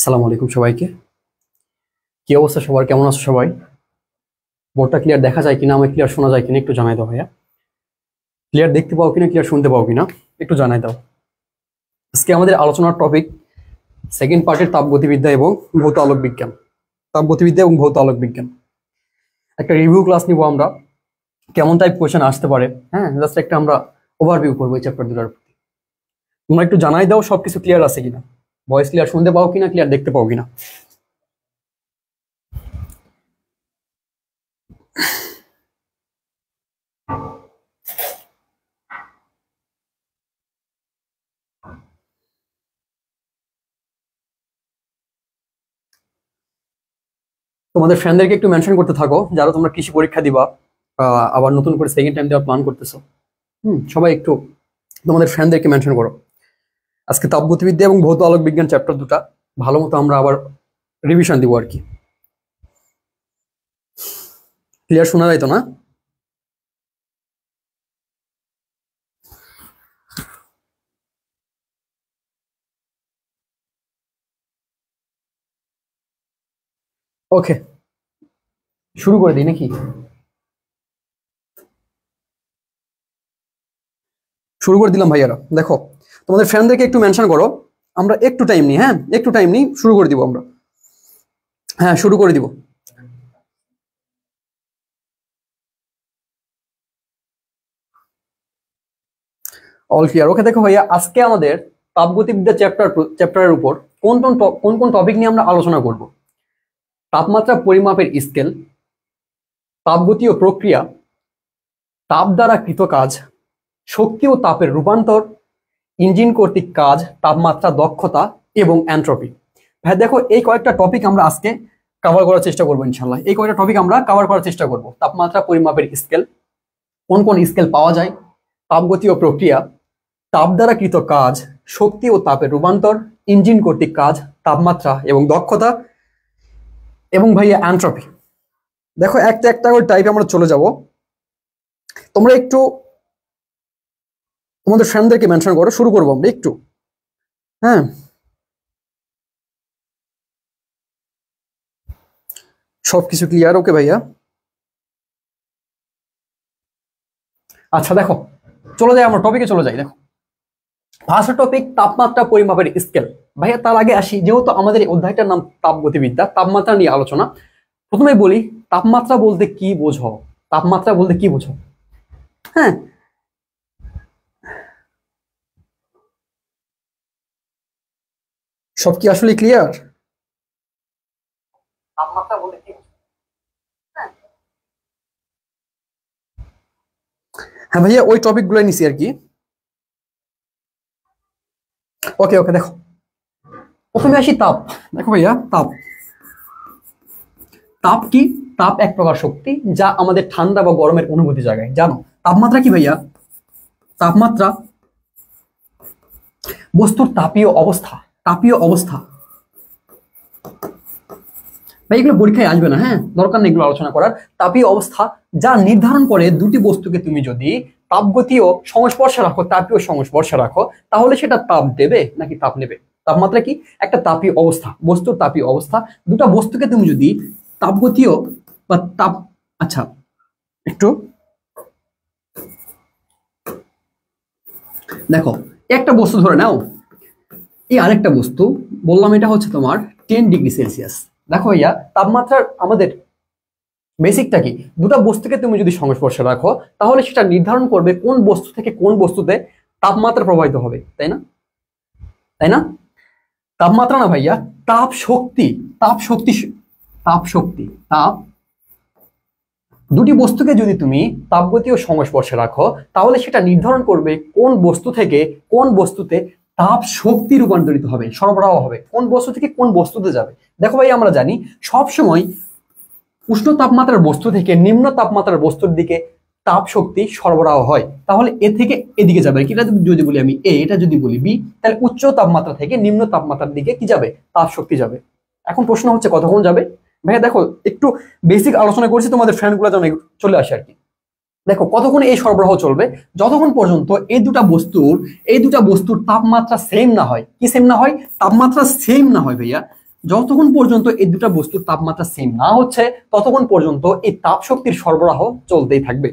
আসসালামু আলাইকুম সবাইকে। কি অবস্থা সবার, কেমন আছো সবাই? বোর্ডটা ক্লিয়ার দেখা যায় কিনা, আমায় ক্লিয়ার শোনা যায় কিনা একটু জানাই দাও ভাইয়া। ক্লিয়ার দেখতে পাও কিনা, ক্লিয়ার শুনতে পাও কিনা একটু জানাই দাও। আজকে আমাদের আলোচনার টপিক সেকেন্ড পার্টের তাপগতিবিদ্যা এবং ভৌত আলোক বিজ্ঞান। তাপগতিবিদ্যা এবং ভৌত আলোক বিজ্ঞান একটা রিভিউ ক্লাস নিব আমরা, কেমন টাইপ কোয়েশ্চেন আসতে পারে। হ্যাঁ, জাস্ট একটা আমরা ওভারভিউ করবো এই চ্যাপ্টার দুটার প্রতি। তোমরা একটু জানাই দাও সবকিছু ক্লিয়ার আছে কিনা, ভয়েস ক্লিয়ার শুনতে পাও কিনা, ক্লিয়ার দেখতে পাও কিনা। তোমাদের ফ্রেন্ডদেরকে একটু মেনশন করতে থাকো যারা তোমরা কৃষি পরীক্ষা দিবা, আবার নতুন করে সেকেন্ড টাইম দেওয়ার প্ল্যান করতেছো। সবাই একটু তোমাদের ফ্রেন্ডদেরকে মেনশন করো। আজকে তাপগতিবিদ্যা এবং ভৌত আলোক বিজ্ঞান চ্যাপ্টার দুটা ভালো মতো আমরা আবার রিভিশন দিব আর কি। ক্লিয়ার শোনা যায় তো না? ওকে, শুরু করে দিই নাকি? শুরু করে দিলাম ভাইয়ারা। দেখো, তোমাদের ফ্রেন্ডদেরকে একটু মেনশন করো। আমরা একটু টাইম নিই, হ্যাঁ একটু টাইম নিই, শুরু করে দিব আমরা। হ্যাঁ, শুরু করে দিব। All clear. ওকে, দেখো ভাইয়া, আজকে আমাদের তাপগতিবিদ্যা চ্যাপ্টারের উপর কোন কোন কোন কোন টপিক নিয়ে আমরা আলোচনা করব? তাপমাত্রা পরিমাপের স্কেল, তাপগতীয় প্রক্রিয়া, তাপ দ্বারা কৃত কাজ, শক্তি ও তাপের রূপান্তর, ইঞ্জিন কর্তৃক কাজ, তাপমাত্রা দক্ষতা এবং এন্ট্রপি। ভাই দেখো, এই কয়েকটা টপিক আমরা আজকে কভার করার চেষ্টা করবো ইনশাল্লাহ। এই কয়েকটা টপিক আমরা কভার করার চেষ্টা করব। তাপমাত্রা পরিমাপের স্কেল, কোন কোন স্কেল পাওয়া যায়, তাপগতীয় প্রক্রিয়া, তাপ দ্বারা কৃত কাজ, শক্তি ও তাপের রূপান্তর, ইঞ্জিন কর্তৃক কাজ, তাপমাত্রা এবং দক্ষতা এবং ভাইয়া এন্ট্রপি। দেখো, একটা একটা করে টাইপে আমরা চলে যাব। তোমরা একটু তোমাদের ফ্রেন্ডদেরকে মেনশন করো, শুরু করবো আমরা একটু। হ্যাঁ, সবকিছু ক্লিয়ার? ওকে ভাইয়া। আচ্ছা দেখো, চলে যাই, আমরা টপিকে চলে যাই। দেখো, ফার্স্ট টপিক তাপমাত্রা পরিমাপের স্কেল। ভাইয়া তার আগে আসি, যেহেতু আমাদের এই অধ্যায়টার নাম তাপগতিবিদ্যা, তাপমাত্রা নিয়ে আলোচনা। প্রথমে বলি, তাপমাত্রা বলতে কি বোঝো? তাপমাত্রা বলতে কি বোঝো? হ্যাঁ, সব কি আসলে ক্লিয়ার? তাপমাত্রা বলতে কি বোঝো? হ্যাঁ ভাইয়া, ওই টপিক গুলো নিছি আর কি। ওকে ওকে, দেখো প্রথমে আসি তাপ। দেখো ভাইয়া, তাপ তাপ কি? তাপ এক প্রকার শক্তি যা আমাদের ঠান্ডা বা গরমের অনুভূতি জাগায়। জানো তাপমাত্রা কি ভাইয়া? তাপমাত্রা বস্তুর তাপীয় অবস্থা। তাপীয় অবস্থা ভাই, এগুলো পরীক্ষায় আসবে না, হ্যাঁ দরকার নেই এগুলো আলোচনা করার। তাপীয় অবস্থা যা নির্ধারণ করে দুটি বস্তুকে তুমি যদি তাপগতীয় সংস্পর্শে রাখো, তাপীয় সংস্পর্শে রাখো, তাহলে সেটা তাপ দেবে নাকি তাপ নেবে। তাপমাত্রা কি? একটা তাপীয় অবস্থা, বস্তুর তাপীয় অবস্থা। দুটা বস্তুকে তুমি যদি তাপগতীয় বা তাপ, আচ্ছা একটু দেখো, একটা বস্তু ধরে নাও, এই আরেকটা বস্তু বললাম এটা হচ্ছে তোমার 10 ডিগ্রি সেলসিয়াস। দেখো ভাইয়া, তাপমাত্রার আমাদের বেসিকটা কি? দুটা বস্তুকে তুমি যদি সংস্পর্শে রাখো, তাহলে সেটা নির্ধারণ করবে কোন বস্তু থেকে কোন বস্তুতে তাপমাত্রা প্রবাহিত হবে, তাই না? তাই না? তাপমাত্রা না ভাইয়া, তাপ শক্তি। তাপ শক্তি, তাপ শক্তি, তাপ। দুটি বস্তুকে যদি তুমি তাপগতীয় সংস্পর্শে রাখো, তাহলে সেটা নির্ধারণ করবে কোন বস্তু থেকে কোন বস্তুতে তাপ শক্তি রূপান্তরিত হবে, সরবরাহ হবে, কোন বস্তু থেকে কোন বস্তুতে যাবে। দেখো ভাই, আমরা জানি সব সময় উষ্ণ তাপমাত্রার বস্তু থেকে নিম্ন তাপমাত্রার বস্তুর দিকে তাপ শক্তি সরবরাহ হয়। তাহলে এ থেকে এদিকে যাবে, এটা যদি বলি আমি এ, এটা যদি বলি বি, তাহলে উচ্চ তাপমাত্রা থেকে নিম্ন তাপমাত্রার দিকে কি যাবে? তাপ শক্তি যাবে। এখন প্রশ্ন হচ্ছে কতক্ষণ যাবে? ভাইয়া দেখো, একটু বেসিক আলোচনা করছি, তোমাদের ফ্রেন্ড গুলো যেন চলে আসে আর কি। দেখো, কতক্ষণ এই সরবরাহ চলবে? যতক্ষণ পর্যন্ত এই দুটা বস্তুর তাপমাত্রা সেম না হয়। কি সেম না হয়? তাপমাত্রা সেম না হয় ভাইয়া। যতক্ষণ পর্যন্ত এই দুটা বস্তুর তাপমাত্রা সেম না হচ্ছে ততক্ষণ পর্যন্ত এই তাপ শক্তির সরবরাহ চলতেই থাকবে।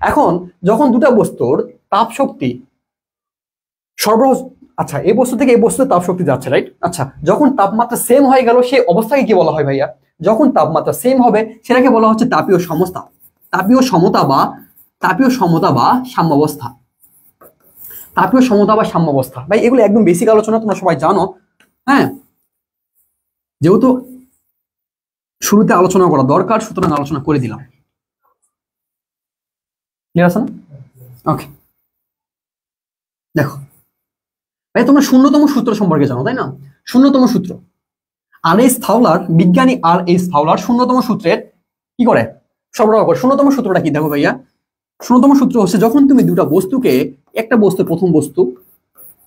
এখন যখন দুটা বস্তুর তাপ শক্তি সরবরাহ, আচ্ছা এই বস্তু থেকে এই বস্তুতে তাপ শক্তি যাচ্ছে, রাইট? আচ্ছা যখন তাপমাত্রা সেম হয়ে গেল সেই অবস্থাকে কি বলা হয় ভাইয়া? যখন তাপমাত্রা সেম হবে সেটাকে বলা হচ্ছে তাপীয় সমতা, তাপীয় সমতা বা সাম্যাবস্থা, তাপীয় সমতা বা সাম্যাবস্থা। ভাই এগুলো একদম বেসিক আলোচনা, তোমরা সবাই জানো। হ্যাঁ, যেহেতু শুরুতে আলোচনা করা দরকার সুতরাং আলোচনা করে দিলাম। ক্লিয়ার আছে না? ওকে, দেখো ভাই তোমরা শূন্যতম সূত্র সম্পর্কে জানো তাই না? শূন্যতম সূত্র, আর.এইচ ফাউলার, বিজ্ঞানী আর.এইচ ফাউলার শূন্যতম সূত্রের কি করে সরবরাহ করে। শূন্যতম সূত্রটা কি দেখো ভাইয়া? শূন্যতম সূত্র হচ্ছে যখন তুমি দুটা বস্তুকে, একটা বস্তু প্রথম বস্তু,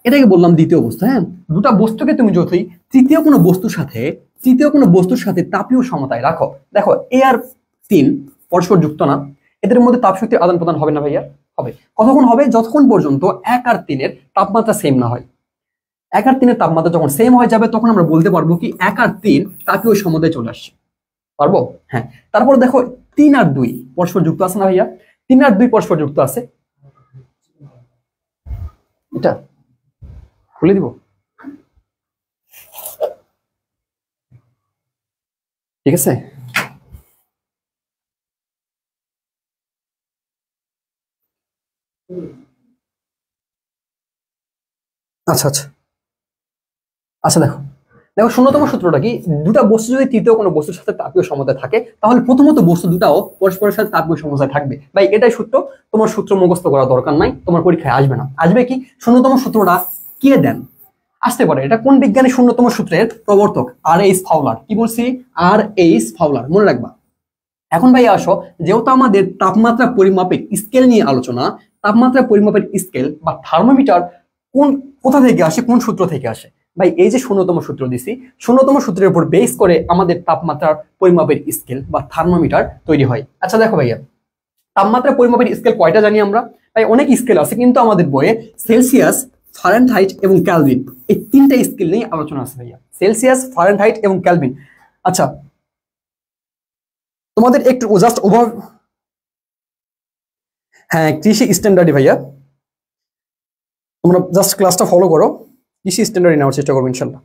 এটাকে বললাম দ্বিতীয় বস্তু, হ্যাঁ, দুটা বস্তুকে তুমি যদি তৃতীয় কোনো বস্তুর সাথে তাপীয় সমতায় রাখো, দেখো এ আর 3 পরস্পর যুক্ত না, এদের মধ্যে তাপ শক্তির আদান প্রদান হবে না ভাইয়া? হবে। কতক্ষণ হবে? যতক্ষণ পর্যন্ত 1 আর 3 এর তাপমাত্রা সেম না হয়। 1 আর 3 এর তাপমাত্রা যখন সেম হয়ে যাবে তখন আমরা বলতে পারবো কি 1 আর 3 তাপীয় সমতায় চলে আসছে, পারবো? হ্যাঁ। তারপর দেখো 3 আর 2 পরস্পর যুক্ত আছে না ভাইয়া? 3 আর 2 পরস্পর যুক্ত আছে, এটা খুলে দিব, ঠিক আছে? আচ্ছা আচ্ছা আচ্ছা, দেখো দেখো শূন্যতম সূত্রটা কি? দুটা বস্তু যদি তৃতীয় কোনো বস্তুর সাথে তাপীয় সমতায় থাকে তাহলে প্রথমত বস্তু দুটাও পরস্পরের সাথে তাপীয় সমতায় থাকবে। ভাই এটাই সূত্র, তোমার সূত্র মুখস্থ করার দরকার নাই, তোমার পরীক্ষায় আসবে না। আসবে কি? শূন্যতম সূত্রটা কে দেন? আসতে পারে। এটা কোন বিজ্ঞানী শূন্যতম সূত্রের প্রবর্তক? আর.এইচ ফাউলার। কি বলছি? আর.এইচ ফাউলার, মনে রাখবা। এখন ভাই আসো, যেহেতু আমাদের তাপমাত্রা পরিমাপের স্কেল নিয়ে আলোচনা, তাপমাত্রা পরিমাপের স্কেল বা থার্মোমিটার কোথা থেকে আসে, কোন সূত্র থেকে আসে? ভাই এই যে শূন্যতম সূত্র দিছি, শূন্যতম সূত্রের উপর বেস করে আমাদের তাপমাত্রার পরিমাপের স্কেল বা থার্মোমিটার তৈরি হয়। আচ্ছা দেখো ভাইয়া, তাপমাত্রা পরিমাপের স্কেল কয়টা জানি আমরা? ভাই অনেক স্কেল আছে, কিন্তু আমাদের বইয়ে সেলসিয়াস, ফারেনহাইট এবং ক্যালভিন এই 3টা স্কেল নিয়ে আলোচনা আছে ভাইয়া। সেলসিয়াস, ফারেনহাইট এবং ক্যালভিন। আচ্ছা তোমাদের একটু জাস্ট ওভার, হ্যাঁ কৃষি স্ট্যান্ডার্ডই ভাইয়া, তোমরা জাস্ট ক্লাসটা ফলো করো, কৃষি স্ট্যান্ডার্ডই নেওয়ার চেষ্টা করবো ইনশাল্লাহ।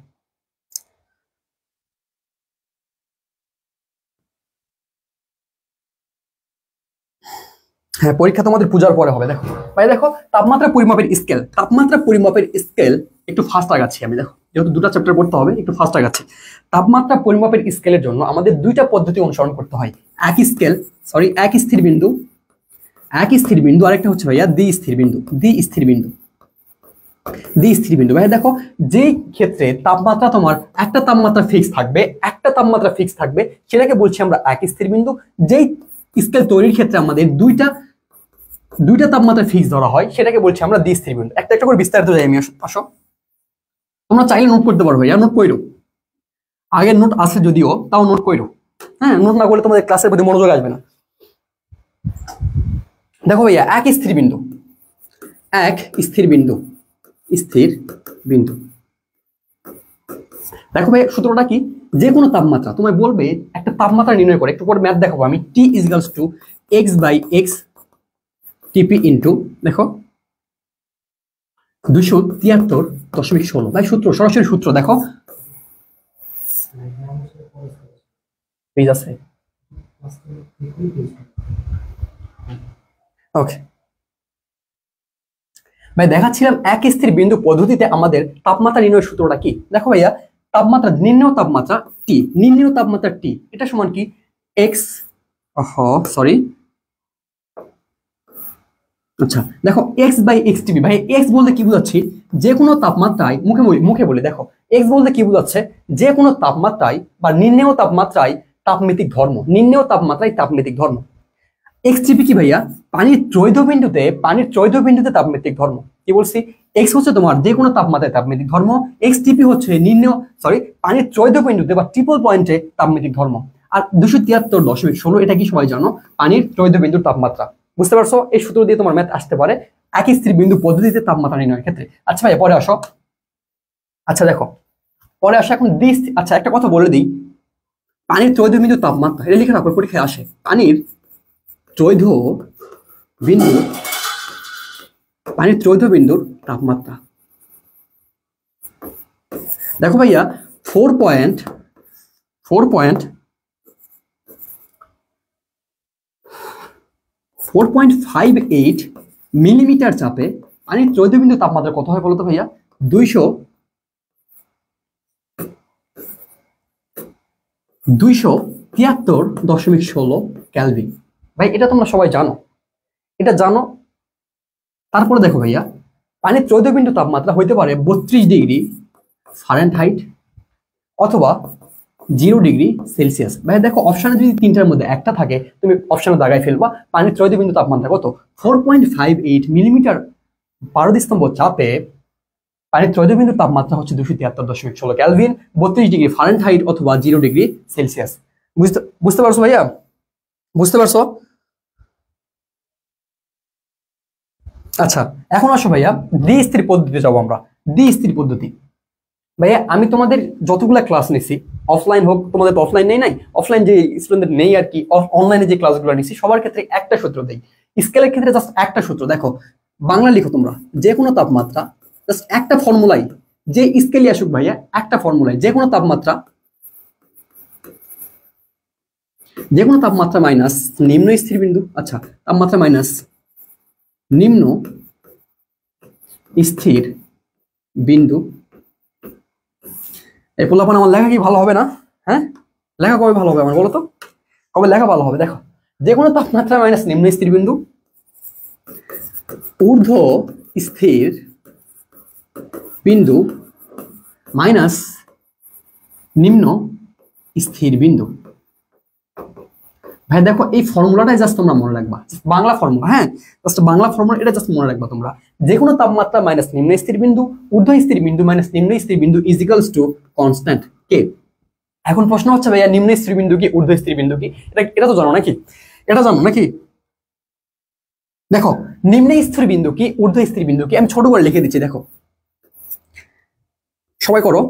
হ্যাঁ পরীক্ষা তোমাদের পূজার পরে হবে। দেখো ভাই দেখো তাপমাত্রা পরিমাপের স্কেল একটু ফাস্ট আগাচ্ছি আমি। দেখো যেহেতু দুটা চ্যাপ্টার পড়তে হবে একটু ফাস্ট আগাচ্ছি। তাপমাত্রা পরিমাপের স্কেলের জন্য আমাদের দুইটা পদ্ধতি অনুসরণ করতে হয়। এক স্থির বিন্দু, আরেকটা হচ্ছে ভাইয়া দ্বি স্থির বিন্দু। ভাই দেখো যেই ক্ষেত্রে তাপমাত্রা তোমার একটা তাপমাত্রা ফিক্স থাকবে সেটাকে বলছি আমরা এক স্থির বিন্দু। যেই স্কেল তৈরির ক্ষেত্রে আমাদের দুইটা তাপমাত্রা ফিক্স ধরা হয় সেটাকে বলছি আমরা দ্বি স্থির বিন্দু। একটা করে বিস্তারিত যাই আমি। আসো তোমরা চাইলে নোট করতে পারো ভাইয়া, নোট কইরো, আগের নোট আছে যদিও তাও নোট কইরো। হ্যাঁ নোট না করলে তোমাদের ক্লাসের প্রতি মনোযোগ আসবে না। দেখো ভাইয়া এক স্থির বিন্দু, দেখো ভাই সূত্রটা কি? যে কোনো তাপমাত্রা তোমায় বলবে একটা তাপমাত্রা নির্ণয় করে, একটু পরে ম্যাথ দেখাবো আমি, T equals to x/x TP into দেখো 273.16। ভাই সূত্র, সরাসরি সূত্র দেখো পেজ আছে। ওকে ভাই দেখাচ্ছিলাম এক স্থির বিন্দু পদ্ধতিতে আমাদের তাপমাত্রা নির্ণয়ের সূত্রটা কি। দেখো ভাইয়া নির্ণেয় তাপমাত্রা T এটা সমান কি আচ্ছা দেখো x/xTP। ভাই x বলতে কি বোঝাচ্ছি? যে কোনো তাপমাত্রায়, মুখে বলি, দেখো x বলতে কি বোঝাচ্ছে? যে কোনো তাপমাত্রায় বা নির্ণেয় তাপমাত্রায় তাপমিতিক ধর্ম। xTP কি ভাইয়া? পানির চৌধ বিন্দুতে তাপমিতিক ধর্ম। কি বলছি? x হচ্ছে তোমার যে কোনো তাপমাত্রায় তাপমিতিক ধর্ম, xTP হচ্ছে পানির চৌধ বিন্দুতে বা ট্রিপল পয়েন্টে তাপমিতিক ধর্ম। আর 273.16 এটা কি সবাই জানো? পানির চৌধ বিন্দুর তাপমাত্রা। বুঝতে পারছো? এই সূত্র দিয়ে তোমার ম্যাথ আসতে পারে এক স্থির বিন্দু পদ্ধতিতে তাপমাত্রা নির্ণয়ের ক্ষেত্রে। আচ্ছা ভাই পরে আসো। আচ্ছা দেখো পরে আসে এখন আচ্ছা একটা কথা বলে দিই, পানির ত্রৈধ বিন্দু তাপমাত্রা এটা লিখে রাখো, পরীক্ষায় আসে পানির ত্রৈধ বিন্দু, পানির ত্রৈধ বিন্দুর তাপমাত্রা। দেখো ভাইয়া 4.58 মিলিমিটার চাপে পানির ত্রৈধ বিন্দু তাপমাত্রা কত হয় বলতো ভাইয়া? 273.16 ক্যালভিন। ভাই এটা তোমরা সবাই জানো, এটা জানো। তারপরে দেখো ভাইয়া পানির ত্রৈধ বিন্দু তাপমাত্রা হইতে পারে 32 ডিগ্রি ফারেনহাইট অথবা 0 ডিগ্রি সেলসিয়াস। ভাই দেখো অপশনে যদি তিনটার মধ্যে একটা থাকে তুমি অপশনে দাগায় ফেলবা। পানির ত্রৈধ বিন্দু তাপমাত্রা কত? 4.58 মিলিমিটার পারদস্তম্ভ চাপে পানির ত্রৈধ বিন্দু তাপমাত্রা হচ্ছে 273.16 ক্যালভিন, 32 ডিগ্রি ফারেনহাইট অথবা 0 ডিগ্রি সেলসিয়াস। বুঝতে পারছো ভাইয়া? বুঝতে পারছো? আচ্ছা এখন আসো ভাইয়া দ্বিস্থির পদ্ধতিতে যাবো আমরা। দ্বিস্থির পদ্ধতি ভাইয়া আমি তোমাদের যতগুলা ক্লাস নিছি, অফলাইন হোক, তোমাদের তো অফলাইন নেই, অফলাইন যে স্টুডেন্টদের নেই আর কি, অনলাইনে যে ক্লাসগুলো নিছি সবার ক্ষেত্রে একটা সূত্র দেই। স্কেলের ক্ষেত্রে জাস্ট একটা সূত্র। দেখো বাংলা লিখো তোমরা, যে কোনো তাপমাত্রা জাস্ট একটা ফর্মুলাই, যে স্কেলই আসুক ভাইয়া একটা ফর্মুলাই, যে কোনো তাপমাত্রা মাইনাস নিম্ন স্থির বিন্দু। আচ্ছা তাপমাত্রা মাইনাস নিম্ন স্থির বিন্দু। এই পোলাপান আমার লেখা কি ভালো হবে না? হ্যাঁ লেখা কবে ভালো হবে আমার বলো তো, কবে লেখা ভালো হবে? দেখো যে কোনো তাপমাত্রা মাইনাস নিম্ন স্থির বিন্দু, ঊর্ধ্ব স্থির বিন্দু মাইনাস নিম্ন স্থির বিন্দু। ভাই দেখো এই ফর্মুলাটাই জাস্ট তোমরা মনে রাখবা, বাংলা ফর্মুলা। হ্যাঁ জাস্ট বাংলা ফর্মুলা, এটা জাস্ট মনে রাখবা তোমরা। যে কোনো তাপমাত্রা মাইনাস নিম্ন স্থির বিন্দু, ঊর্ধ্ব স্থির বিন্দু মাইনাস নিম্ন স্থির বিন্দু ইজ ইকুয়ালস টু কনস্ট্যান্ট কে। এখন প্রশ্ন হচ্ছে ভাইয়া নিম্ন স্থির বিন্দু কি, ঊর্ধ্ব স্থির বিন্দু কি? এটা তো জানো নাকি? এটা জানো নাকি? দেখো নিম্ন স্থির বিন্দু কি, ঊর্ধ্ব স্থির বিন্দু কি, আমি ছোট করে লিখে দিচ্ছি। দেখো সবাই করো,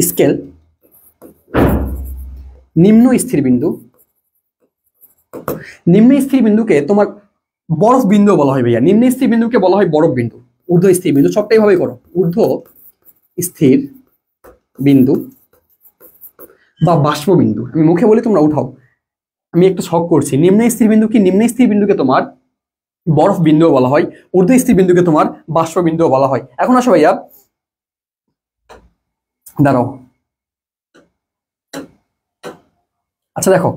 স্কেল নিম্ন স্থির বিন্দু, নিম্ন স্থির বিন্দুকে তোমার বরফ বিন্দু বলা হয় ভাইয়া। নিম্ন স্থির বিন্দুকে বলা হয় বরফ বিন্দু। ঊর্ধ্ব স্থির বিন্দু সবটাই ভাবে করো, ঊর্ধ্ব স্থির বিন্দু বা বাষ্প বিন্দু। আমি মুখে বলি তোমরা উঠাও, আমি একটু শখ করছি। নিম্ন স্থির বিন্দু কি, নিম্ন স্থির বিন্দুকে তোমার বরফ বিন্দু বলা হয়, ঊর্ধ্ব স্থির বিন্দুকে তোমার বাষ্প বিন্দু বলা হয়। এখন আসো ভাইয়া, দাঁড়াও। আচ্ছা দেখো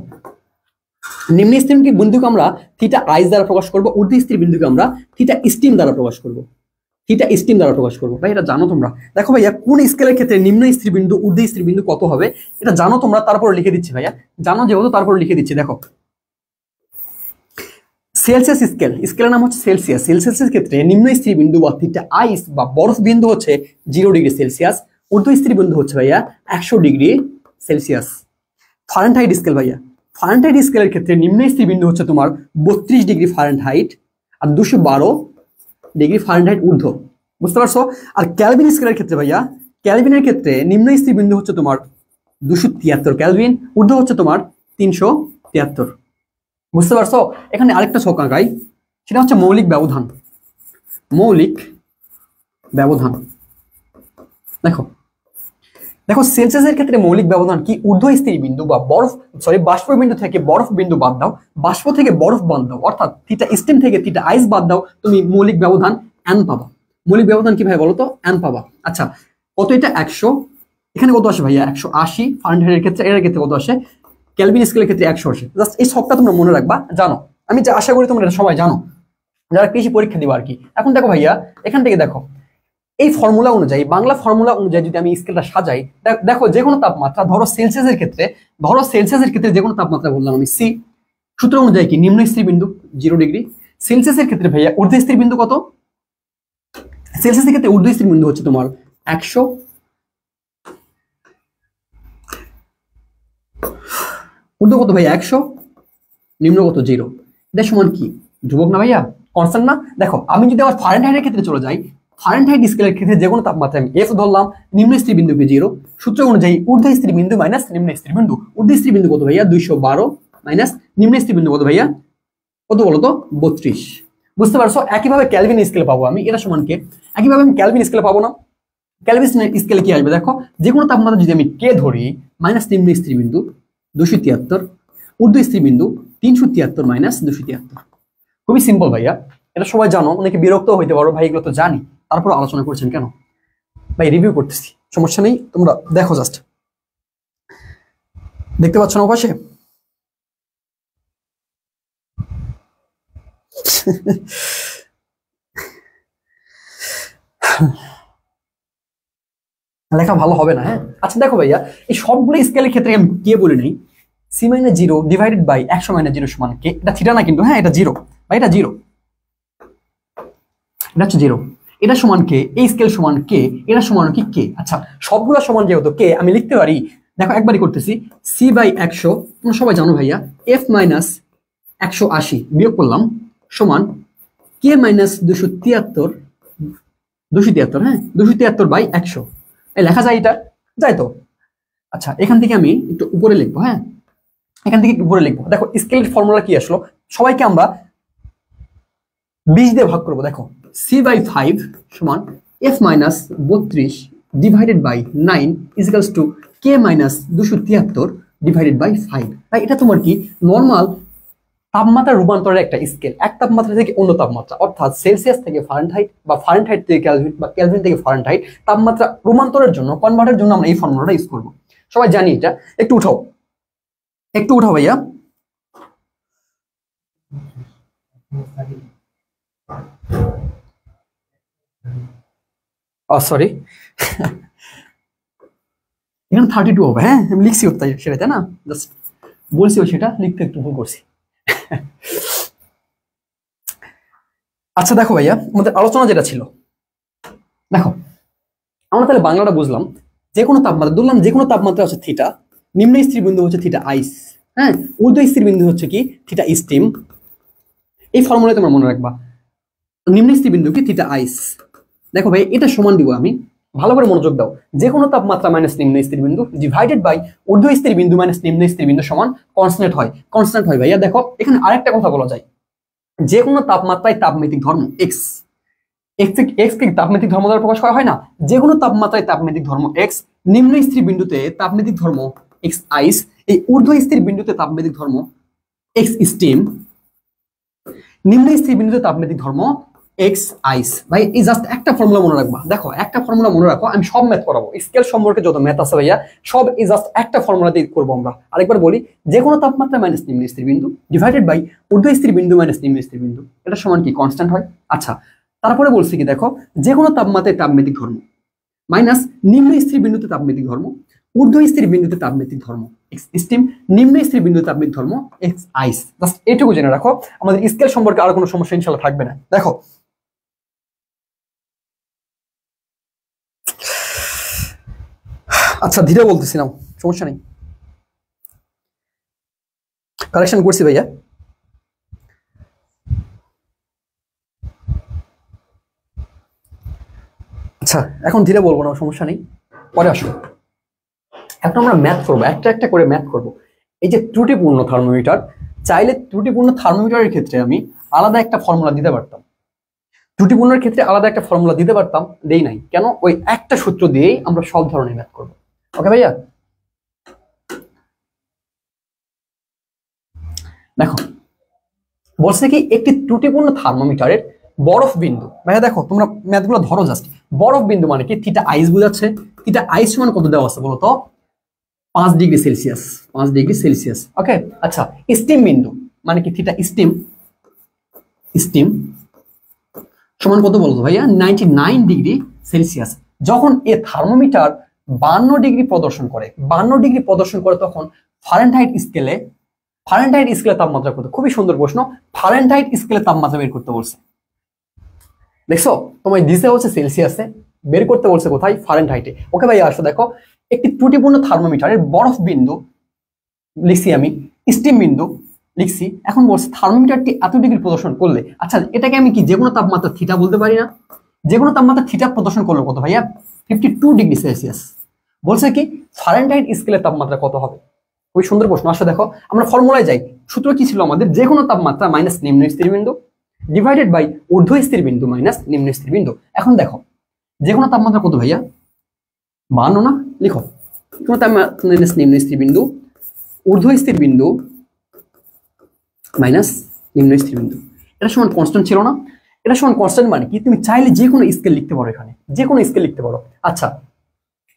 নিম্ন স্থির বিন্দুকে আমরা থিটা আইস দ্বারা প্রকাশ করবো, ঊর্ধ্ব স্থির বিন্দুকে আমরা থিটা স্টিম দ্বারা প্রকাশ করবো, ভাই এটা জানো তোমরা। দেখো ভাইয়া কোন স্কেলের ক্ষেত্রে নিম্ন স্থির বিন্দু ঊর্ধ্ব স্থির বিন্দু কত হবে এটা জানো তোমরা, তারপর লিখে দিচ্ছি ভাইয়া। জানো যেহেতু তারপর লিখে দিচ্ছি। দেখো সেলসিয়াস স্কেলের নাম হচ্ছে সেলসিয়াস। সেলসিয়াসের ক্ষেত্রে নিম্ন স্থির বিন্দু বা থিটা আইস বা বরফ বিন্দু হচ্ছে 0 ডিগ্রি সেলসিয়াস, ঊর্ধ্ব স্থির বিন্দু হচ্ছে ভাইয়া 100 ডিগ্রি সেলসিয়াস। ফারেনহাইট স্কেল ভাইয়া, ফারেনহাইট স্কেলের ক্ষেত্রে নিম্ন স্থির বিন্দু হচ্ছে তোমার 32 ডিগ্রি ফারেনহাইট আর 212 ডিগ্রি ফারেনহাইট ঊর্ধ্ব। বুঝতে পারছো? আর ক্যালভিন স্কেলের ক্ষেত্রে ভাইয়া, ক্যালভিনের ক্ষেত্রে নিম্ন স্থির বিন্দু হচ্ছে তোমার 273 ক্যালভিন, ঊর্ধ্ব হচ্ছে তোমার 373। বুঝতে পারছো? এখানে আরেকটা ছক আঁকাই, সেটা হচ্ছে মৌলিক ব্যবধান। দেখো সেলসিয়াসের ক্ষেত্রে মৌলিক ব্যবধান কি, ঊর্ধ্ব স্থির বিন্দু বা বাষ্প বিন্দু থেকে বরফ বিন্দু বাদ দাও, বাষ্প থেকে বরফ বাদ দাও, অর্থাৎ থিটা স্টিম থেকে থিটা আইস বাদ দাও, তুমি মৌলিক ব্যবধান n পাবা। মৌলিক ব্যবধান কি ভাই বলো তো? n পাবা। আচ্ছা কত এটা? 100। এখানে কত আসে ভাইয়া? 180 ফারেনহাইটের ক্ষেত্রে। এর ক্ষেত্রে কত আসে? ক্যালভিন স্কেলের ক্ষেত্রে 100 আসে। জাস্ট এই ছকটা তোমরা মনে রাখবা, জানো। আমি যা আশা করি তোমরা এটা সবাই জানো যারা কৃষি পরীক্ষা দিবা আর কি। এখন দেখো ভাইয়া এখান থেকে দেখো এই ফর্মুলা অনুযায়ী, বাংলা ফর্মুলা অনুযায়ী যদি আমি স্কেলটা সাজাই, দেখো যে কোনো তাপমাত্রা, ধরো সেলসিয়াসের ক্ষেত্রে যে কোনো তাপমাত্রা বললাম আমি সি, সূত্র অনুযায়ী কি নিম্ন স্থির বিন্দু 0 ডিগ্রি। সেলসিয়াসের ক্ষেত্রে ভাইয়া ঊর্ধ্ব স্থির বিন্দু কত? সেলসিয়াসের ক্ষেত্রে ঊর্ধ্ব স্থির বিন্দু হচ্ছে তোমার 100, ঊর্ধ্ব কত ভাইয়া? 100, নিম্ন কত? 0। এটা সমান কি? ধ্রুবক না ভাইয়া? কনস্ট্যান্ট না? দেখো আমি যদি আবার ফারেনহাইটের ক্ষেত্রে চলে যাই, ফারেনহাইট স্কেলের ক্ষেত্রে যে কোনো তাপমাত্রা আমি এফ ধরলাম, নিম্ন স্থির বিন্দুকে 0, সূত্র অনুযায়ী ঊর্ধ্ব স্থির বিন্দু মাইনাস নিম্ন স্থির বিন্দু। ঊর্ধ্ব স্থির বিন্দু কত ভাইয়া? 212 মাইনাস নিম্ন স্থির বিন্দু কত ভাইয়া? কত বলো তো? 32। বুঝতে পারছো? একইভাবে ক্যালভিন স্কেল পাবো আমি, এটা সমান কে। একইভাবে আমি ক্যালভিন স্কেল পাবো না? ক্যালভিন স্কেলে কি আসবে দেখো, যে কোনো তাপমাত্রা যদি আমি কে ধরি, মাইনাস নিম্ন স্থির বিন্দু 273, ঊর্ধ্ব স্থির বিন্দু 373 মাইনাস 273। খুবই সিম্পল ভাইয়া, এটা সবাই জানো। অনেকে বিরক্ত হইতে পারো, ভাই এগুলো তো জানি, তারপর আলোচনা করছেন কেন? ভাই রিভিউ করতেছি, সমস্যা নেই, তোমরা দেখো। জাস্ট দেখতে পাচ্ছ না পাশে? লেখা ভালো হবে না। হ্যাঁ আচ্ছা দেখো ভাইয়া, এই সবগুলো স্কেলের ক্ষেত্রে আমি কে বলে নেই, C minus 0 divided by 100 minus 0 সমান কে। এটা থিটা না কিন্তু, হ্যাঁ এটা 0 ভাই, এটা 0, এটা হচ্ছে 0। এটা সমান কে, এই স্কেল সমান কে, এটা সমান কি কে। আচ্ছা সবগুলো সমান যেহেতু কে, আমি লিখতে পারি, দেখো একবারই করতেছি, সি বাই 100, তোমরা সবাই জানো ভাইয়া, এফ মাইনাস 180 বিয়োগ করলাম সমান কে মাইনাস 273, হ্যাঁ 273 বাই 100। এই লেখা যায়, এটা যায় তো? আচ্ছা এখান থেকে আমি একটু উপরে লিখবো, হ্যাঁ এখান থেকে উপরে লিখবো। দেখো স্কেলের ফর্মুলা কি আসলো, সবাইকে আমরা 20 দিয়ে ভাগ করবো। দেখো সি বাই 5 সমান F minus 32 divided by 9 equals to K minus 273 divided by 5। তাই এটা তোমার কি নর্মাল তাপমাত্রা রূপান্তরের একটা স্কেল, এক তাপমাত্রা থেকে অন্য তাপমাত্রা, অর্থাৎ সেলসিয়াস থেকে ফারেনহাইট বা ফারেনহাইট থেকে ক্যালভিন বা ক্যালভিন থেকে ফারেনহাইট তাপমাত্রা রূপান্তরের জন্য, কনভার্টের জন্য আমরা এই ফর্মুলাটা ইউজ করবো। সবাই জানি এটা। একটু উঠাও, একটু উঠাও ভাইয়া। সরি, এখানে 32 হবে। হ্যাঁ আমি লিখছি তাই সেটা, তাই না? জাস্ট বলছিও, সেটা লিখতে একটু ভুল করছি। আচ্ছা দেখো ভাইয়া, আমাদের আলোচনা যেটা ছিল, দেখো আমরা তাহলে বাংলাটা বুঝলাম। যে কোনো তাপমাত্রা ধরলাম, যে কোনো তাপমাত্রা হচ্ছে থিটা, নিম্ন স্থির বিন্দু হচ্ছে থিটা আইস, হ্যাঁ ঊর্ধ্ব স্থির বিন্দু হচ্ছে কি থিটা স্টিম। এই ফর্মুলায় তোমরা মনে রাখবা, নিম্ন স্থির বিন্দু কি থিটা আইস। দেখো ভাই এটা সমান দিব আমি, ভালো করে মনোযোগ দাও। যে কোনো তাপমাত্রা মাইনাস নিম্ন স্থির বিন্দু ডিভাইডেড বাই ঊর্ধ্ব স্থির বিন্দু মাইনাস নিম্ন স্থির বিন্দু সমান কনস্ট্যান্ট হয়। কনস্ট্যান্ট হয় ভাইয়া। দেখো এখানে আরেকটা কথা বলা যায়, যে কোনো তাপমাত্রায় তাপমিতিক ধর্ম এক্স, এক্স কে তাপমিতিক ধর্ম দ্বারা প্রকাশ করা হয় না? যে কোনো তাপমাত্রায় তাপমিতিক ধর্ম এক্স, নিম্ন স্থির বিন্দুতে তাপমিতিক ধর্ম এক্স আইস, এই ঊর্ধ্ব স্থির বিন্দুতে তাপমিতিক ধর্ম এক্স স্টিম, নিম্ন স্থির বিন্দুতে তাপমিতিক ধর্ম এক্স আইস। ভাই এই জাস্ট একটা ফর্মুলা মনে রাখবা। দেখো একটা ফর্মুলা মনে রাখো, আমি সব ম্যাথ করাবো, স্কেল সম্পর্কে যত ম্যাথ আছে ভাইয়া সব এই জাস্ট একটা ফর্মুলা দিয়ে করবো আমরা। আরেকবার বলি, যে কোনো তাপমাত্রা মাইনাস নিম্ন স্থির বিন্দু ডিভাইডেড বাই ঊর্ধ্ব স্থির বিন্দু মাইনাস নিম্ন স্থির বিন্দু, এটা সমান কি কনস্ট্যান্ট হয়। আচ্ছা তারপরে বলছি কি, দেখো যে কোনো তাপমাত্রায় তাপমিতিক ধর্ম মাইনাস নিম্ন স্থির বিন্দুতে তাপমিতিক ধর্ম, ঊর্ধ্ব স্থির বিন্দুতে তাপমিতিক ধর্ম এক্স স্টিম, নিম্ন স্থির বিন্দুতে তাপমিতিক ধর্ম এক্স আইস। জাস্ট এটুকু জেনে রাখো, আমাদের স্কেল সম্পর্কে আর কোনো সমস্যা ইনশাআল্লাহ থাকবে না। দেখো আচ্ছা ধীরে বলতেছি, নাও সমস্যা নেই, কারেকশন করছি ভাইয়া। আচ্ছা এখন ধীরে বলবো না, সমস্যা নেই, পরে আসো। এখন আমরা ম্যাথ করবো, একটা একটা করে ম্যাথ করবো। এই যে ত্রুটিপূর্ণ থার্মোমিটার, চাইলে ত্রুটিপূর্ণ থার্মোমিটারের ক্ষেত্রে আমি আলাদা একটা ফর্মুলা দিতে পারতাম, ত্রুটিপূর্ণের ক্ষেত্রে আলাদা একটা ফর্মুলা দিতে পারতাম, দেই নাই কেন? ওই একটা সূত্র দিয়েই আমরা সব ধরনের ম্যাথ করবো। ওকে ভাইয়া দেখো বলছে কি, একটি ত্রুটিপূর্ণ থার্মোমিটারের বরফ বিন্দু, ভাইয়া দেখো তোমরা ম্যাথগুলো ধরো জাস্ট। বরফ বিন্দু মানে কি, থিটা আইস বুঝাচ্ছে। থিটা আইস সমান কত দেওয়া আছে বলো তো? 5 ডিগ্রি সেলসিয়াস, 5 ডিগ্রি সেলসিয়াস। ওকে আচ্ছা, স্টিম বিন্দু মানে কি, থিটা স্টিম, স্টিম সমান কত বলতো ভাইয়া? 99 ডিগ্রি সেলসিয়াস। যখন এ থার্মোমিটার 52 ডিগ্রি প্রদর্শন করে, 52 ডিগ্রি প্রদর্শন করে, তখন ফারেনহাইট স্কেলে, ফারেনহাইট স্কেলে তাপমাত্রা কত? খুবই সুন্দর প্রশ্ন। ফারেনহাইট স্কেলে তাপমাত্রা বের করতে বলছে, দেখছো তোমায় দিছে হচ্ছে সেলসিয়াসে, বের করতে বলছে কোথায়? ফারেনহাইটে। ওকে ভাইয়া আসো, দেখো একটি ত্রুটিপূর্ণ থার্মোমিটারের বরফ বিন্দু লিখছি আমি, স্টিম বিন্দু লিখছি। এখন বলছে থার্মোমিটারটি এত ডিগ্রি প্রদর্শন করলে, আচ্ছা এটাকে আমি কি যে কোনো তাপমাত্রা থিটা বলতে পারি না? যে কোনো তাপমাত্রা থিটা প্রদর্শন করলো কত ভাইয়া 52°C। বলছে কি ফারেনহাইট স্কেলের তাপমাত্রা কত হবে? খুবই সুন্দর প্রশ্ন। আসলে দেখো আমরা ফর্মুলায় যাই। সূত্র কি ছিল আমাদের? যে কোনো তাপমাত্রা মাইনাস নিম্ন স্থির বিন্দু ডিভাইডেড বাই ঊর্ধ্ব স্থির বিন্দু মাইনাস নিম্ন স্থির বিন্দু। এখন দেখো যে কোনো তাপমাত্রা কত ভাইয়া 52 না, লিখো কোনো তাপমাত্রা মাইনাস নিম্ন স্থির বিন্দু ঊর্ধ্ব স্থির বিন্দু মাইনাস নিম্ন স্থির বিন্দু। এটা সমান কনস্ট্যান্ট ছিল না? এটা সমান কনস্ট্যান্ট মানে কি তুমি চাইলে যে কোনো স্কেল লিখতে পারো, এখানে যে কোনো স্কেল লিখতে পারো। আচ্ছা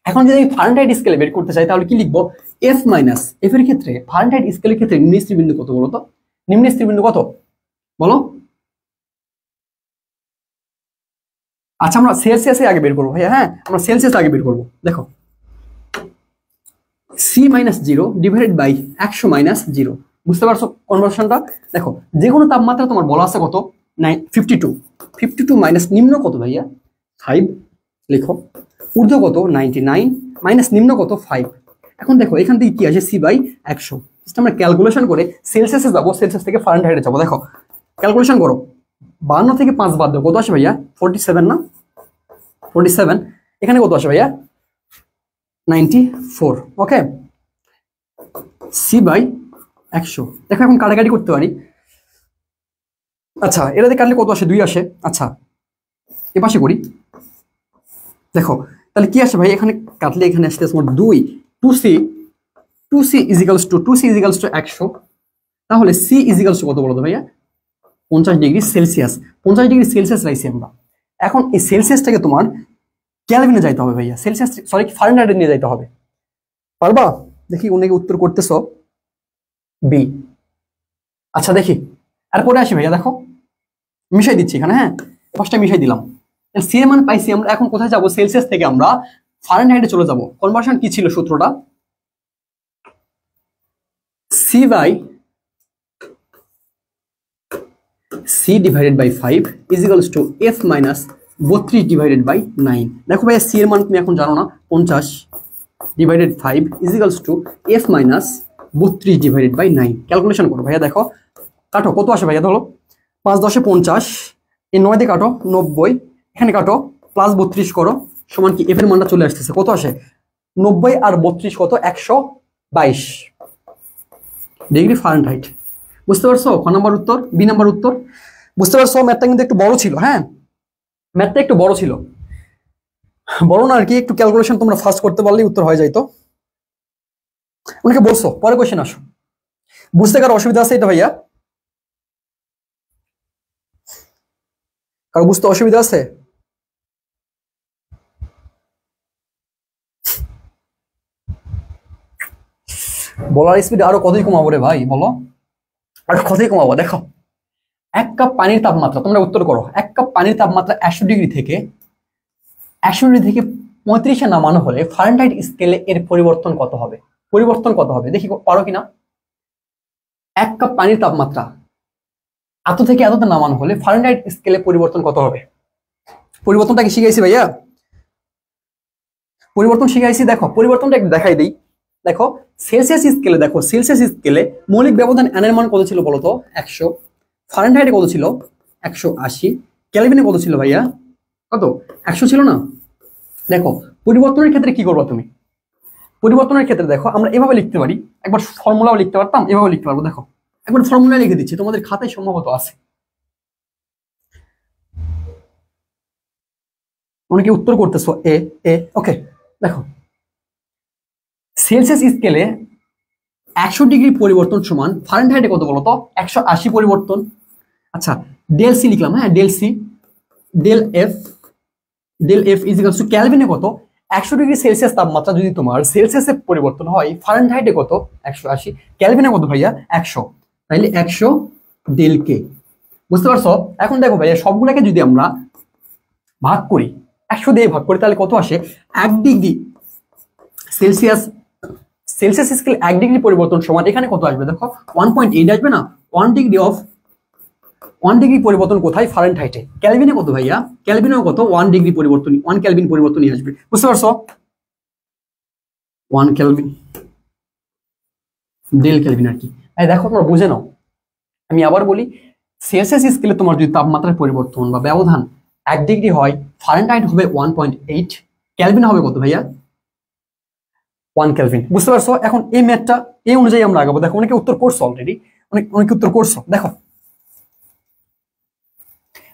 এখন যদি আমি ফারেনহাইট স্কেলে বের করতে চাই তাহলে কি লিখবো? এফ মাইনাস এফ এর ক্ষেত্রে ফারেনহাইট স্কেলের ক্ষেত্রে নিম্ন স্থির বিন্দু কত বলো তো? নিম্ন স্থির বিন্দু কত বলো? আচ্ছা আমরা সেলসিয়াসে আগে বের করবো ভাইয়া। হ্যাঁ আমরা সেলসিয়াস আগে বের করবো। দেখো C minus 0 divided by 100 minus 0। বুঝতে পারছো কনভার্সনটা? দেখো যে কোনো তাপমাত্রা তোমার বলা আছে কত 52 মাইনাস নিম্ন কত ভাইয়া 5 লিখো, ঊর্ধ্ব কত 99 মাইনাস নিম্ন কত 5। এখন দেখো এখান থেকে কি আসে সি বাই 100। আমরা ক্যালকুলেশন করে সেলসিয়াসে যাবো, সেলসিয়াস থেকে ফারেনহাইটে যাবো। দেখো ক্যালকুলেশন করো 52 থেকে 5 বাদ দাও কত আসে ভাইয়া 47 না? 47 এখানে কত আসে ভাইয়া 94। ওকে সি বাই 100। দেখো এখন কাটাকাটি করতে পারি। আচ্ছা এটাতে কাটলে কত আসে 2 আসে। আচ্ছা এ পাশে করি। দেখো তাহলে কি আসে ভাই এখানে কাটলে এখানে আসলে তোমার 2c ইজিক্যালস টু 100। তাহলে সি ইজিক্যালস টু কত বলো তো ভাইয়া 50°C। 50°C রাইছি আমরা। এখন এই সেলসিয়াসটাকে তোমার কেলভিনে যাইতে হবে ভাইয়া, সেলসিয়াস সরি ফারেনহাইটে নিয়ে যাইতে হবে। পারবা? দেখি অনেকে উত্তর করতেছো বি। আচ্ছা দেখি এরপরে আসি ভাইয়া। দেখো মিশাই দিচ্ছি এখানে। হ্যাঁ পাঁচটা মিশাই দিলাম। সি এর মান পাইছি আমরা। এখন কোথায় যাব? সেলসিয়াস থেকে আমরা ফারেনহাইটে চলে যাব। কনভার্সন কি ছিল সূত্রটা? C by C divided by 5 equals to F minus 32 divided by 9। দেখো ভাইয়া সি এর মান তুমি এখন জানো না 50 divided 5 equals to F minus 32 divided by 9। Calculation করো ভাইয়া। দেখো কাটো কত আসে ভাইয়া? ধরো 5 10 50, এই 9 দিয়ে কাটো 90, এখানে কাটো প্লাস 32 করো সমান কি এফ এর মানটা চলে আসতেছে কত আসে 90 আর 32 কত 122 ডিগ্রি ফারেনহাইট। বুঝতে পারছো? ক নাম্বার উত্তর? বি নাম্বার উত্তর। বুঝতে পারছো? ম্যাথটা কিন্তু একটু বড় ছিল। হ্যাঁ ম্যাথটা একটু বড় ছিল, বড় না আর কি। একটু ক্যালকুলেশন তোমরা ফাস্ট করতে পারলেই উত্তর হয়ে যাইতো। অনেকে বলছো পরে কোশ্চেন আসো। বুঝতে কারো অসুবিধা আছে এটা ভাইয়া? কারো বুঝতে অসুবিধা আছে? বলার স্পিড আরো কতই কমাবো রে ভাই বলো, আরো কতই কমাবো। দেখো 1 কাপ পানির তাপমাত্রা, তোমরা উত্তর করো, 1 কাপ পানির তাপমাত্রা 100° থেকে 35 নামানো হলে ফারেনহাইট স্কেলে এর পরিবর্তন কত হবে? পরিবর্তন কত হবে দেখি পারো কিনা। 1 কাপ পানির তাপমাত্রা এত থেকে এততে নামানো হলে ফারেনহাইট স্কেলে পরিবর্তন কত হবে? পরিবর্তনটা কি শিখাইছি ভাইয়া? পরিবর্তন শিখাইছি। দেখো পরিবর্তনটা একটু দেখাই দিই। দেখো সেলসিয়াস স্কেলে, দেখো সেলসিয়াস স্কেলে মৌলিক ব্যবধান n এর মান কত ছিল বলতো 100, ফারেনহাইটে কত ছিল 180, কেলভিনে কত ছিল ভাইয়া কত 100 ছিল না? দেখো পরিবর্তনের ক্ষেত্রে কি করবা তুমি? পরিবর্তনের ক্ষেত্রে দেখো আমরা এভাবে লিখতে পারি, একবার ফর্মুলাও লিখতে পারতাম, এভাবে লিখতে পারবো। দেখো একবার ফর্মুলা লিখে দিচ্ছি, তোমাদের খাতায় সম্ভবত আছে। অনেকে উত্তর করতেছো এ এ ওকে। দেখো সেলসিয়াস স্কেলে 100° পরিবর্তন সমান ফারেনহাইটে কত বলতো 180 পরিবর্তন। আচ্ছা ডেল সি লিখলাম। হ্যাঁ del C del F equals to কেলভিনে কত 100°C তাপমাত্রা যদি তোমার সেলসিয়াসে পরিবর্তন হয়, ফারেনহাইটে কত 180, কেলভিনে কত ভাইয়া 100, তাইলে 100 ডেল কে। বুঝতে পারছো? এখন দেখো ভাইয়া সবগুলোকে যদি আমরা ভাগ করি 100 দিয়ে ভাগ করি তাহলে কত আসে 1°C। সেলসিয়াস স্কেল 1° পরিবর্তন সমান এখানে কত আসবে দেখো 1.8 আসবে না। 1° পরিবর্তন কোথায়? ফারেনহাইটে। কেলভিনে কত ভাইয়া? কেলভিনেও কত 1° পরিবর্তন, 1 কেলভিন পরিবর্তনই আসবে। বুঝতে পারছো? 1 কেলভিন ডেল কেলভিন আর কি। এই দেখো তোমরা বুঝে নাও। আমি আবার বলি, সেলসিয়াস স্কেলে তোমার যদি তাপমাত্রার পরিবর্তন বা ব্যবধান 1 ডিগ্রি হয়, ফারেনহাইট হবে 1.8, কেলভিন হবে কত ভাইয়া? 1 কেলভিন। বুঝতে পারছো? এখন এই ম্যাথটা এই অনুযায়ী আমরা আগাবো। দেখো অনেকে উত্তর করছো অলরেডি, অনেকে উত্তর করছো। দেখো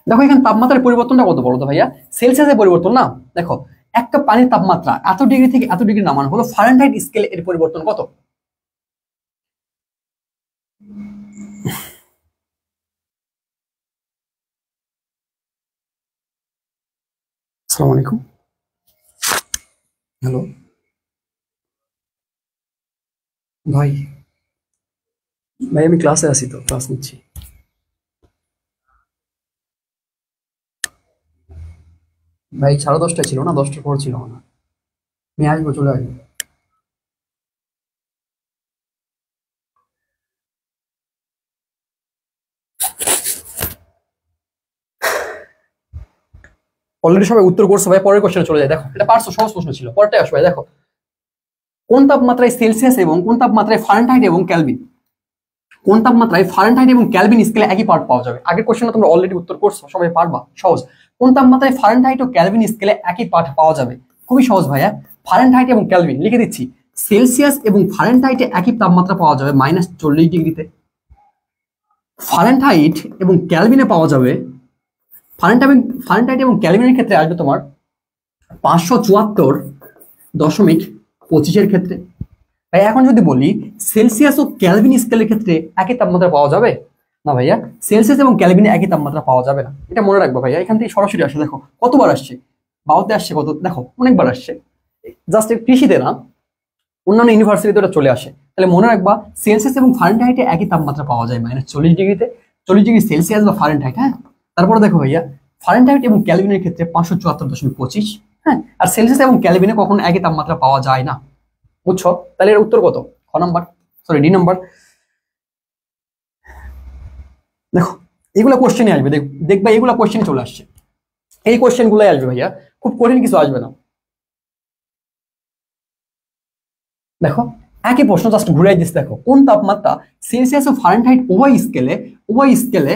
দেখো এখানে তাপমাত্রার পরিবর্তনটা কত বলো তো ভাইয়া? সেলসিয়াসের পরিবর্তন না। দেখো একটা পানির তাপমাত্রা এত ডিগ্রি থেকে এত ডিগ্রি নামানো হলো, ফারেনহাইট স্কেলে এর পরিবর্তন কত? আসসালামু আলাইকুম। হ্যালো ভাই, ভাই আমি ক্লাসে আছি, তো ক্লাস নিচ্ছি। ভাই 10:30 ছিল না, 10টার পর ছিল না। আমি আসবো, চলে আসবো। অলরেডি সবাই উত্তর করছো ভাই, পরের কোশ্চেনে চলে যায়। দেখো এটা পারছো, সহজ প্রশ্ন ছিল, পরেরটাই আসবে। দেখো কোন তাপমাত্রায় সেলসিয়াস এবং কোন তাপমাত্রায় ফারেনহাইট এবং কেলভিন, কোন তাপমাত্রায় ফারেনহাইট এবং কেলভিন স্কেলে একই পার্ট পাওয়া যাবে? আগের কোশ্চেনে তোমরা অলরেডি উত্তর করছো, সবাই পারবা, সহজ। কোন তাপমাত্রায় ফারেনহাইট ও কেলভিন স্কেলে একই পার্ট পাওয়া যাবে? খুবই সহজ ভাইয়া, ফারেনহাইট এবং কেলভিন লিখে দিচ্ছি। সেলসিয়াস এবং ফারেনহাইটে একই তাপমাত্রা পাওয়া যাবে -40 ডিগ্রিতে। ফারেনহাইট এবং কেলভিনে পাওয়া যাবে, ফারেনহাইট এবং কেলভিনের ক্ষেত্রে আসবে তোমার 574.25 ক্ষেত্রে। ভাই এখন যদি বলি সেলসিয়াস ও ক্যালভিন স্কেলের ক্ষেত্রে একই তাপমাত্রা পাওয়া যাবে না ভাইয়া, সেলসিয়াস এবং ক্যালভিনে একই তাপমাত্রা পাওয়া যাবে না, এটা মনে রাখবো ভাইয়া। এখান থেকে সরাসরি আসে, দেখো কতবার আসছে, বাউতে আসছে কত, দেখো অনেকবার আসছে, জাস্ট কৃষিতে না, অন্যান্য ইউনিভার্সিটিতে ওটা চলে আসে। তাহলে মনে রাখবা সেলসিয়াস এবং ফারেনহাইটে একই তাপমাত্রা পাওয়া যায় -40 ডিগ্রিতে, 40 ডিগ্রি সেলসিয়াস বা ফারেনহাইট। হ্যাঁ, তারপরে দেখো ভাইয়া ফারেনহাইট এবং ক্যালভিনের ক্ষেত্রে 574.25। হ্যাঁ, আর সেলসিয়াস এবং ক্যালভিনে কখনো একই তাপমাত্রা পাওয়া যায় না। বুঝছো? তাহলে এর উত্তর কত? খ নাম্বার, সরি ডি নাম্বার। দেখো এগুলা কোশ্চেনে আসবে, দেখবা এগুলা কোশ্চেনে চলে আসছে, এই কোশ্চেন গুলাই আসবে ভাইয়া, খুব কঠিন কিছু আসবে না। দেখো একই প্রশ্ন জাস্ট ঘুরাই দিচ্ছে। দেখো কোন তাপমাত্রা সেলসিয়াস ও ফারেনহাইট উভয় স্কেলে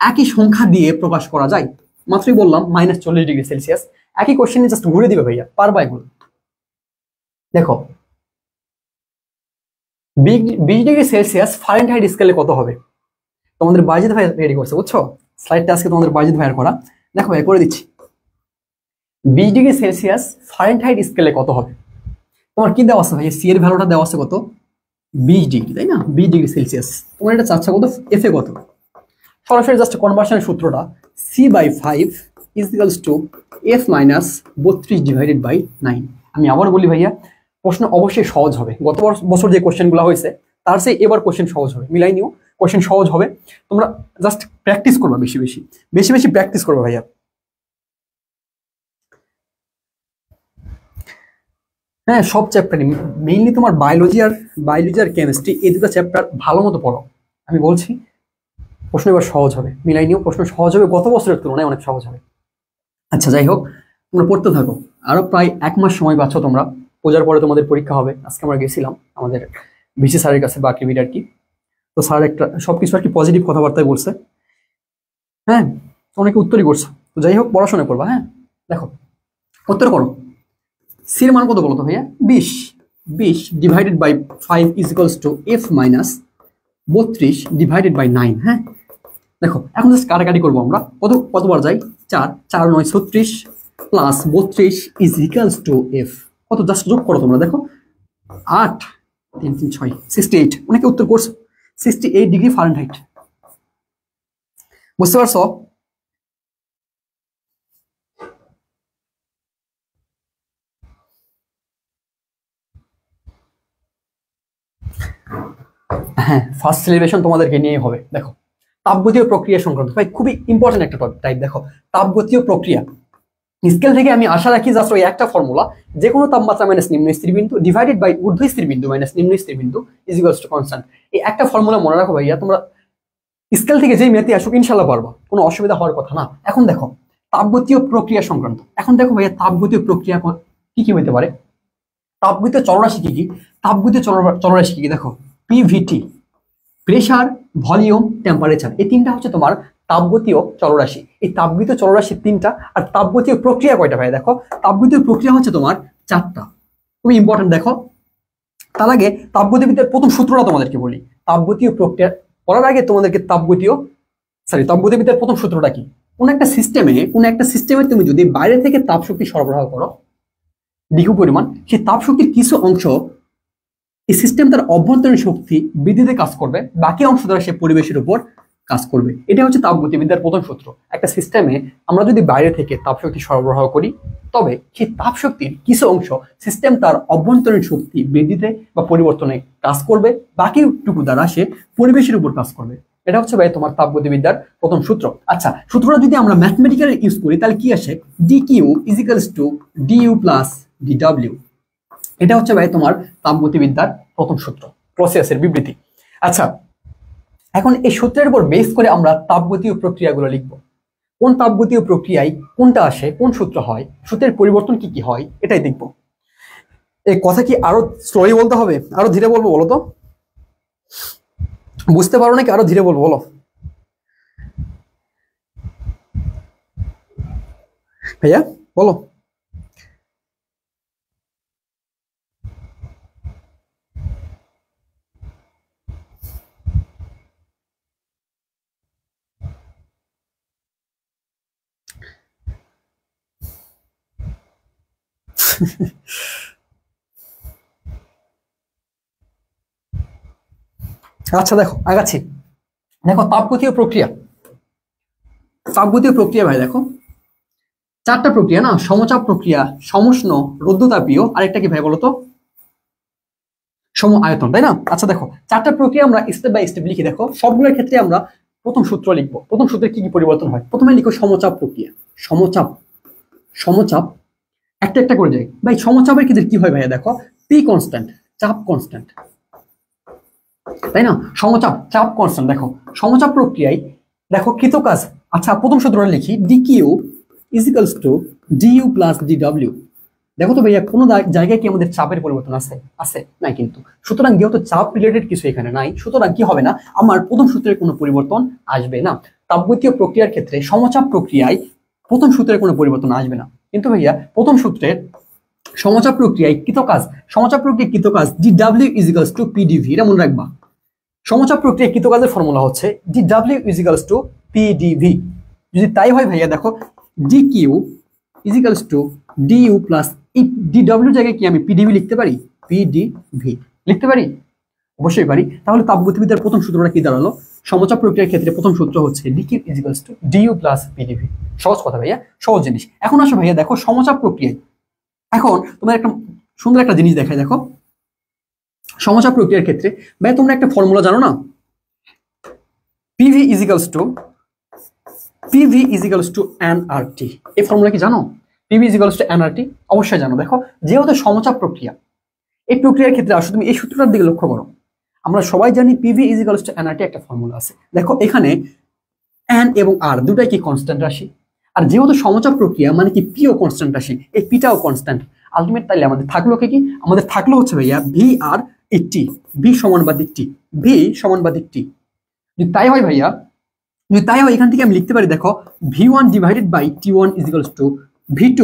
একই সংখ্যা দিয়ে প্রকাশ করা যায়? মাত্রই বললাম -40 ডিগ্রি সেলসিয়াস। একই কোশ্চেনে জাস্ট ঘুরে দিবে ভাইয়া, পারবা এগুলো। দেখো 20 ডিগ্রি সেলসিয়াস ফারেনহাইট স্কেলে কত হবে? তোমাদের বাজিদ ভাই রেডি করছে, বুঝছো? স্লাইডটা আজকে তোমাদের বাজিদ ভাইয়ের করা। দেখো ভাই করে দিচ্ছি। 20 ডিগ্রি সেলসিয়াস ফারেনহাইট স্কেলে কত হবে? তোমার কি দেওয়া আছে ভাই? সি এর ভ্যালুটা দেওয়া আছে কত? 20 ডিগ্রি, তাই না? 20 ডিগ্রি সেলসিয়াস। তোমার এটা চাচ্ছে কত? এফ এ কত? সরাসরি জাস্ট কনভার্সনের সূত্রটা, c/5 ইকুয়ালস টু f - 32/9। আমি আবার বলি ভাইয়া, প্রশ্ন অবশ্যই সহজ হবে। গত বছর যে কোশ্চেনগুলো হয়েছে তার চেয়ে এবার কোশ্চেন সহজ হবে, মিলাই নিও, কোশ্চেন সহজ হবে। তোমরা জাস্ট প্র্যাকটিস করবা, বেশি বেশি প্র্যাকটিস করবা ভাইয়া। হ্যাঁ, সব চ্যাপ্টারই, মেইনলি তোমার বায়োলজি আর কেমিস্ট্রি, এই দুটো চ্যাপ্টার ভালো মতো পড়ো। আমি বলছি প্রশ্ন এবার সহজ হবে, মিলাই নিও, প্রশ্ন সহজ হবে, গত বছরের তুলনায় অনেক সহজ হবে। আচ্ছা যাই হোক, তোমরা পড়তে থাকো। আরো প্রায় 1 মাস সময় পাচ্ছ তোমরা, পূজার পরে তোমাদের পরীক্ষা হবে। আজকে আমরা গেছিলাম আমাদের ভিসি স্যারের কাছে, বাকি আর কি। তো স্যার একটা সবকিছু আর কি পজিটিভ কথাবার্তায় বলছে। হ্যাঁ, অনেকে উত্তরই করছে। তো যাই হোক, পড়াশোনা করবা। হ্যাঁ দেখো উত্তর করো। সির মান কত বলো তো ভাইয়া? 20 / 5 = f - 32/9। হ্যাঁ দেখো এখন জাস্ট কাটাকাটি করবো আমরা, কতবার যাই? 4, 4 9 36 প্লাস 32 = f। কত জাস্ট যোগ করো তোমরা, দেখো 8 3 3 6 68। অনেকে উত্তর করছো 68 ডিগ্রি ফারেনহাইট। বুঝতে পারছো? হ্যাঁ, ফার্স্ট সিলেবেশন তোমাদেরকে নিয়ে হবে। দেখো তাপগতীয় প্রক্রিয়া সংক্রান্ত, ভাই খুবই ইম্পর্টেন্ট একটা টাইপ। দেখো তাপগতীয় প্রক্রিয়া স্কেল থেকে আমি আশা রাখি জাস্ট ওই একটা ফর্মুলা, যে কোনো তাপমাত্রা মাইনাস নিম্ন স্থির বিন্দু ডিভাইডেড বাই ঊর্ধ্ব স্থির বিন্দু মাইনাস নিম্ন স্থির বিন্দু ইকুয়ালস টু কনস্ট্যান্ট। এই একটা ফর্মুলা মনে রাখো ভাইয়া, তোমরা স্কেল থেকে যেই ম্যাথে আসুক ইনশাল্লাহ পারবা, কোনো অসুবিধা হওয়ার কথা না। এখন দেখো তাপগতীয় প্রক্রিয়া সংক্রান্ত, এখন দেখো ভাইয়া তাপগতীয় প্রক্রিয়া কি কি হইতে পারে, তাপগতীয় চলরাশি কি কি, তাপগতীয় চলরাশি কি কি? দেখো পিভিটি, প্রেসার, ভলিউম, টেম্পারেচার, এই তিনটা হচ্ছে তোমার তাপগতীয় চলরাশি। এই তাপগতীয় চলরাশি 3টা, আর তাপগতীয় প্রক্রিয়া কয়টা ভাই? দেখো তাপগতীয় প্রক্রিয়া হচ্ছে তোমার 4টা। খুবই ইম্পর্টেন্ট। দেখো তার আগে তাপগতিবিদ্যার প্রথম সূত্রটা তোমাদেরকে বলি। তাপগতীয় প্রক্রিয়া করার আগে তোমাদেরকে তাপগতিবিদ্যার প্রথম সূত্রটা কি? কোন একটা সিস্টেমে তুমি যদি বাইরে থেকে তাপ শক্তি সরবরাহ করো ডিউ পরিমাণ, সেই তাপ শক্তির কিছু অংশ এই সিস্টেম তার অভ্যন্তরীণ শক্তি বৃদ্ধিতে কাজ করবে, বাকি অংশ দ্বারা সে পরিবেশের উপর কাজ করবে। এটা হচ্ছে তাপগতিবিদ্যার প্রথম সূত্র। একটা সিস্টেমে আমরা যদি বাইরে থেকে তাপ শক্তি সরবরাহ করি, তবে সেই তাপ শক্তির কিছু অংশ সিস্টেম তার অভ্যন্তরীণ শক্তি বৃদ্ধিতে বা পরিবর্তনে কাজ করবে, বাকিটুকু দ্বারা সে পরিবেশের উপর কাজ করবে। এটা হচ্ছে ভাই তোমার তাপগতিবিদ্যার প্রথম সূত্র। আচ্ছা, সূত্রটা যদি আমরা ম্যাথমেটিক্যালি ইউজ করি তাহলে কি আসে? D Q equals to D U plus D W. এটা হচ্ছে ভাই তোমার তাপগতিবিদ্যার প্রথম সূত্র, ক্লসিয়াসের বিবৃতি। আচ্ছা, এখন এই সূত্রের উপর বেস করে আমরা তাপগতীয় প্রক্রিয়াগুলো লিখব। কোন তাপগতীয় প্রক্রিয়ায় কোনটা আসে, কোন সূত্র হয়, সূত্রের পরিবর্তন কি কি হয়, এটাই দেখব। এই কথা কি আরো স্লোলি বলতে হবে, আরো ধীরে বলবো বলো তো? বুঝতে পারো নাকি আরো ধীরে বলবো বলো ভাইয়া, বলো। আচ্ছা দেখো আগাচ্ছি। দেখো তাপগতীয় প্রক্রিয়া ভাই, দেখো 4টা প্রক্রিয়া না? সমচাপ প্রক্রিয়া, সমুষ্ণ, রুদ্ধতাপীয়, আরেকটা কি ভাই বলো তো? সম আয়তন, তাই না? আচ্ছা দেখো 4টা প্রক্রিয়া আমরা স্টেপ বাই স্টেপ লিখি। দেখো সবগুলোর ক্ষেত্রে আমরা প্রথম সূত্র লিখবো। প্রথম সূত্রে কি কি পরিবর্তন হয়? প্রথমে লিখো সমচাপ প্রক্রিয়া। সমচাপ একটা একটা করে যাই ভাই। সমচাপের ক্ষেত্রে কি হয় ভাইয়া? দেখো পি কনস্ট্যান্ট, চাপ কনস্ট্যান্ট, তাই না? সমচাপ, চাপ কনস্ট্যান্ট। দেখো সমচাপ প্রক্রিয়ায় দেখো কৃতকাজ। আচ্ছা প্রথম সূত্রটা লিখি, D Q equals to D U plus D W. দেখো তো ভাইয়া কোনো জায়গায় কি আমাদের চাপের পরিবর্তন আছে নাই কিন্তু। সুতরাং যেহেতু চাপ রিলেটেড কিছু এখানে নাই, সুতরাং কি হবে না, আমার প্রথম সূত্রের কোনো পরিবর্তন আসবে না। তাপগতীয় প্রক্রিয়ার ক্ষেত্রে সমচাপ প্রক্রিয়ায় প্রথম সূত্রের কোনো পরিবর্তন আসবে না। কিন্তু ভাইয়া প্রথম সূত্রের সমচাপ প্রক্রিয়ায় কৃতকাজ ডিডব্লিউ ইজিক্যালস টু পিডিভি, এটা মনে রাখবা। সমচাপ প্রক্রিয়া কৃতকাজের ফর্মুলা হচ্ছে ডিডব্লিউ ইজিক্যালস টু পিডিভি। যদি তাই হয় ভাইয়া দেখো D Q equals to D U plus, এই ডিডব্লিউ জায়গায় কি আমি পিডিভি লিখতে পারি? পিডিভি লিখতে পারি, অবশ্যই পারি। তাহলে তাপগতিবিদ্যার প্রথম সূত্রটা কি দাঁড়ালো? সমচাপ প্রক্রিয়ার ক্ষেত্রে প্রথম সূত্র হচ্ছে D Q equals to D U plus P D V. সহজ কথা ভাইয়া, সহজ জিনিস। এখন আসো ভাইয়া দেখো সমচাপ প্রক্রিয়ায়, এখন তোমার একটা সুন্দর একটা জিনিস দেখায়। দেখো সমচাপ প্রক্রিয়ার ক্ষেত্রে ভাই তোমরা একটা ফর্মুলা জানো না? P V equals to N R T. এই ফর্মুলা কি জানো? পিভি ইজিক্যালস টু এনআরটি অবশ্যই জানো। দেখো যেহেতু সমচাপ প্রক্রিয়া, এই প্রক্রিয়ার ক্ষেত্রে আসো তুমি এই সূত্রটার দিকে লক্ষ্য করো। আমরা সবাই জানি পিভি ইজিক্যালস টু এনআরটি একটা ফর্মুলা আছে। দেখো এখানে এন এবং আর দুটাই কি কনস্ট্যান্ট রাশি, আর যেহেতু সমচাপ প্রক্রিয়া মানে কি পিও কনস্ট্যান্ট রাশি, এই পিটাও কনস্ট্যান্ট। আলটিমেট তাইলে আমাদের থাকলো কি? আমাদের থাকলো হচ্ছে ভাইয়া ভি আর টি, ভি সমানুপাতিক টি। যদি তাই হয় ভাইয়া, যদি তাই হয় এখান থেকে আমি লিখতে পারি, দেখো v1 divided by t1 equals to v2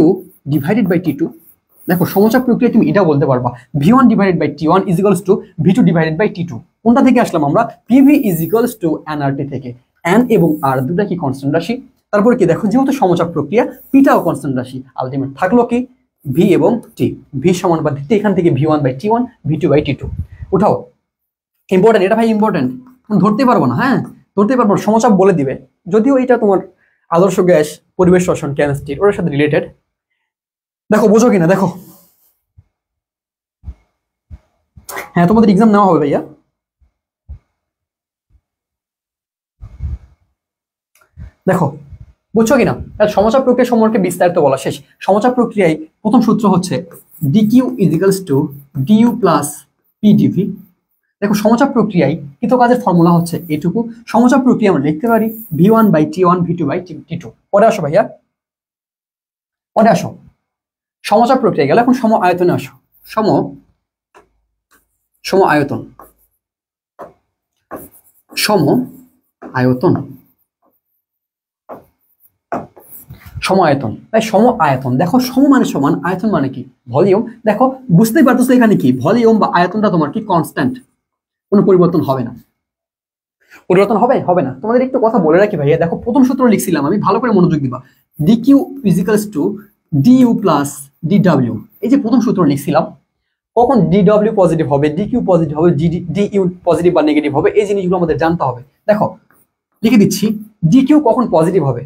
divided by t2। দেখো সমচাপ প্রক্রিয়া তুমি এটা বলতে পারবা v1 divided by t1 equals to v2 divided by t2। কোনটা থেকে আসলাম আমরা? pv ইজিক্যালস টু nRT থেকে। n এবং r দুটা কি কনস্ট্যান্ট রাশি। তারপরে কি দেখো যেহেতু সমচাপ প্রক্রিয়া পিটাও কনস্ট্যান্ট রাশি, আলটিমেট থাকলো কি v এবং t, v সমানুপাতিক এখান থেকে v1 by t1 v2 by t2 উঠাও। ইম্পর্টেন্ট এটা ভাই, ইম্পর্টেন্ট, ধরতে পারবো না। হ্যাঁ ধরতে পারবো, সমচাপ বলে দিবে। যদিও এটা তোমার আদর্শ গ্যাস, পরিবেশ শোষণ, কেমিস্ট্রি ওর সাথে রিলেটেড। দেখো বোঝো কিনা দেখো। হ্যাঁ তোমাদের এক্সাম নেওয়া হবে ভাইয়া। দেখো বুঝছো কিনা? সমচাপ প্রক্রিয়া সম্পর্কে বিস্তারিত বলা শেষ। সমচাপ প্রক্রিয়ায় প্রথম সূত্র হচ্ছে D Q equals to D U plus P D V. দেখো সমচাপ প্রক্রিয়ায় কৃতকাজের ফর্মুলা হচ্ছে এটুকু। সমচাপ প্রক্রিয়া আমরা লিখতে পারি v1 by t1 v2 by t2। পরে আসো ভাইয়া, পরে আসো। সমচাপ প্রক্রিয়া গেল, এখন সম আয়তনে আসো। সম আয়তন সম আয়তন, তাই সম আয়তন। দেখো সম মানে সমান, আয়তন মানে কি ভলিউম। দেখো বুঝতেই পারতেছো এখানে কি ভলিউম বা আয়তনটা তোমার কি কনস্ট্যান্ট, কোনো পরিবর্তন হবে না। পরিবর্তন হবে হবে না। তোমাদের একটু কথা বলে রাখি ভাইয়া, দেখো প্রথম সূত্র লিখছিলাম আমি, ভালো করে মনোযোগ দিবা। D Q equals to D U plus D W, এই যে প্রথম সূত্র লিখছিলাম, কখন ডিডব্লিউ পজিটিভ হবে, ডিকিউ পজিটিভ হবে, ডিইউ পজিটিভ বা নেগেটিভ হবে, এই জিনিসগুলো আমাদের জানতে হবে। দেখো লিখে দিচ্ছি, ডিকিউ কখন পজিটিভ হবে,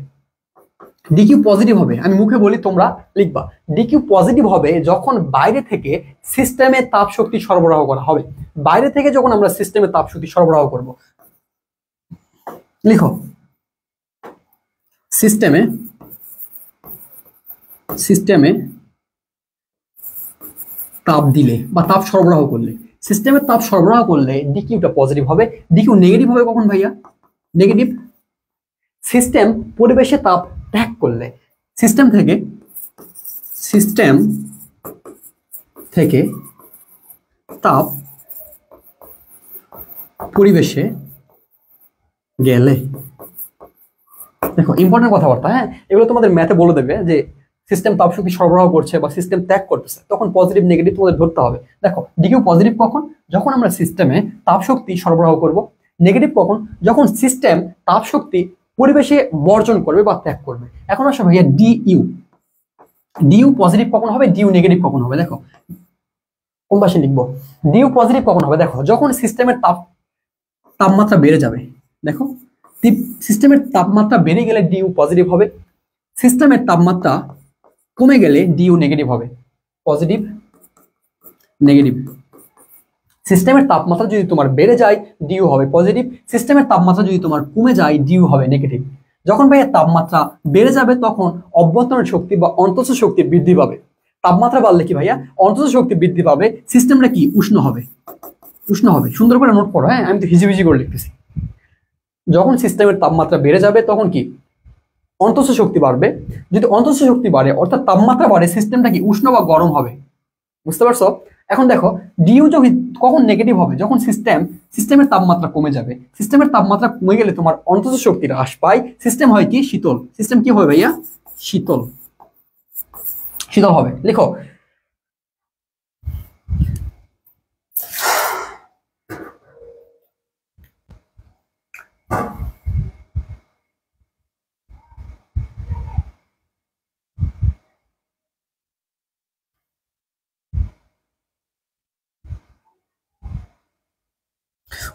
ডিকিউ পজিটিভ হবে, আমি মুখে বলি তোমরা লিখবা। ডিকিউ পজিটিভ হবে যখন বাইরে থেকে সিস্টেমে তাপ শক্তি সরবরাহ করা হবে। বাইরে থেকে যখন আমরা সিস্টেমে তাপ শক্তি সরবরাহ করব, লিখো সিস্টেমে সিস্টেমে তাপ দিলে বা তাপ সরবরাহ করলে, সিস্টেমে তাপ সরবরাহ করলে ডিকিউটা পজিটিভ হবে। ডিকিউ নেগেটিভ হবে কখন ভাইয়া, নেগেটিভ সিস্টেম পরিবেশে তাপ ত্যাগ করলে, সিস্টেম থেকে তাপ পরিবেশে গেলে। দেখো ইম্পর্টেন্ট কথাবার্তা, হ্যাঁ এগুলো তোমাদের ম্যাথে বলে দেবে যে সিস্টেম তাপ শক্তি সরবরাহ করছে বা সিস্টেম ত্যাগ করতেছে, তখন পজিটিভ নেগেটিভ তোমাদের ধরতে হবে। দেখো ডিকিউ পজিটিভ কখন, যখন আমরা সিস্টেমে তাপ শক্তি সরবরাহ করব। নেগেটিভ কখন, যখন সিস্টেম তাপ শক্তি পরিবেশে বর্জন করবে বা ত্যাগ করবে। এখন আসলে ভাইয়া ডিইউ পজিটিভ কখন হবে, ডিইউ নেগেটিভ কখন হবে। দেখো কোন পাশে লিখবো, ডিইউ পজিটিভ কখন হবে, দেখো যখন সিস্টেমের তাপমাত্রা বেড়ে যাবে। দেখো সিস্টেমের তাপমাত্রা বেড়ে গেলে ডিইউ পজিটিভ হবে, সিস্টেমের তাপমাত্রা কমে গেলে ডিইউ নেগেটিভ হবে। পজিটিভ নেগেটিভ, সিস্টেমের তাপমাত্রা যদি তোমার বেড়ে যায় ডিইউ হবে পজিটিভ, সিস্টেমের তাপমাত্রা যদি তোমার কমে যায় ডিইউ হবে নেগেটিভ। যখন ভাইয়া তাপমাত্রা বেড়ে যাবে তখন অভ্যন্তরীণ শক্তি বা অন্তঃস্থ শক্তি বৃদ্ধি পাবে। তাপমাত্রা বাড়লে কি ভাইয়া, অন্তঃস্থ শক্তি বৃদ্ধি পাবে, সিস্টেমটা কি উষ্ণ হবে, উষ্ণ হবে। সুন্দর করে নোট করো, হ্যাঁ আমি তো হিজিবিজি করে লিখতেছি। যখন সিস্টেমের তাপমাত্রা বেড়ে যাবে তখন কি অন্তঃস্থ শক্তি বাড়বে, যদি অন্তঃস্থ শক্তি বাড়ে অর্থাৎ তাপমাত্রা বাড়ে, সিস্টেমটা কি উষ্ণ বা গরম হবে। বুঝতে পারছো? এখন দেখো ডিইউ কখন নেগেটিভ হবে, যখন সিস্টেমের তাপমাত্রা কমে যাবে। সিস্টেমের তাপমাত্রা কমে গেলে তোমার অন্তঃস্থ শক্তি হ্রাস পায়, সিস্টেম হয় কি শীতল। সিস্টেম কি হবে ভাইয়া, শীতল, শীতল হবে। লিখো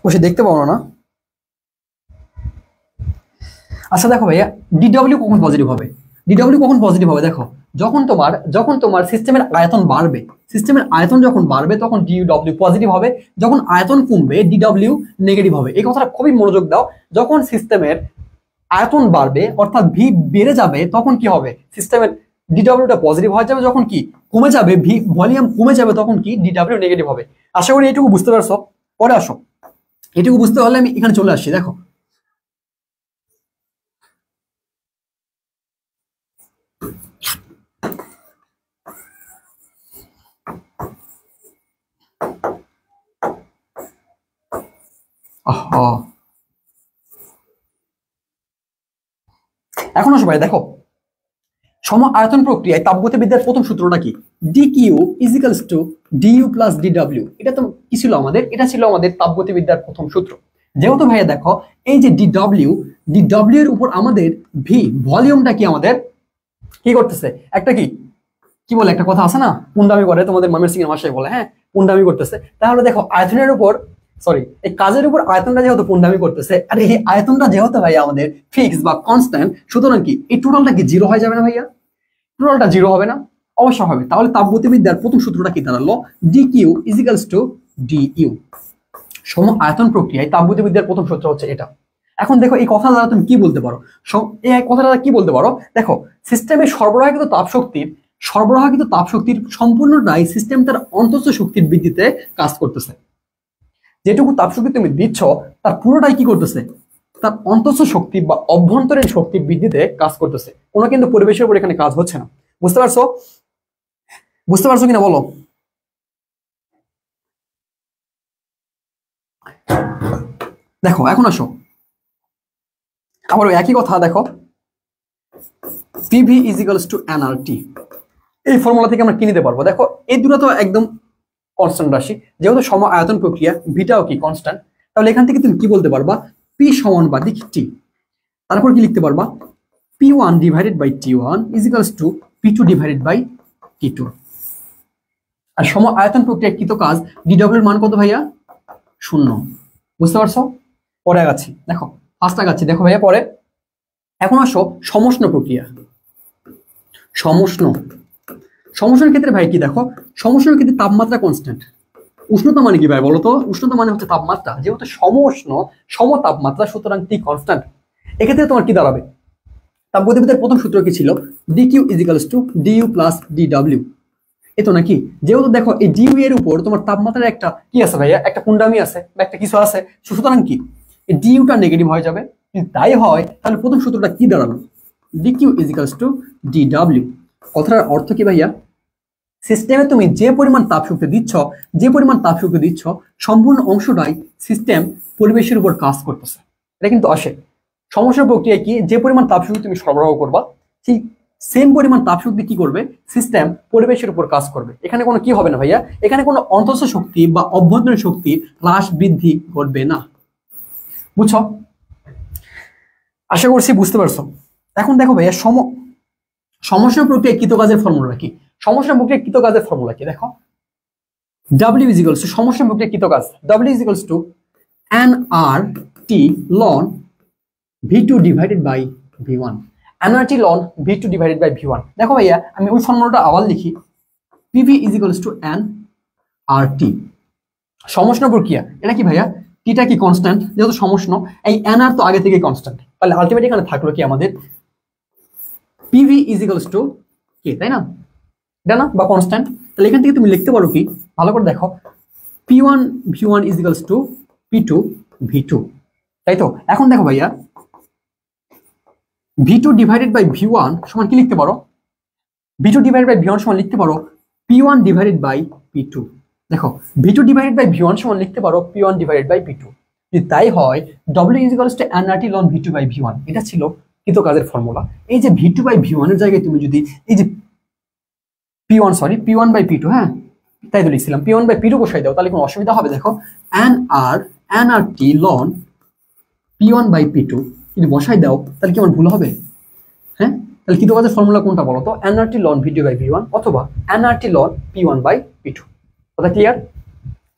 বসে দেখতে পাবো না। আচ্ছা দেখো ভাইয়া, ডিডব্লিউ কখন পজিটিভ হবে, ডিডব্লিউ কখন পজিটিভ হবে, দেখো যখন তোমার সিস্টেমের আয়তন বাড়বে, সিস্টেমের আয়তন যখন বাড়বে তখন ডিডব্লিউ পজিটিভ হবে, যখন আয়তন কমবে ডিডব্লিউ নেগেটিভ হবে। এই কথাটা খুবই মনোযোগ দাও। যখন সিস্টেমের আয়তন বাড়বে অর্থাৎ ভি বেড়ে যাবে তখন কি হবে, সিস্টেমের ডিডব্লিউটা পজিটিভ হয়ে যাবে, যখন কি কমে যাবে ভি ভলিউম কমে যাবে তখন কি ডিডব্লিউ নেগেটিভ হবে। আশা করি এটুকু বুঝতে পারছো। পরে আসো, এটুকু বুঝতে পারলে আমি এখানে চলে আসছি। দেখো এখন আসো ভাই, দেখো সম আয়তন প্রক্রিয়ায় তাপগতিবিদ্যার প্রথম সূত্রটা কি, D Q equals to D U plus D W. এটা তো কি ছিল আমাদের, এটা ছিল আমাদের তাপগতিবিদ্যার প্রথম সূত্র। যেহেতু ভাইয়া দেখো এই যে ডিডব্লিউ এর উপর আমাদের ভি ভলিউমটা কি আমাদের কি করতেছে, একটা কি বলে একটা কথা আছে না, পুন্ডামি করে, তোমাদের ময়মনসিংহ এর ভাষায় বলে, হ্যাঁ পুন্ডামি করতেছে। তাহলে দেখো আয়তনের উপর এই কাজের উপর আয়তনটা যেহেতু পুন্ডামি করতেছে, আর এই আয়তনটা যেহেতু ভাইয়া আমাদের ফিক্স বা কনস্ট্যান্ট, সুতরাং কি এই টোটালটা কি জিরো হয়ে যাবে না ভাইয়া, টোটালটা জিরো হবে না, অবশ্যই হবে। তাহলে তাপগতিবিদ্যার প্রথম সূত্রটা কি দাঁড়ালো, ডিকিউ ইজিক্যালস টু ডিইউ। সম আয়তন প্রক্রিয়ায় তাপগতিবিদ্যার প্রথম সূত্র হচ্ছে এটা। এখন দেখো এই কথা দ্বারা তুমি কি বলতে পারো, এই কথাটা কি বলতে পারো, দেখো সিস্টেমে সরবরাহকৃত তাপশক্তির সম্পূর্ণটাই সিস্টেম তার অন্তঃস্থ শক্তির বৃদ্ধিতে কাজ করতেছে। যেটুকু তাপশক্তি তুমি দিচ্ছ তার পুরোটাই কি করতেছে, তার অন্তঃস্থ শক্তি বা অভ্যন্তরীণ শক্তি বৃদ্ধিতে কাজ করতেছে, কোনো কিন্তু পরিবেশের উপর এখানে কাজ হচ্ছে না। বুঝতে পারছো, বুঝতে পারছো কিনা বলো। দেখো এখন আসো আবার একই কথা, দেখো PV is equals two N R T. এই ফর্মুলা থেকে আমরা কি নিতে পারবো? দেখো এই দুটো তো একদম কনস্ট্যান্ট রাশি, যেহেতু সম আয়তন প্রক্রিয়া, ভিটাও কি কনস্ট্যান্ট, তাহলে এখান থেকে তুমি কি বলতে পারবা? পি সমানুপাতিক টি। তারপর কি লিখতে পারবা? P1 divided by T1 is equals to P2 divided by T2। আর সম আয়তন প্রক্রিয়ায় কৃত কাজ DW এর মান কত ভাইয়া? 0। বুঝতে পারছো? পরে আগাচ্ছি, দেখো ফার্স্ট আগাচ্ছি, দেখো ভাইয়া পরে। এখন আসো সমষ্ণ প্রক্রিয়া। সমষ্ণের ক্ষেত্রে ভাই কি দেখো, সমষ্ণের ক্ষেত্রে তাপমাত্রা কনস্ট্যান্ট। উষ্ণতা মানে কি ভাই বলো তো? উষ্ণতা মানে হচ্ছে তাপমাত্রা, যেহেতু সমউষ্ণ সম তাপমাত্রা, সুতরাং টি কনস্ট্যান্ট। এক্ষেত্রে তোমার কি দাঁড়াবে? তাপগতিবিদ্যার প্রথম সূত্র কি ছিল? dq is equals two du plus dw। এ তো নাকি, যেহেতু দেখো এই ডিউ এর উপর তোমার তাপমাত্রার একটা কি আছে ভাইয়া? একটা কুণ্ডামি আছে বা একটা কিছু আছে, সুতরাং কি এই ডিউটা নেগেটিভ হয়ে যাবে। যদি তাই হয় তাহলে প্রথম সূত্রটা কি দাঁড়ালো? dq is equals two dw। কথার অর্থ কি ভাইয়া? সিস্টেমে তুমি যে পরিমাণ তাপশক্তি দিচ্ছ, সম্পূর্ণ অংশটাই সিস্টেম পরিবেশের উপর কাজ করতেছে। এটা কিন্তু আসে সমস্যা প্রক্রিয়ায় কি, যে পরিমাণ তাপশক্তি তুমি সরবরাহ করবা, সেই সেম পরিমাণ তাপশক্তি কি করবে? সিস্টেম পরিবেশের উপর কাজ করবে। এখানে কোনো কি হবে না ভাইয়া? এখানে কোনো অন্তঃস্থ শক্তি বা অভ্যন্তরীণ শক্তি হ্রাস বৃদ্ধি ঘটবে না। বুঝছো? আশা করছি বুঝতে পারছো। এখন দেখো ভাইয়া সমস্যা প্রক্রিয়ায় কৃতকাজের ফর্মুলা কি? সমস্যা প্রক্রিয়ায় কৃতকাজের ফর্মুলা কি? দেখো W ইজ ইকুয়ালস টু সমস্যা প্রক্রিয়া কৃতকাজ, W is equals to nRT ln V2 divided by V1। nRT ln V2 divided by V1। দেখো ভাইয়া আমি ওই ফর্মুলাটা আবার লিখি, PV is equals to nRT। সমষ্ণ প্রক্রিয়া এটা কি ভাইয়া? টিটা কি কনস্ট্যান্ট, যেহেতু সমষ্ণ, এই nR তো আগে থেকে কনস্ট্যান্ট, তাহলে আলটিমেটলি এখানে থাকলো কি আমাদের PV ইজ ইকুয়ালস টু কি, তাই না? এটা না বা কনস্ট্যান্ট। তাহলে এখান থেকে তুমি লিখতে পারো কি, ভালো করে দেখো, P1 V1 is equals to P2 V2, তাই তো? এখন দেখো ভাইয়া V2 ডিভাইডেড বাই V1 সমান কি লিখতে পারো? V2 ডিভাইডেড বাই V1 সমান লিখতে পারো P1 ডিভাইডেড বাই P2। দেখো V2 ডিভাইডেড বাই V1 সমান লিখতে পারো P1 ডিভাইডেড বাই P2। যদি তাই হয় W is equals to nRT ln V2 by V1। এটা ছিল কৃতকাজের ফর্মুলা। এই যে V2 বাই V1 এর জায়গায় তুমি যদি এই যে P1 বাই P2, হ্যাঁ তাই তো লিখছিলাম, P1 বাই P2 বসাই দাও, তাহলে কোনো অসুবিধা হবে? দেখো nRT ln P1 by P2 যদি বসাই দাও তাহলে কি আমার ভুল হবে? হ্যাঁ, তাহলে কৃতকাজের ফর্মুলা কোনটা বলো তো? nRT ln V2 by V1 অথবা nRT ln P1 by P2। কথা ক্লিয়ার?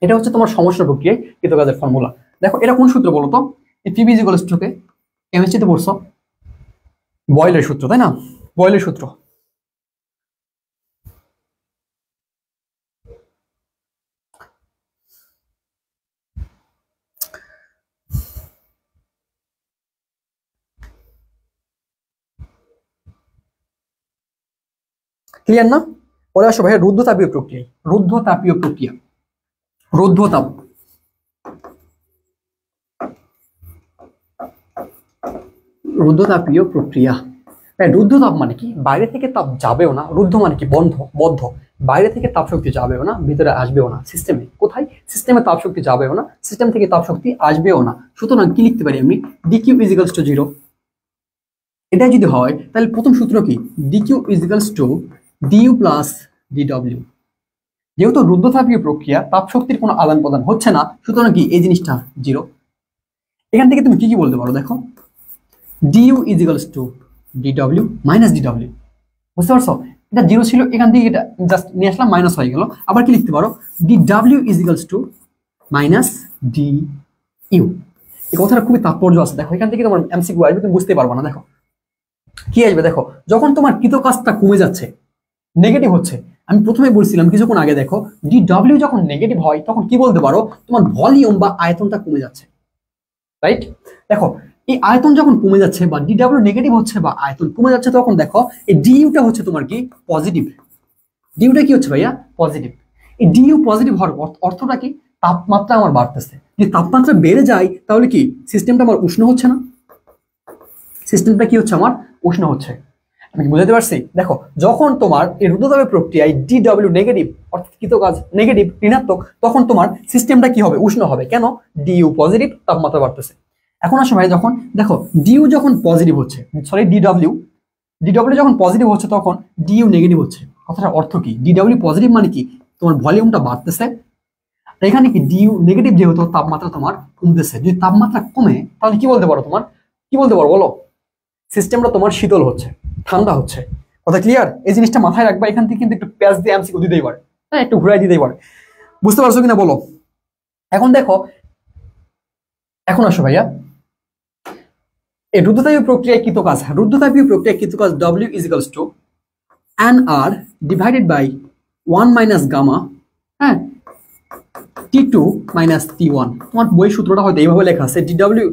এটা হচ্ছে তোমার সমস্যা প্রক্রিয়ায় কৃতকাজের ফর্মুলা। দেখো এটা কোন সূত্র বলো তো? এই PV ইজ ইকুয়ালস টু কে কেমিস্ট্রিতে পড়ছো, বয়েলের সূত্র, তাই না? বয়েলের সূত্র। ক্লিয়ার না? পরে আসো ভাইয়া রুদ্ধতাপীয় প্রক্রিয়া। রুদ্ধতাপীয় প্রক্রিয়া, রুদ্ধতাপ, রুদ্ধতাপীয় প্রক্রিয়া। তাই রুদ্ধতাপ মানে কি? বাইরে থেকে তাপ যাবেও না, রুদ্ধ মানে কি? বদ্ধ। বাইরে থেকে তাপ শক্তি যাবেও না, ভিতরে আসবেও না সিস্টেমে। কোথায়? সিস্টেমে তাপ শক্তি যাবেও না, সিস্টেম থেকে তাপ শক্তি আসবেও না। সুতরাং কি লিখতে পারি আমি? dq is equals two 0। এটা যদি হয় তাহলে প্রথম সূত্র কি? dq is equals two du plus dw। যেহেতু রুদ্ধতাপীয় প্রক্রিয়া, তাপ শক্তির কোনো আদান প্রদান হচ্ছে না, সুতরাং কি এই জিনিসটা 0। এখান থেকে তুমি কি বলতে পারো? দেখো du is equals two dw minus dw। বুঝতে পারছো? এটা 0 ছিল, এখান থেকে এটা জাস্ট নিয়ে আসলাম, মাইনাস হয়ে গেল। আবার কি লিখতে পারো? dw is equals two minus du। এই কথাটা খুবই তাৎপর্য আছে। দেখো এখান থেকে তোমার এমসিকিউ আসবে, তুমি বুঝতে পারবে না। দেখো কি আসবে? দেখো যখন তোমার কৃতকাজটা কমে যাচ্ছে, নেগেটিভ হচ্ছে, আমি প্রথমে বলছিলাম কিছুক্ষণ আগে, দেখো dw যখন নেগেটিভ হয় তখন কি বলতে পারো? তোমার ভলিউম বা আয়তনটা কমে যাচ্ছে, রাইট? দেখো এই আয়তন যখন কমে যাচ্ছে বা dw নেগেটিভ হচ্ছে বা আয়তন কমে যাচ্ছে, তখন দেখো এই ডিউটা হচ্ছে তোমার কি? পজিটিভ। ডিউটা কি হচ্ছে ভাইয়া? পজিটিভ। এই ডিউ পজিটিভ হওয়ার অর্থটা কি? তাপমাত্রা আমার বাড়তেছে। যদি তাপমাত্রা বেড়ে যায় তাহলে কি সিস্টেমটা আমার উষ্ণ হচ্ছে না? সিস্টেমটা কি হচ্ছে? আমার উষ্ণ হচ্ছে। আমি কি বুঝাতে পারছি? দেখো যখন তোমার এই রুদ্ধতাপের প্রক্রিয়ায় dw নেগেটিভ, অর্থাৎ কৃতকাজ নেগেটিভ, ঋণাত্মক, তখন তোমার সিস্টেমটা কি হবে? উষ্ণ হবে। কেন? ডিউ পজিটিভ, তাপমাত্রা বাড়তেছে। এখন আসো ভাই, যখন দেখো ডিউ যখন পজিটিভ হচ্ছে, সরি ডিডব্লিউ যখন পজিটিভ হচ্ছে তখন ডিইউ নেগেটিভ হচ্ছে। কথাটার অর্থ কি? ডিডব্লিউ পজিটিভ মানে কি তোমার ভলিউমটা বাড়তেছে, আর এখানে কি ডিইউ নেগেটিভ যেহেতু তাপমাত্রা তোমার কমতেছে। যদি তাপমাত্রা কমে তাহলে কি বলতে পারো, তোমার কি বলতে পারো বলো? সিস্টেমটা তোমার শীতল হচ্ছে, ঠান্ডা হচ্ছে। কথা ক্লিয়ার? এই জিনিসটা মাথায় রাখবা। এখান থেকে কিন্তু একটু প্যাচ দিয়ে এমসিকিউ দিতেই পারে, হ্যাঁ একটু ঘুরাই দিতেই পারে। বুঝতে পারছো কিনা বলো? এখন দেখো, এখন আসো ভাইয়া, এই রুদ্ধতাপীয় প্রক্রিয়ায় কৃত কাজ, রুদ্ধতাপীয় প্রক্রিয়ায় কৃত কাজ W equals to NR divided by 1 minus gamma, হ্যাঁ T2 মাইনাস T1। তোমার বই সূত্রটা হয়তো এইভাবে লেখা আছে, W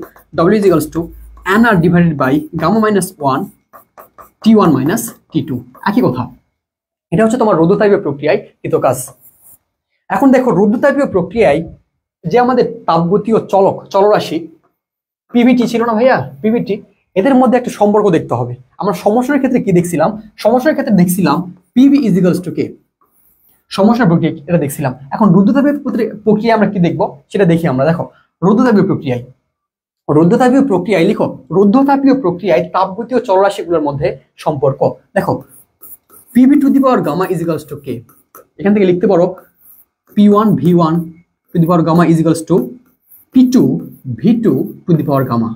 equals to NR divided by gamma minus 1 T1 minus T2। একই কথা, এটা হচ্ছে তোমার রুদ্ধতাপীয় প্রক্রিয়ায় কৃত কাজ। এখন দেখো, রুদ্ধতাপীয় প্রক্রিয়ায় যে আমাদের তাপগতীয় চলরাশি পিভিটি ছিল না ভাইয়া, পিভিটি, এদের মধ্যে একটা সম্পর্ক দেখতে হবে। আমরা সমস্যার ক্ষেত্রে কি দেখছিলাম? সমস্যার ক্ষেত্রে দেখছিলাম পিভি ইজিক্যালস টু কে, সমস্যার প্রক্রিয়া এটা দেখছিলাম। এখন রুদ্ধতাপীয় প্রক্রিয়া আমরা কি দেখবো সেটা দেখি আমরা। দেখো, রুদ্ধতাপীয় প্রক্রিয়ায় লিখো, রুদ্ধতাপীয় প্রক্রিয়ায় তাপগতীয় চলরাশিগুলোর মধ্যে সম্পর্ক। দেখো, PV to the power gamma equals to K, এখান থেকে লিখতে পারো P1 V1 to the power gamma equals to P2 V2 to the power gamma.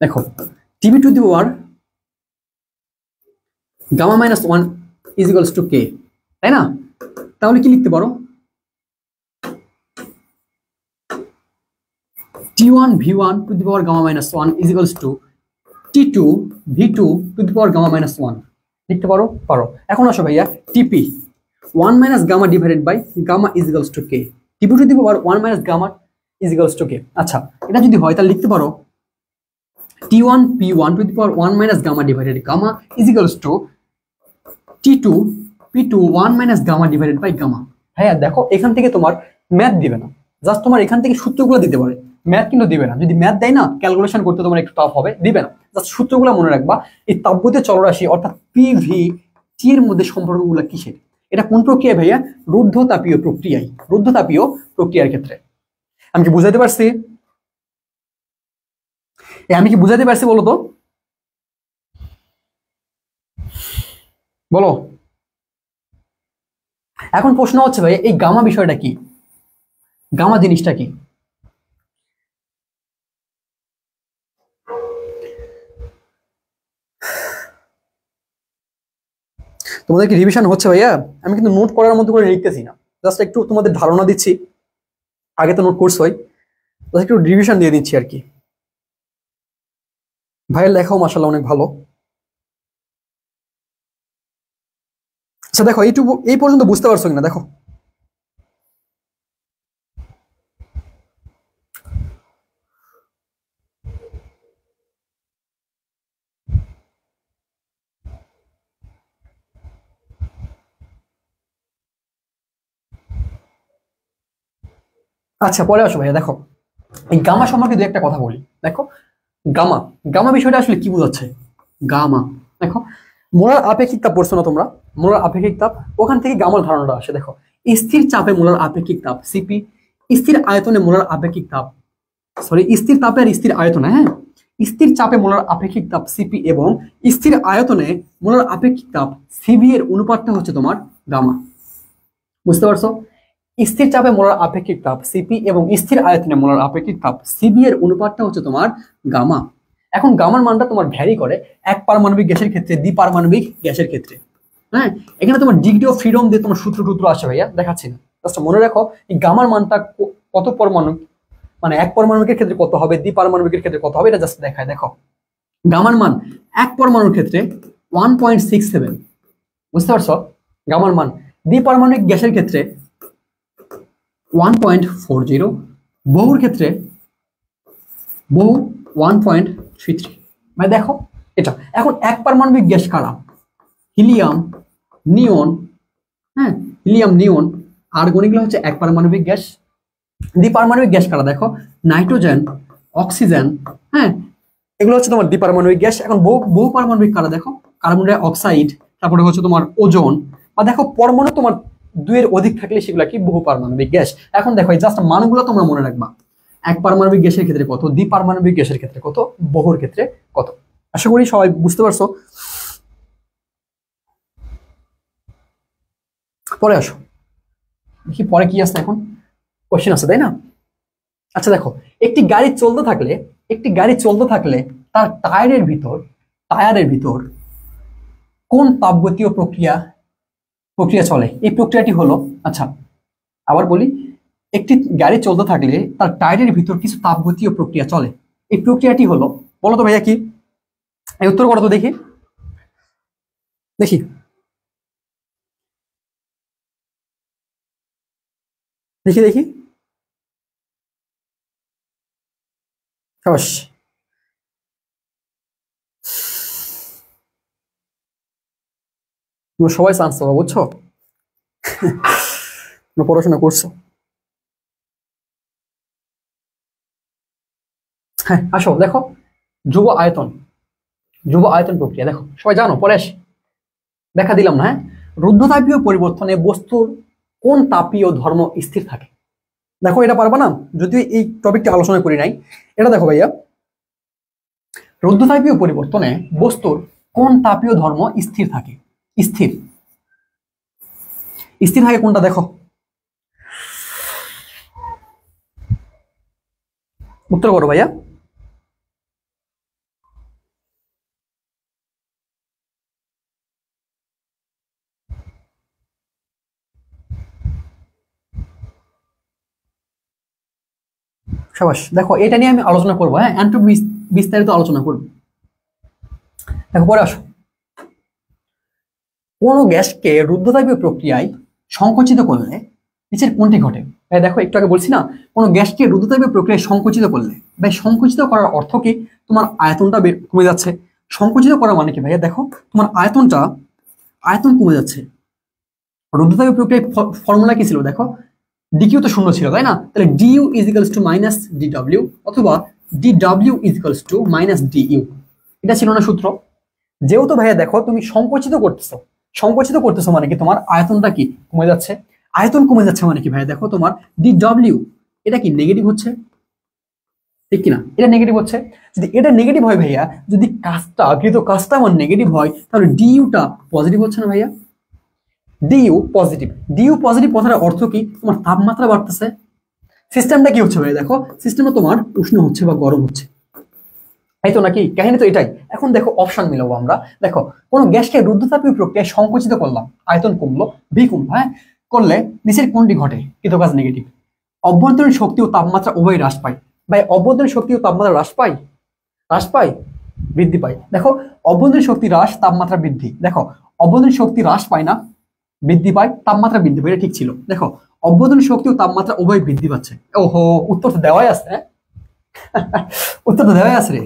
দেখো, TV to the power gamma minus 1 equals to K, তাই না? তাহলে কি লিখতে পারো? T1 V1 to the power gamma minus 1 equals to T2 V2 to the power gamma minus 1 লিখতে পারো? পারো। এখন আসো ভাইয়া, TP 1 minus gamma divided by gamma equals to K, TP to the power 1 minus gamma equals to K. আচ্ছা, এটা যদি হয় তাহলে লিখতে পারো T1 P1 to the power 1 minus gamma divided gamma equals to T2 P2 1 minus gamma divided by gamma. হ্যাঁ দেখো, এখান থেকে তোমার ম্যাথ দিবে না, জাস্ট তোমার এখান থেকে সূত্রগুলো দিতে পারে, ম্যাথ কিন্তু দিবে না। যদি ম্যাথ দেয় না, ক্যালকুলেশন করতে তোমার একটু টাফ হবে, দিবে না। জাস্ট সূত্রগুলো মনে রাখবা। এই তাপগতীয় চলরাশি অর্থাৎ পিভি টি এর মধ্যে সম্পর্কগুলো কিসের? এটা কোন প্রক্রিয়া ভাইয়া? রুদ্ধতাপীয় প্রক্রিয়ায়, রুদ্ধতাপীয় প্রক্রিয়ার ক্ষেত্রে। আমি কি বুঝাতে পারছি? আমি কি বুঝাতে পারছি বলো তো? বলো। এখন প্রশ্ন হচ্ছে ভাই, এই গামা বিষয়টা কি? গামা জিনিসটা কি? তোমাদের কি রিভিশন হচ্ছে ভাইয়া? আমি কিন্তু নোট করার মতো করে লিখতেছি না, জাস্ট একটু তোমাদের ধারণা দিচ্ছি। আগে তো নোট কোর্স হয়, জাস্ট একটু রিভিশন দিয়ে দিচ্ছি আর কি। ভাইয়ের লেখাও মাশাআল্লাহ অনেক ভালো। আচ্ছা দেখো, এইটুকু এই পর্যন্ত বুঝতে পারছো কিনা দেখো। আচ্ছা পরে আসো ভাইয়া। দেখো, এই গামা সম্পর্কে দু একটা কথা বলি। দেখো, গামা গামা বিষয়টা আসলে কি বোঝাচ্ছে? গামা, দেখো, মোলার আপেক্ষিক তাপ পড়ছো না তোমরা? মোলার আপেক্ষিক তাপ, ওখান থেকে গামার ধারণাটা আসে। দেখো, স্থির চাপে মোলার আপেক্ষিক তাপ সিপি, স্থির আয়তনে মোলার আপেক্ষিক তাপ, সরি স্থির তাপে আর স্থির আয়তনে, হ্যাঁ স্থির চাপে মোলার আপেক্ষিক তাপ সিপি এবং স্থির আয়তনে মোলার আপেক্ষিক তাপ সিবি এর অনুপাতটা হচ্ছে তোমার গামা। বুঝতে পারছো? স্থির চাপে মোলার আপেক্ষিক তাপ সিপি এবং স্থির আয়তনে মোলার আপেক্ষিক তাপ সিবি এর অনুপাতটা হচ্ছে তোমার গামা। এখন গামার মানটা তোমার ভ্যারি করে এক পারমাণবিক গ্যাসের ক্ষেত্রে, দ্বি পারমাণবিক গ্যাসের ক্ষেত্রে। হ্যাঁ, এখানে তোমার ডিগ্রি অফ ফ্রিডম দিয়ে তোমার সূত্র আসে ভাইয়া, দেখাচ্ছি না, জাস্ট মনে রাখো এই গামার মানটা কত পরমাণু, মানে এক পরমাণবিকের ক্ষেত্রে কত হবে, দ্বি পারমাণবিকের ক্ষেত্রে কত হবে, এটা জাস্ট দেখায়। দেখো, গামার মান এক পরমাণুর ক্ষেত্রে 1.67, বুঝতে পারছো? গামার মান দ্বি পারমাণবিক গ্যাসের ক্ষেত্রে 1.40, বহুর ক্ষেত্রে 1.33। মানে দেখো এটা। এখন এক পারমাণবিক গ্যাস কারা? হিলিয়াম, নিয়ন, হ্যাঁ হিলিয়াম, নিয়ন, আর্গন, এগুলো হচ্ছে এক পারমাণবিক গ্যাস। দ্বিপারমাণবিক গ্যাস কারা? দেখো, নাইট্রোজেন, অক্সিজেন, হ্যাঁ এগুলো হচ্ছে তোমার দ্বিপারমাণবিক গ্যাস। এখন বহু পারমাণবিক কারা? দেখো, কার্বন ডাই অক্সাইড, তারপরে হচ্ছে তোমার ওজোন। বা দেখো, পরমাণু তোমার দুইয়ের অধিক থাকলে সেগুলো কি বহু পারমাণবিক গ্যাস। এখন দেখো, এই জাস্ট মানগুলো তোমরা মনে রাখবা। এক পারমাণবিক গ্যাসের ক্ষেত্রে কত, দ্বিপারমাণবিক গ্যাসের ক্ষেত্রে কত, বহুর ক্ষেত্রে কত। আশা করি সবাই বুঝতে পারছো। পরে আসো, দেখি পরে কি আছে, এখন কোশ্চেন আছে তাই না? আচ্ছা দেখো, একটি গাড়ি চলতে থাকলে, একটি গাড়ি চলতে থাকলে তার টায়ারের ভিতর কোন তাপগতীয় প্রক্রিয়া প্রক্রিয়া চলে? এই প্রক্রিয়াটি হলো, আচ্ছা আবার বলি, একটি গাড়ি চলতে থাকলে তার টায়ারের ভিতর কিছু তাপগতীয় প্রক্রিয়া চলে, এই প্রক্রিয়াটি হলো, বলো তো ভাইয়া কি? এই উত্তর করো তো দেখি, দেখি দেখি দেখি। সাবাস, তোমরা সবাই চান্স পাবো বুঝছো, তোমরা পড়াশোনা করছো। হ্যাঁ আসো দেখো, ধ্রুব আয়তন, ধ্রুব আয়তন প্রক্রিয়া দেখো, সবাই জানো, পরে আসি, দেখা দিলাম না। হ্যাঁ, রুদ্ধতাপীয় পরিবর্তনে বস্তুর কোন তাপীয় ধর্ম স্থির থাকে? দেখো এটা পারবা না যদি এই টপিকটা আলোচনা করি নাই। এটা দেখো ভাইয়া, রুদ্ধতাপীয় পরিবর্তনে বস্তুর কোন তাপীয় ধর্ম স্থির থাকে? স্থির, স্থির থাকে কোনটা দেখো, উত্তর করো ভাইয়া। সাবাস, দেখো এটা নিয়ে আমি আলোচনা করবো, হ্যাঁ একটু বিস্তারিত আলোচনা করবো। দেখো পরে আসো, কোনো গ্যাসকে রুদ্ধতাপীয় প্রক্রিয়ায় সংকুচিত করলে নিচের কোনটি ঘটে? ভাই দেখো একটু আগে বলছি না, কোনো গ্যাসকে রুদ্ধতাপীয় প্রক্রিয়ায় সংকুচিত করলে, ভাই সংকুচিত করার অর্থ কি? তোমার আয়তনটা কমে যাচ্ছে। সংকুচিত করা মানে কি ভাইয়া? দেখো তোমার আয়তন কমে যাচ্ছে। রুদ্ধতাপীয় প্রক্রিয়ায় ফর্মুলা কি ছিল দেখো, ডিকিউ তো শূন্য ছিল তাই না, তাহলে DU is equals to minus DW, অথবা DW is equals to minus DU, এটা ছিল না সূত্র? যেহেতু ভাইয়া দেখো তুমি সংকুচিত করতেছো মানে কি তোমার আয়তনটা কি কমে যাচ্ছে। আয়তন কমে যাচ্ছে মানে কি ভাইয়া? দেখো তোমার ডিডব্লিউ এটা কি নেগেটিভ হচ্ছে, ঠিক কিনা? এটা নেগেটিভ হচ্ছে। যদি এটা নেগেটিভ হয় ভাইয়া, যদি কাজটা আমার নেগেটিভ হয়, তাহলে ডিইউটা পজিটিভ হচ্ছে না ভাইয়া? ডিইউ পজিটিভ কথার অর্থ কি? তোমার তাপমাত্রা বাড়তেছে। সিস্টেমটা কি হচ্ছে ভাইয়া? দেখো সিস্টেমটা তোমার উষ্ণ হচ্ছে বা গরম হচ্ছে, তাই তো নাকি? কাহিনী তো এটাই। এখন দেখো অপশন মিলাবো আমরা। দেখো কোন গ্যাসকে রুদ্ধতাপীয় প্রক্রিয়ায় সংকুচিত করলাম, আয়তন কমলো, ভি কমলো, হ্যাঁ, করলে নিচের কোনটি ঘটে? কৃতকাজ নেগেটিভ। অভ্যন্তরীণ শক্তি ও তাপমাত্রা উভয় হ্রাস পায়। ভাই অভ্যন্তরীণ শক্তি ও তাপমাত্রা হ্রাস পায়, বৃদ্ধি পায়। দেখো অভ্যন্তরীণ শক্তি হ্রাস, তাপমাত্রা বৃদ্ধি। দেখো অভ্যন্তরীণ শক্তি হ্রাস পায় না, বৃদ্ধি পায়, তাপমাত্রা বৃদ্ধি পায়, এটা ঠিক ছিল। দেখো অভ্যন্তরীণ শক্তি ও তাপমাত্রা উভয় বৃদ্ধি পাচ্ছে। ওহো, উত্তর তো দেওয়াই আছে, হ্যাঁ উত্তর তো দেওয়াই আছে রে।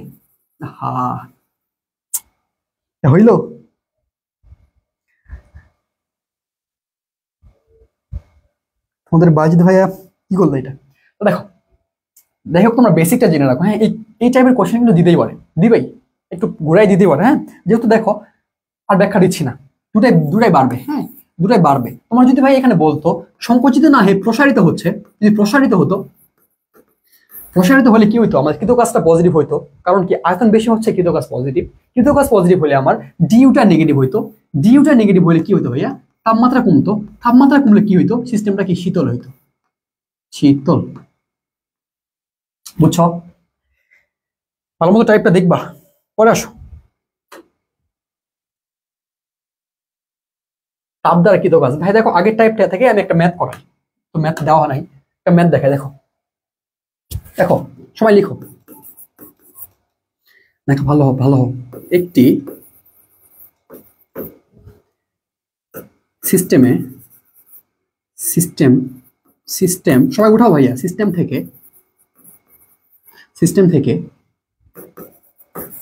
হা, হইলো। তোমাদের বাজিদ ভাইয়া কি করলো এটা? তো দেখো, যাই হোক তোমরা বেসিকটা জেনে রাখো, হ্যাঁ এই টাইপের কোশ্চেন কিন্তু দিতেই পারে, দিবেই, একটু ঘুরাই দিতেই পারে, হ্যাঁ। যেহেতু দেখো আর ব্যাখ্যা দিচ্ছি না, দুটাই বাড়বে, হ্যাঁ দুটাই বাড়বে। তোমার যদি ভাই এখানে বলতো সংকুচিত না হয়ে প্রসারিত হচ্ছে, যদি প্রসারিত হলে কি হইতো? আমার কৃতকাজটা পজিটিভ হইতো, কারণ কি আয়তন বেশি হচ্ছে, কৃতকাজ পজিটিভ হলে আমার ডিইউটা নেগেটিভ হইতো। ডিইউটা নেগেটিভ হলে কি হইতো ভাইয়া? তাপমাত্রা কমতো। তাপমাত্রা কমলে কি হইতো? সিস্টেমটা কি শীতল হইতো, শীতল। বুঝছো? ভালো মতো টাইপটা দেখবা, পরে আসো। তাপ দ্বারা কৃতকাজ, ভাই দেখো আগের টাইপটা থেকে আমি একটা ম্যাথ করাই, তো ম্যাথ দেওয়া নাই, একটা ম্যাথ দেখাই। দেখো দেখো, সবাই লিখো, দেখো ভালো হোক। একটি সিস্টেমে সিস্টেম সিস্টেম সবাই উঠাও ভাইয়া, সিস্টেম থেকে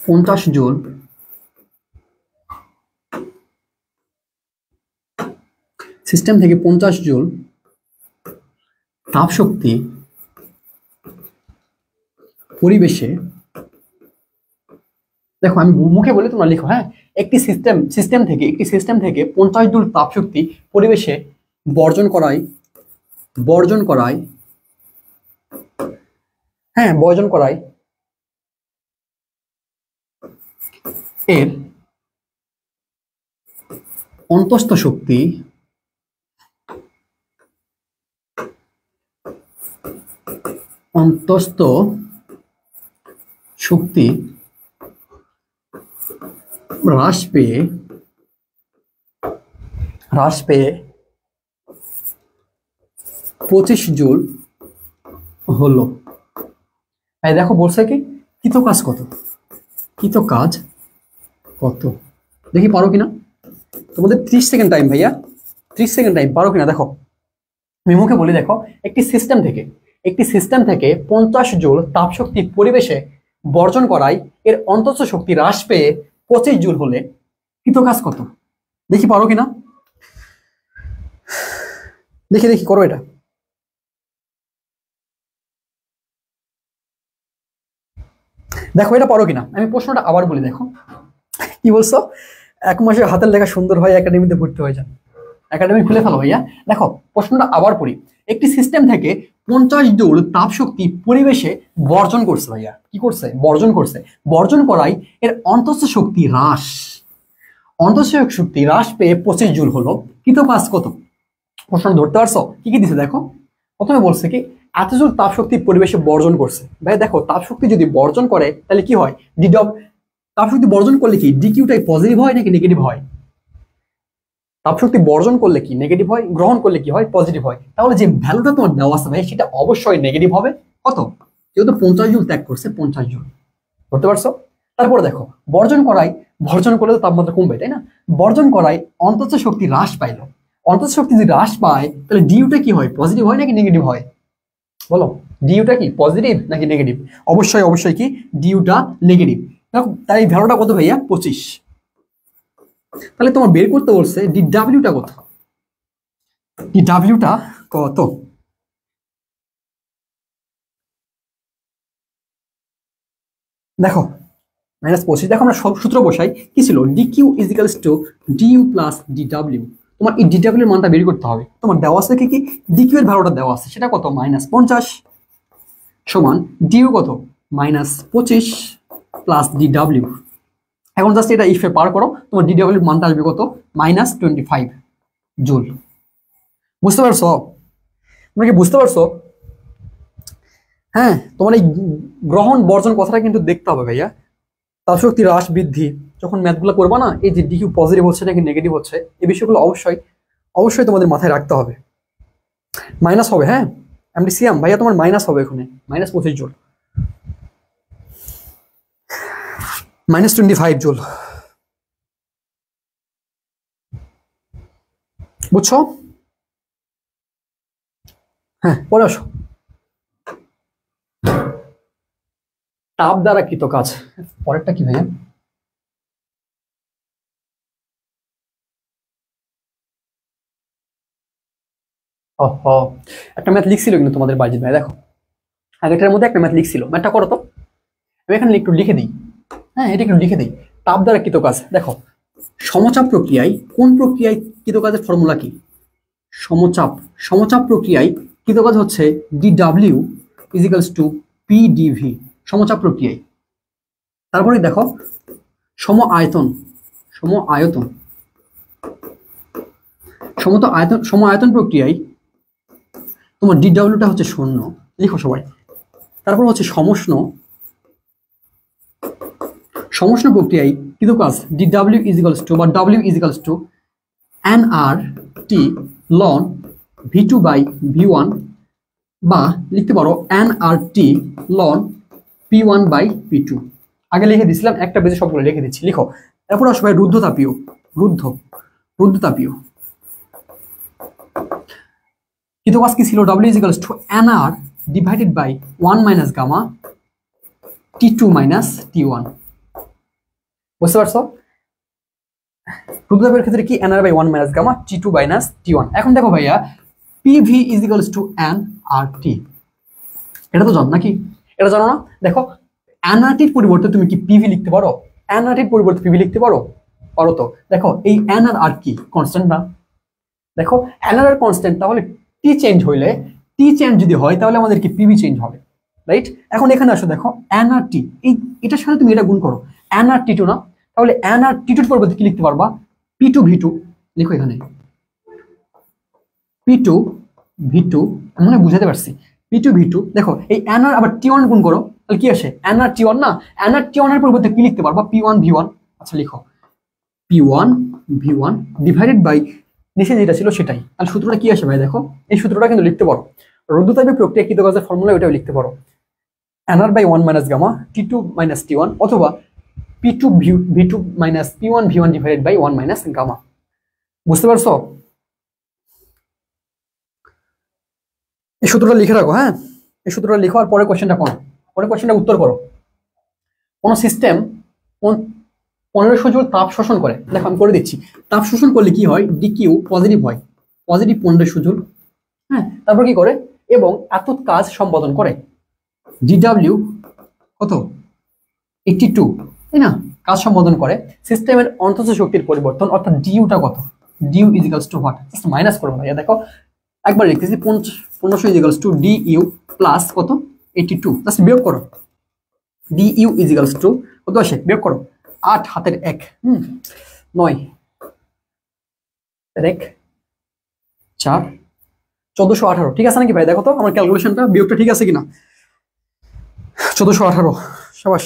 50 জুল তাপ শক্তি পরিবেশে, দেখো আমি মুখে বলে তোমরা লিখো, হ্যাঁ। একটি সিস্টেম থেকে 50 জুল তাপ শক্তি পরিবেশে বর্জন করায়, হ্যাঁ বর্জন করায় এর অন্তস্থ শক্তি অন্তস্থ শক্তি হ্রাস পেয়ে 25 জুল হলো। এই দেখো বলছে কি কৃত কাজ কত, কৃত কাজ কত, দেখি পারো কিনা। তোমাদের 30 সেকেন্ড টাইম ভাইয়া, 30 সেকেন্ড টাইম, পারো কিনা দেখো। আমি মুখে বলি, দেখো একটি সিস্টেম থেকে 50 জুল তাপ শক্তি পরিবেশে বর্জন করায় এর অন্তঃস্থ শক্তি হ্রাস পেয়ে 25 জুল হলে কৃত কাজ কত, দেখি পারো কিনা। দেখি করো এটা। দেখো এটা পারো কিনা, আমি প্রশ্নটা আবার বলি। দেখো কি বলছো, 1 মাসে হাতের লেখা সুন্দর হয় একাডেমিতে ভর্তি হয়ে যান, একাডেমি খুলে ফেলো ভাইয়া। দেখো প্রশ্নটা আবার পড়ি। একটি সিস্টেম থেকে 50 জুল তাপ শক্তি পরিবেশে বর্জন করছে ভাইয়া, কি করছে, বর্জন করছে। বর্জন করায় এর অন্তঃস্থ শক্তি হ্রাস পেয়ে 25 জুল হলো, কৃত কাজ কত। প্রশ্ন ধরতে পারছো, কি কি দিছে দেখো। প্রথমে বলছে কি এত জুল তাপ শক্তি পরিবেশে বর্জন করছে। ভাই দেখো তাপ শক্তি যদি বর্জন করে তাহলে কি হয়, তাপ শক্তি বর্জন করলে কি ডিকিউটাই পজিটিভ হয় নাকি নেগেটিভ হয়। তাপ শক্তি বর্জন করলে কি নেগেটিভ হয়, গ্রহণ করলে কি হয় পজিটিভ হয়। তাহলে যে ভ্যালুটা তোমার দেওয়া আছে ভাই সেটা অবশ্যই নেগেটিভ হবে। কত, যেহেতু 50 জুল ত্যাগ করছে, 50 জুল, ধরতে পারছো। তারপরে দেখো বর্জন করলে তো তাপমাত্রা কমবে, তাই না। বর্জন করায় অন্তঃস্থ শক্তি হ্রাস পাইলো। অন্তঃস্থ শক্তি যদি হ্রাস পায় তাহলে ডিউটা কি হয়, পজিটিভ হয় নাকি নেগেটিভ হয়, বলো। ডিউটা কি পজিটিভ নাকি নেগেটিভ, অবশ্যই কি ডিউটা নেগেটিভ। দেখো তাই ভ্যালুটা কত ভাইয়া, 25। তাহলে তোমার বের করতে বলছে ডিডব্লিউটা কত, ডিডব্লিউটা কত। দেখো -25। দেখো আমরা সব সূত্র বসাই, কি ছিল, D Q equals to D U plus D W. তোমার এই ডিডব্লিউ এর মানটা বের করতে হবে। তোমার দেওয়া আছে কি ডিকিউ এর ভ্যালুটা দেওয়া আছে, সেটা কত, -50 সমান ডিইউ কত, -25 প্লাস ডিডব্লিউ। এখন জাস্ট এটা ইফে পার করো, তোমার ডিডব্লিউ মানটা আসবে কত, -25 জুল। বুঝতে পারছো, তোমরা কি বুঝতে পারছো। হ্যাঁ, তোমার এই গ্রহণ বর্জন কথাটা কিন্তু দেখতে হবে ভাইয়া। তাপ শক্তি হ্রাস বৃদ্ধি যখন ম্যাথগুলো করবা না, এই যে ডিকিউ পজিটিভ হচ্ছে নাকি নেগেটিভ হচ্ছে, এই বিষয়গুলো অবশ্যই তোমাদের মাথায় রাখতে হবে। মাইনাস হবে, হ্যাঁ এমডিসিএম ভাইয়া তোমার মাইনাস হবে, এখানে -25 জুল, -25 জুল, বুঝছো। হ্যাঁ পরে আসো। তাপ দ্বারা কৃত কাজ, পরেরটা কি ভাইয়া, একটা ম্যাথ লিখছিল কিন্তু তোমাদের বাজিত ভাই। দেখো আগেটার মধ্যে একটা ম্যাথ লিখছিল, ম্যাথটা করো তো। আমি এখানে একটু লিখে দিই, হ্যাঁ এটা একটু লিখে দিই। তাপ দ্বারা কৃত কাজ, দেখো সমচাপ প্রক্রিয়ায় কোন প্রক্রিয়ায় কৃত কাজের ফর্মুলা কি, সমচাপ প্রক্রিয়ায় কৃত কাজ হচ্ছে ডিডব্লিউ ইজিক্যালস টু পিডিভি, সমচাপ প্রক্রিয়ায়। তারপরে দেখো সম আয়তন প্রক্রিয়ায় তোমার ডিডব্লিউটা হচ্ছে 0, লিখো সবাই। তারপর হচ্ছে সমষ্ণ প্রক্রিয়ায় কৃত কাজ ডিডব্লিউ ইজিক্যালস টু বা W equals to nRT ln V2 by V1, বা লিখতে পারো nRT ln P1 by P2। আগে লিখে দিছিলাম, একটা বেজে সবগুলো লিখে দিচ্ছি, লিখো। এরপর আসো ভাই রুদ্ধতাপীয়, কৃত কাজ কি ছিল, W equals to nR divided by 1 minus gamma T2 minus T1। বুঝতে পারছো, রুদ্ধতাপের ক্ষেত্রে কি nR by 1 minus gamma T2 minus T1। এখন দেখো ভাইয়া PV ইজিক্যালস টু nRT, এটা তো জানো নাকি, এটা জানো না। দেখো nRT এর পরিবর্তে তুমি কি PV লিখতে পারো, nRT এর পরিবর্তে PV লিখতে পারো তো। দেখো এই nR কি কনস্ট্যান্ট না, দেখো nR কনস্ট্যান্ট, তাহলে T চেঞ্জ যদি হয় তাহলে আমাদের কি PV চেঞ্জ হবে, রাইট। এখন এখানে আসো, দেখো nRT, এটার সাথে তুমি এটা গুণ করো, nRT2 না, তাহলে nRT2 এর পরিবর্তে কি লিখতে পারবা, P2V2, লিখো এখানে P2V2। মনে বুঝাতে পারছি, P2V2 দেখো এই nr আবার T1 গুণ করো তাহলে কি আসে nr T1 না, nr T1 এর পরিবর্তে কি লিখতে পারবা P1V1। আচ্ছা লিখো P1V1 ডিভাইডেড বাই নিচে যেটা ছিল সেটাই। তাহলে সূত্রটা কি আসে ভাই দেখো, এই সূত্রটা কিন্তু লিখতে পারো, রুদ্ধতাপীয় প্রক্রিয়াকৃত কাজের ফর্মুলা ওটাও লিখতে পারো, nr by 1 minus gamma T2 minus T1 অথবা P2V2 minus P1V1 divided by 1 minus gamma. বুঝতে পারছো? এই সূত্রটা লিখে রাখো। হ্যাঁ, এই সূত্রটা লিখো আর পরে কোশ্চেনটা করো, পরে কোশ্চেনটা উত্তর করো। কোন সিস্টেম 1500 জুল তাপ শোষণ করে, দেখো আমি করে দিচ্ছি। তাপ শোষণ করলে কি হয়, ডিকিউ পজিটিভ হয়, পজিটিভ 1500 জুল। হ্যাঁ, তারপর কি করে এবং এত কাজ সম্পাদন করে, ডিডব্লিউ কত 82, তাই না, কাজ সম্পাদন করে। সিস্টেমের অন্তঃ শক্তির পরিবর্তন অর্থাৎ ডিউটা কত, D U equals to what, just minus করবো ভাইয়া। দেখো একবার লিখতেছি 1500 ইজিক্যালস টু ডিইউ প্লাস কত 82, জাস্ট বিয়োগ করো, ডিইউ ইজিক্যালস টু কত আসে বিয়োগ করো 8 হাতের 1 9 1 4 1418, ঠিক আছে নাকি ভাই? দেখো তো আমার ক্যালকুলেশনটা বিয়োগটা ঠিক আছে কিনা। 1418, সাবাস।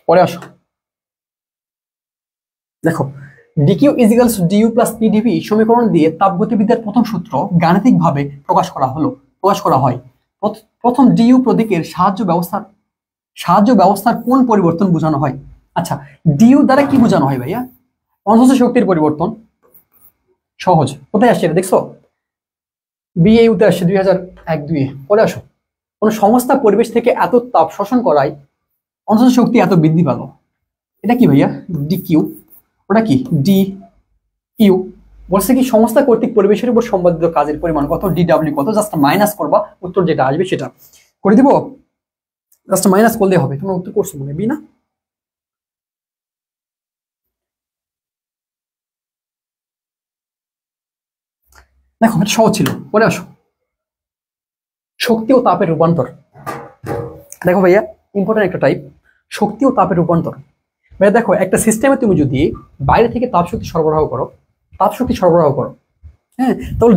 পরে আসো, দেখো D Q equals to D U plus P D V সমীকরণ দিয়ে তাপগতিবিদ্যার প্রথম সূত্র গাণিতিকভাবে প্রকাশ করা হয়। প্রথম ডিইউ প্রতীকের সাহায্য ব্যবস্থার কোন পরিবর্তন বোঝানো হয়? আচ্ছা, ডিইউ দ্বারা কি বোঝানো হয় ভাইয়া? অন্তঃ শক্তির পরিবর্তন। সহজ, কোথায় আসছে এটা দেখছো? বিএইউতে আসছে 2001-2। পরে আসো, কোন সংস্থা পরিবেশ থেকে এত তাপ শোষণ করায় অন্তঃ শক্তি এত বৃদ্ধি পেল, এটা কি ভাইয়া? ডিকিউ। ওটা কি ডি ইউ, বলছে কি সংস্থা কর্তৃক পরিবেশের উপর সম্পাদিত কাজের পরিমাণ কত, ডিডব্লিউ কত, জাস্ট মাইনাস করবা, উত্তর যেটা আসবে সেটা করে দিব, জাস্ট মাইনাস করলে হবে। তোমরা উত্তর করছো মনে বি না? দেখো এটা সহজ ছিল। পরে আসো, শক্তি ও তাপের রূপান্তর। দেখো ভাইয়া ইম্পর্টেন্ট একটা টাইপ, শক্তি ও তাপের রূপান্তর। ভাইয়া দেখো একটা সিস্টেমে তুমি যদি বাইরে থেকে তাপ শক্তি সরবরাহ করো, হ্যাঁ, তাহলে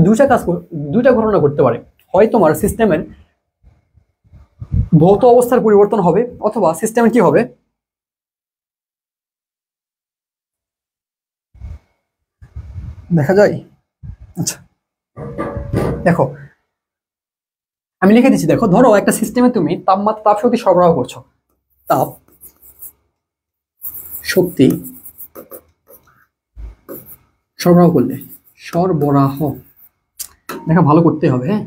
দুইটা ঘটনা ঘটতে পারে। হয় তোমার সিস্টেমের ভৌত অবস্থার পরিবর্তন হবে অথবা সিস্টেমের কি হবে, দেখা যায়। আচ্ছা দেখো আমি লিখে দিচ্ছি, দেখো ধরো একটা সিস্টেমে তুমি তাপ শক্তি সরবরাহ করছো, তাপ শক্তি সরবরাহ করলে, দেখো ভালো করতে হবে। হ্যাঁ,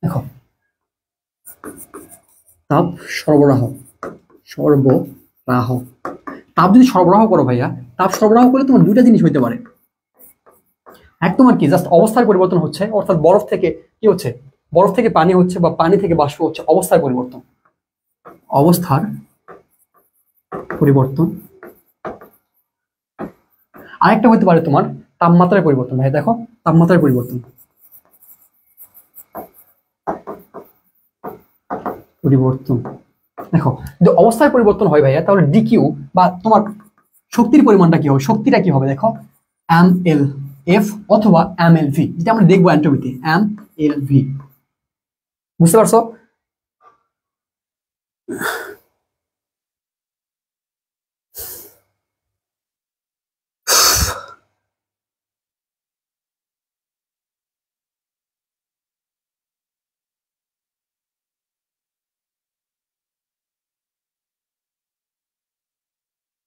দেখো তাপ সরবরাহ, তাপ যদি সরবরাহ করো ভাইয়া, তাপ সরবরাহ করলে তোমার দুইটা জিনিস হইতে পারে। এক, তোমার কি জাস্ট অবস্থার পরিবর্তন হচ্ছে, অর্থাৎ বরফ থেকে কি হচ্ছে, বরফ থেকে পানি হচ্ছে বা পানি থেকে বাষ্প হচ্ছে, অবস্থার পরিবর্তন। আরেকটা হইতে পারে তোমার তাপমাত্রার পরিবর্তন। ভাই দেখো তাপমাত্রার পরিবর্তন, দেখো যদি অবস্থার পরিবর্তন হয় ভাইয়া তাহলে ডিকিউ বা তোমার শক্তির পরিমাণটা কি হবে, শক্তিটা কি হবে দেখো এম এল এফ অথবা এম এল ভি, যেটা আমরা দেখবো অ্যান্টোমিতে, এম এল ভি। বুঝতে পারছো?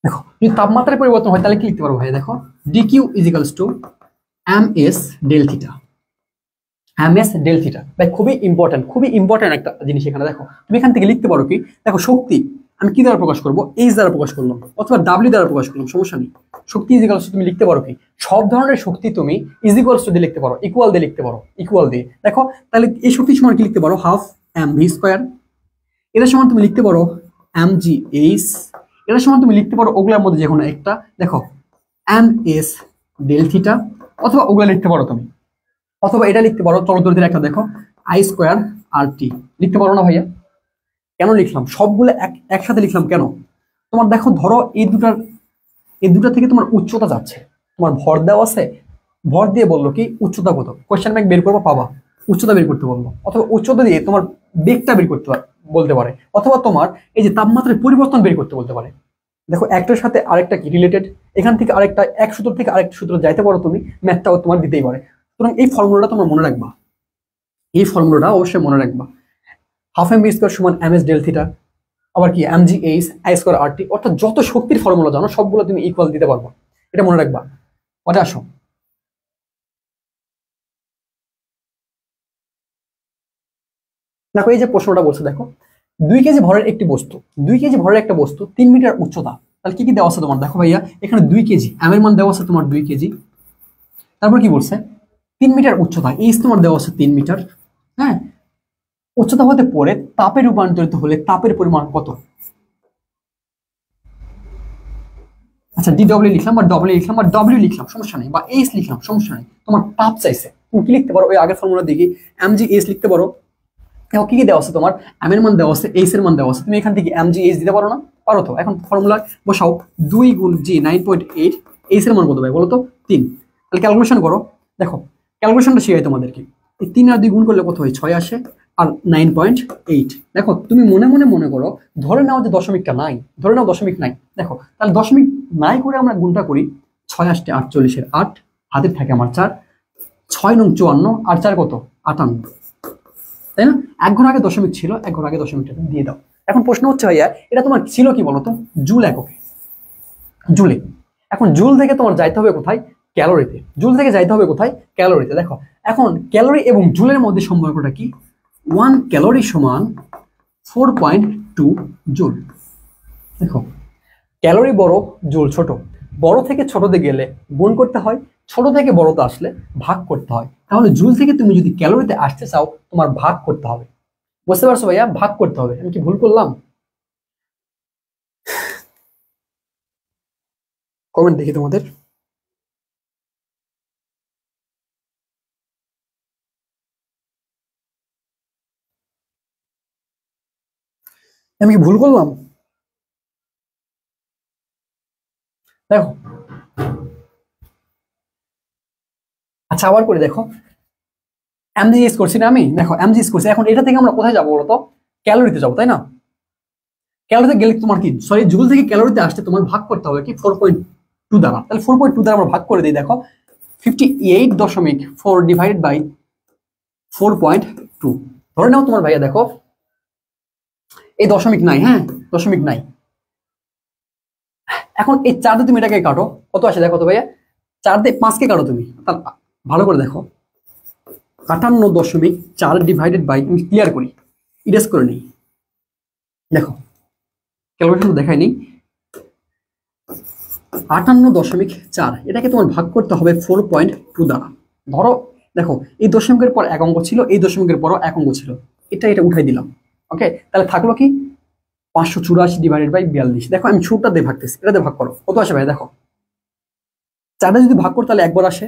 দেখো যদি তাপমাত্রার পরিবর্তন হয় তাহলে কি লিখতে পারবো ভাই, দেখো D Q equals to M S del theta, ভাই খুবই ইম্পর্টেন্ট একটা জিনিস এখানে। দেখো তুমি এখান থেকে লিখতে পারো কি, দেখো শক্তি আমি কি দ্বারা প্রকাশ করবো, এইচ দ্বারা প্রকাশ করলাম অথবা ডাব্লিউ দ্বারা প্রকাশ করলাম, সমস্যা নেই। শক্তি ইজিক্যালস টু তুমি লিখতে পারো কি, সব ধরনের শক্তি তুমি ইজিক্যালস টু দিয়ে লিখতে পারো, ইকুয়াল দিয়ে। দেখো তাহলে এই শক্তির সমান কি লিখতে পারো, হাফ এম ভি স্কোয়ার। এটার সমান তুমি লিখতে পারো এম জি এইচ। এটার সমান তুমি লিখতে পারো ওগুলার মধ্যে যে কোনো একটা, দেখো এম এস ডেল থিটা, অথবা ওগুলা লিখতে পারো তুমি, অথবা এটা লিখতে পারো তরদর্থীর একটা, দেখো আই স্কোয়ার আর টি লিখতে পারো না ভাইয়া? কেন লিখলাম সবগুলো একসাথে লিখলাম কেন, তোমার দেখো, ধরো এই দুটা থেকে তোমার উচ্চতা যাচ্ছে, তোমার ভর দেওয়া আছে, ভর দিয়ে বললো কি উচ্চতা কত, কোয়েশ্চেন ব্যাংক বের করবো, পাবা উচ্চতা বের করতে বলবো, অথবা উচ্চতা দিয়ে তোমার বেগটা বের করতে বলতে পারে, অথবা তোমার এই যে তাপমাত্রার পরিবর্তন বের করতে বলতে পারে। দেখো, একটার সাথে আরেকটা কি রিলেটেড, এখান থেকে আরেকটা, এক সূত্র থেকে আরেকটা সূত্র যাইতে পারো তুমি, ম্যাথটাও তোমার দিতেই পারে। সুতরাং এই ফর্মুলাটা তোমার মনে রাখবা, এই ফর্মুলাটা অবশ্যই মনে রাখবা। হাফ এম বি স্কোয়ার সমান এম এস ডেল থিটা, আবার কি M G H I square R T, অর্থাৎ যত শক্তির ফর্মুলা জানো সবগুলো তুমি ইকুয়াল দিতে পারবো, এটা মনে রাখবা। ওটা আসো, দেখো এই যে প্রশ্নটা বলছে, দেখো 2 কেজি ভরের একটি বস্তু, 2 কেজি ভরের একটা বস্তু 3 মিটার উচ্চতা, তাহলে কি কি দেওয়া আছে তোমার, দেখো ভাইয়া এখানে 2 কেজি, এম এর মান দেওয়া আছে তোমার 2 কেজি, তারপর কি বলছে 3 মিটার উচ্চতা, এইচ তোমার দেওয়া আছে 3 মিটার, হ্যাঁ, উচ্চতা হতে পরে তাপে রূপান্তরিত হলে তাপের পরিমাণ কত। আচ্ছা, DW লিখলাম বা ডব্লিউ লিখলাম বা ডব্লিউ লিখলাম সমস্যা নেই, বা এইচ লিখলাম সমস্যা নেই, তোমার তাপ চাইছে, তুমি কি লিখতে পারো ওই আগের ফর্মুলা দিকে এম জি এইচ লিখতে পারো। এখন কি কি দেওয়া আছে তোমার, এম এর মান দেওয়া আছে, এইচ এর মান দেওয়া আছে, তুমি এখান থেকে এম জি এইচ দিতে পারো না, পারো তো। এখন ফর্মুলা বসাও, 2 × G 9.8, এইচ এর মান কত ভাই বলো তো 3, তাহলে ক্যালকুলেশন করো। দেখো ক্যালকুলেশনটা শিখাই তোমাদেরকে, এই 3 আর 2 গুণ করলে কত হয় 6 আসে, আর 9.8, দেখো তুমি মনে মনে মনে করো, ধরে নাও যে দশমিকটা নাই, ধরে নাও দশমিক নাই, দেখো তাহলে দশমিক নাই করে আমরা গুণটা করি, 6 × 8 = 48, হাতের থাকে আমার 4, 6 × 54, আর 4 কত 58, তাই না? এক ঘর আগে দশমিক ছিল, এক ঘর আগে দশমিকটা তুমি দিয়ে দাও। এখন প্রশ্ন হচ্ছে ভাইয়া, এটা তোমার ছিল কি বলতো, জুল এককে, জুলে। এখন জুল থেকে তোমার যাইতে হবে কোথায়, ক্যালোরিতে, জুল থেকে যাইতে হবে কোথায়, ক্যালোরিতে। দেখো এখন ক্যালোরি এবং জুলের মধ্যে সম্পর্কটা কি, 1 ক্যালোরি সমান 4.2 জুল। দেখো ক্যালোরি বড়, জুল ছোট, বড় থেকে ছোটতে গেলে গুণ করতে হয়, ছোট থেকে বড়তে আসলে ভাগ করতে হয়। তাহলে জুল থেকে তুমি যদি ক্যালোরিতে আসতে চাও, তোমার ভাগ করতে হবে, বুঝতে পারছো ভাইয়া, ভাগ করতে হবে। আমি কি ভুল করলাম? কমেন্ট দেখি তোমাদের। আমি কি ভুল করলাম? দেখো, আচ্ছা আবার করে দেখো, এমজিএস করছি না আমি, দেখো এমজিএস করছি, এখন এটা থেকে আমরা কোথায় যাবো বলতো, ক্যালোরিতে যাবো, তাই না? ক্যালোরিতে গেলে তোমার কি, সরি, জুল থেকে ক্যালোরিতে আসতে তোমার ভাগ করতে হবে কি 4.2 দ্বারা, তাহলে 4.2 দ্বারা আমরা ভাগ করে দিই। দেখো 58.4 ডিভাইডেড বাই 4.2, ধরে নাও তোমার ভাইয়া, দেখো এই দশমিক নাই, হ্যাঁ দশমিক নাই। এখন এই 4 দিয়ে তুমি এটাকে কাটো, কত আসে দেখো তো ভাইয়া, 4 দিয়ে 5কে কাটো তুমি, তাহলে ভালো করে দেখো, 58.4 ডিভাইডেড বাই, আমি ক্লিয়ার করি, ইরেজ করে নিই, দেখো ক্যালকুলেশন দেখাই নেই, 58.4, এটাকে তোমার ভাগ করতে হবে 4.2 দ্বারা। ধরো দেখো, এই দশমিকের পর এক অঙ্ক ছিল, এই দশমিকের পরও এক অঙ্ক ছিল, এটা উঠাই দিলাম, ওকে, তাহলে থাকলো কি 584 ডিভাইডেড বাই 42। দেখো আমি ছোটটা দিয়ে ভাগতেছি, এটা দিয়ে ভাগ করো, কত আসে ভাই দেখো, 4টা যদি ভাগ করো তাহলে একবার আসে,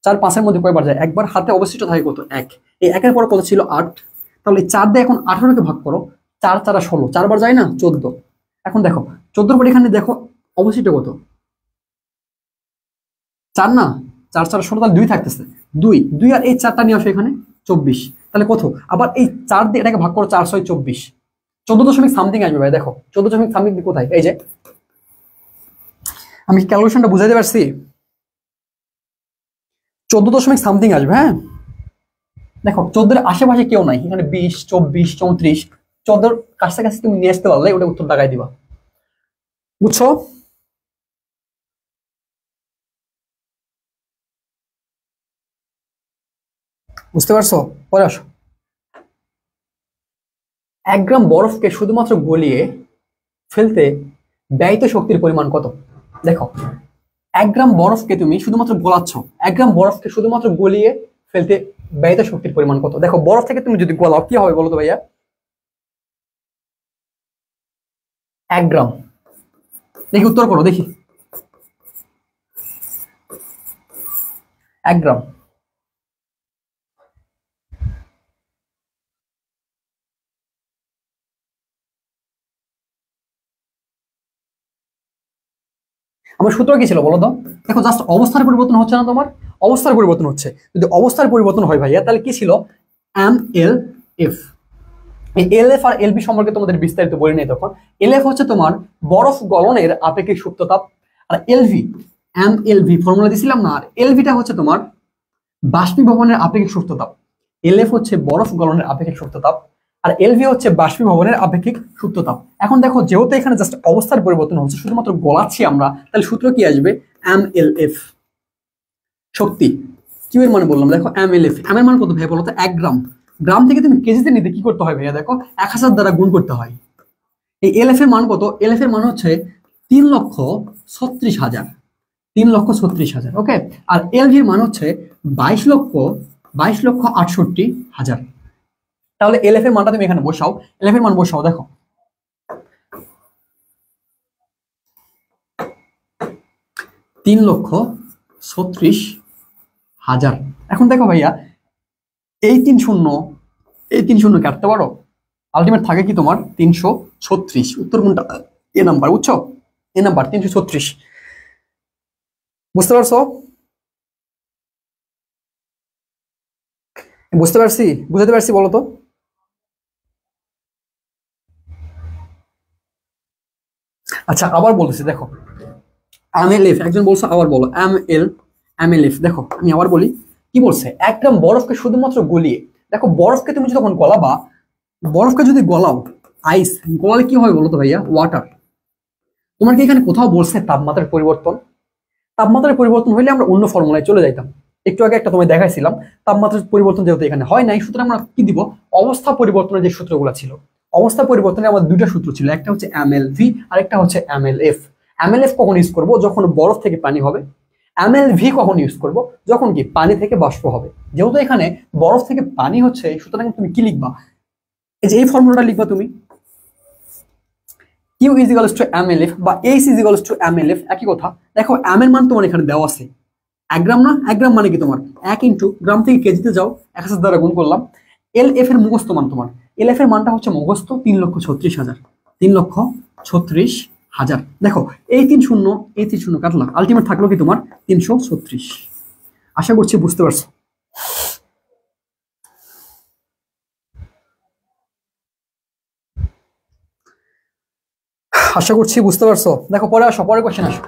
4 5-এর মধ্যে কয়বার যায়, একবার, হাতে অবশিষ্ট থাকে কত 1, এই 1-এর পর কত ছিল 8, তাহলে 4 দিয়ে এখন 18কে ভাগ করো, 4 4 16, 4 বার যায় না 14, এখন দেখো 14 পর এখানে দেখো অবশিষ্ট কত 4 না, 4 4 16, তাহলে 2 থাকতেছে, 2 2 আর এই 4টা নিয়ে আসো এখানে 24, তাহলে কত, আবার এই 4 দিয়ে এটাকে ভাগ করো, 4 6 24, 14 দশমিক সামথিং আসবে ভাই, দেখো 14 দশমিক সামথিং কোথায়, এই যে, আমি ক্যালকুলেশনটা বুঝাইতে পারছি, 14 দশমিক সামথিং আসবে, হ্যাঁ দেখো 14-এর আশেপাশে কেউ নাই, এখানে 20 24 34, 14-এর কাছাকাছি তুমি নিয়ে আসতে পারলে ওটা উত্তর লাগাই দিবা, বুঝছো? বুঝতে পারছো? পরে আসো, 1 গ্রাম বরফকে শুধুমাত্র গলিয়ে ফেলতে ব্যয়িত শক্তির পরিমাণ কত। দেখো 1 গ্রাম বরফকে তুমি শুধুমাত্র গলাচ্ছ, 1 গ্রাম বরফকে শুধুমাত্র গলিয়ে ফেলতে ব্যয়িত শক্তির পরিমাণ কত। দেখো বরফ থেকে তুমি যদি গলাও কি হবে বলো তো ভাইয়া, 1 গ্রাম, দেখি উত্তর করো দেখি, 1 গ্রাম, সূত্র কি ছিল বলো তো? দেখো জাস্ট অবস্থার পরিবর্তন হচ্ছে না তোমার, অবস্থার পরিবর্তন হচ্ছে। যদি অবস্থার পরিবর্তন হয় ভাইয়া তাহলে কি ছিল? M L F. এই এল এফ আর এলবি সম্পর্কে তোমাদের বিস্তারিত বলে নেই তখন। এল এফ হচ্ছে তোমার বরফ গলনের আপেক্ষিক সুপ্ত তাপ, আর LV M L V formula দিছিলাম না, আর এলভিটা হচ্ছে তোমার বাষ্পীভবনের আপেক্ষিক সুপ্ত তাপ। এল এফ হচ্ছে বরফ গলনের আপেক্ষিক সুপ্ত তাপ, আর এলভি হচ্ছে বাষ্পীভবনের আপেক্ষিক সুপ্ত তাপ। এখন দেখো যেহেতু এখানে জাস্ট অবস্থার পরিবর্তন হচ্ছে, শুধুমাত্র গলাচ্ছি আমরা, তাহলে সূত্র কি আসবে? M L F. শক্তি কিউ এর মানে বললাম, দেখো এম এল এফ, এম এর মান কত ভাই বলো তো? 1 গ্রাম। গ্রাম থেকে তুমি কেজিতে নিতে কি করতে হয় ভাইয়া? দেখো 1000 দ্বারা গুণ করতে হয়। এই এল এফ এর মান কত? এল এফ এর মান হচ্ছে 3,36,000, 3,36,000। ওকে, আর এলভির মান হচ্ছে 22,68,000। তাহলে এল এফ এর মানটা তুমি এখানে বসাও, এল এফ এর মান বসাও, দেখো 3,36,000। এখন দেখো ভাইয়া, এই 3 শূন্য, এই 3 শূন্য কাটতে পারো, আলটিমেট থাকে কি তোমার 336। উত্তর কোনটা? এ নাম্বার, বুঝছো? এ নাম্বার 336। বুঝতে পারছো? বুঝতে পারছি, বুঝতে পারছি বলো তো? আচ্ছা আবার বলতেছি, দেখো এম এল এফ, একজন বলছো আবার বলো এম এল এফ। দেখো আমি আবার বলি, কি বলছে? 1 গ্রাম বরফকে শুধুমাত্র গলিয়ে, দেখো বরফকে তুমি যখন গলাবা, বরফকে যদি গলাও, আইস গলালে কি হয় বলো তো ভাইয়া? ওয়াটার। তোমার কি এখানে কোথাও বলছে তাপমাত্রার পরিবর্তন? তাপমাত্রার পরিবর্তন হইলে আমরা অন্য ফর্মুলায় চলে যাইতাম। একটু আগে একটা তোমায় দেখাইছিলাম, তাপমাত্রার পরিবর্তন যেহেতু এখানে হয় নাই, সুতরাং আমরা কি দিব? অবস্থা পরিবর্তনের যে সূত্রগুলো ছিল, অবস্থা পরিবর্তনে আমাদের দুইটা সূত্র ছিল, একটা হচ্ছে এম এল ভি আর একটা হচ্ছে M L F. M L F কখন ইউজ করবো? যখন বরফ থেকে পানি হবে। এম এল ভি কখন ইউজ করবো? যখন কি পানি থেকে বাষ্প হবে। যেহেতু এখানে বরফ থেকে পানি হচ্ছে, সুতরাং তুমি কি লিখবা? এই যে এই ফর্মুলাটা লিখবা তুমি, Q is equals to M L F বা H is equals to M L F, একই কথা। দেখো এম এর মান তোমার এখানে দেওয়া আছে 1 গ্রাম না? 1 গ্রাম মানে কি তোমার 1 ইন্টু গ্রাম থেকে কেজিতে যাও, 1000 দ্বারা গুণ করলাম। এল এফ এর মুখস্থ মান তোমার, এল এফ এর মানটা হচ্ছে মুখস্থ 3,36,000, 3,36,000। দেখো এই 3 শূন্য, এই 3 শূন্য কাটলাম, আলটিমেট থাকলো কি তোমার 336। আশা করছি বুঝতে পারছো। আশা করছি বুঝতে পারছো। দেখো পরে আসো, পরে কোশ্চেন আসো।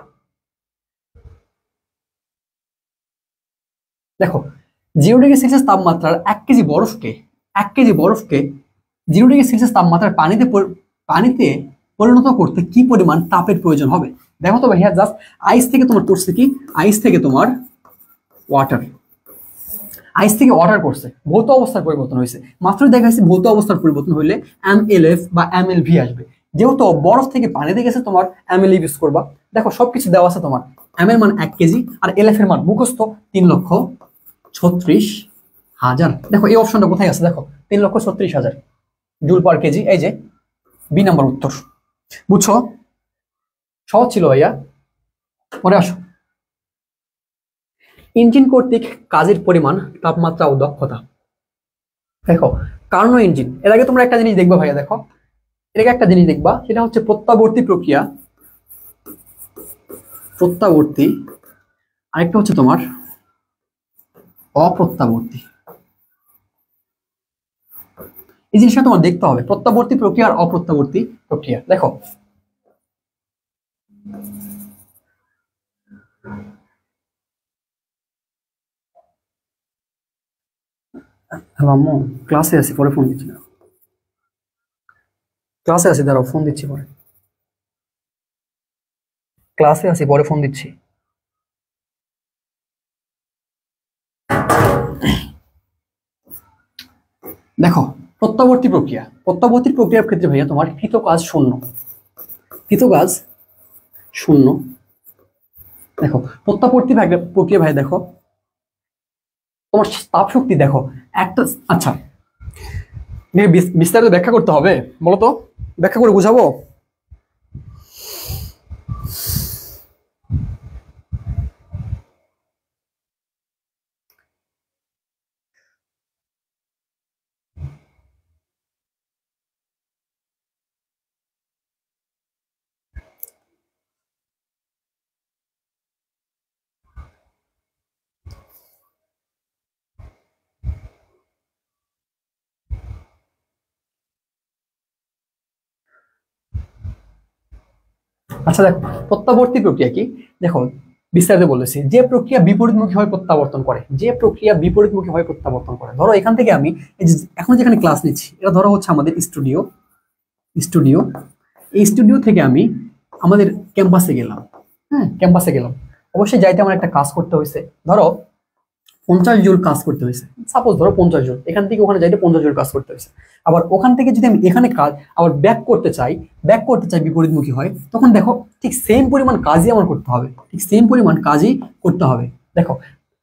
দেখো 0°C তাপমাত্রার 1 কেজি বরফকে, 1 কেজি বরফকে 0°C তাপমাত্রার পানিতে পরিণত করতে কি পরিমাণ তাপের প্রয়োজন হবে? দেখো তো ভাইয়া, জাস্ট আইস থেকে তোমার করছে কি? আইস থেকে তোমার ওয়াটার, আইস থেকে ওয়াটার করছে, ভৌত অবস্থার পরিবর্তন হয়েছে। মাত্র দেখাচ্ছি ভৌত অবস্থার পরিবর্তন হইলে এম এল এফ বা এম এল ভি আসবে। যেহেতু বরফ থেকে পানিতে গেছে, তোমার এম এল ইউজ করবা। দেখো সবকিছু দেওয়া আছে তোমার, এম এর মান 1 কেজি আর এল এফ এর মান মুখস্থ 3,36,000। দেখো এই অপশনটা কোথায় আছে? দেখো 3,36,000 জুল পার কেজি, এই যে বি নাম্বার উত্তর। বুঝছো? সহজ ছিল ভাইয়া। পরে আসো, ইঞ্জিন কর্তৃক কাজের পরিমাণ, তাপমাত্রা ও দক্ষতা। দেখো কার্নো ইঞ্জিন, এর আগে তোমরা একটা জিনিস দেখবা ভাইয়া, দেখো এর আগে একটা জিনিস দেখবা, সেটা হচ্ছে প্রত্যাবর্তী প্রক্রিয়া, প্রত্যাবর্তী, আরেকটা হচ্ছে তোমার অপ্রত্যাবর্তী। এই জিনিসটা তোমার দেখতে হবে, প্রত্যাবর্তী প্রক্রিয়া আর অপ্রত্যাবর্তী প্রক্রিয়া। দেখো আম্মু ক্লাসে আছি, পরে ফোন দিচ্ছি না, ক্লাসে আছি, দাঁড়াও ফোন দিচ্ছি পরে, ক্লাসে আছি পরে ফোন দিচ্ছি। দেখো প্রত্যাবর্তী প্রক্রিয়া, প্রত্যাবর্তী প্রক্রিয়ার ক্ষেত্রে ভাইয়া তোমার কৃত কাজ শূন্য, কৃত কাজ শূন্য। দেখো প্রত্যাবর্তী প্রক্রিয়া ভাই, দেখো তোমার তাপ শক্তি দেখো একটা। আচ্ছা বিস্তারিত ব্যাখ্যা করতে হবে, বলো তো ব্যাখ্যা করে বুঝাবো? আচ্ছা দেখো, প্রত্যাবর্তী প্রক্রিয়া কি? দেখো বিস্তারিত বলেছি, যে প্রক্রিয়া বিপরীতমুখী হয় প্রত্যাবর্তন করে, যে প্রক্রিয়া বিপরীতমুখী হয় প্রত্যাবর্তন করে। ধরো এখান থেকে আমি এই যে এখন যেখানে ক্লাস নিচ্ছি, এটা ধরো হচ্ছে আমাদের স্টুডিও। স্টুডিও, এই স্টুডিও থেকে আমি আমাদের ক্যাম্পাসে গেলাম। হ্যাঁ, ক্যাম্পাসে গেলাম, অবশ্যই যাইতে আমার একটা কাজ করতে হয়েছে। ধরো 50 জুল কাজ করতে হয়েছে, সাপোজ ধরো 50 জুল, এখান থেকে ওখানে যাইতে 50 জুল কাজ করতে হয়েছে। আবার ওখান থেকে যদি আমি এখানে কাজ আবার ব্যাক করতে চাই, বিপরীতমুখী হয়, তখন দেখো ঠিক সেম পরিমাণ কাজই আমার করতে হবে, ঠিক সেম পরিমাণ কাজই করতে হবে। দেখো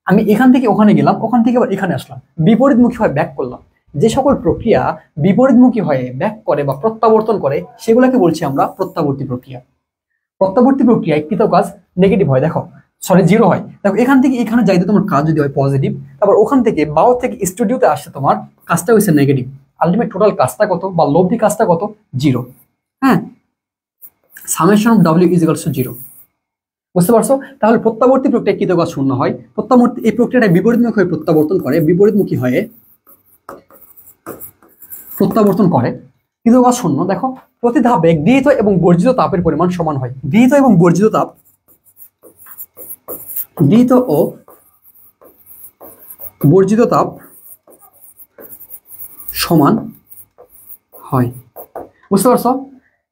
আমি এখান থেকে ওখানে গেলাম, ওখান থেকে আবার এখানে আসলাম, বিপরীতমুখী হয় ব্যাক করলাম। যে সকল প্রক্রিয়া বিপরীতমুখী হয়ে ব্যাক করে বা প্রত্যাবর্তন করে, সেগুলোকে বলছি আমরা প্রত্যাবর্তী প্রক্রিয়া। প্রত্যাবর্তী প্রক্রিয়ায় কৃত কাজ নেগেটিভ হয়, দেখো সরি জিরো হয়। দেখো এখান থেকে এখানে যাইতে তোমার কাজ যদি হয় পজিটিভ, তারপর ওখান থেকে বাও থেকে স্টুডিওতে আসছে তোমার কাজটা হয়েছে নেগেটিভ, আলটিমেট টোটাল কাজটা কত বা লব্ধি কাজটা কত? জিরো। হ্যাঁ, summation of W is equals two zero. বুঝতে পারছো? তাহলে প্রত্যাবর্তী প্রক্রিয়া কৃত কাজ শূন্য হয়। প্রত্যাবর্তী এই প্রক্রিয়াটা বিপরীতমুখী হয়ে প্রত্যাবর্তন করে, বিপরীতমুখী হয়ে প্রত্যাবর্তন করে, কৃত কাজ শূন্য। দেখো প্রতি ধাপে গৃহীত এবং বর্জিত তাপের পরিমাণ সমান হয়। গৃহীত এবং বর্জিত তাপ, গৃহীত ও বর্জিত তাপ সমান হয়। বুঝতে পারছো?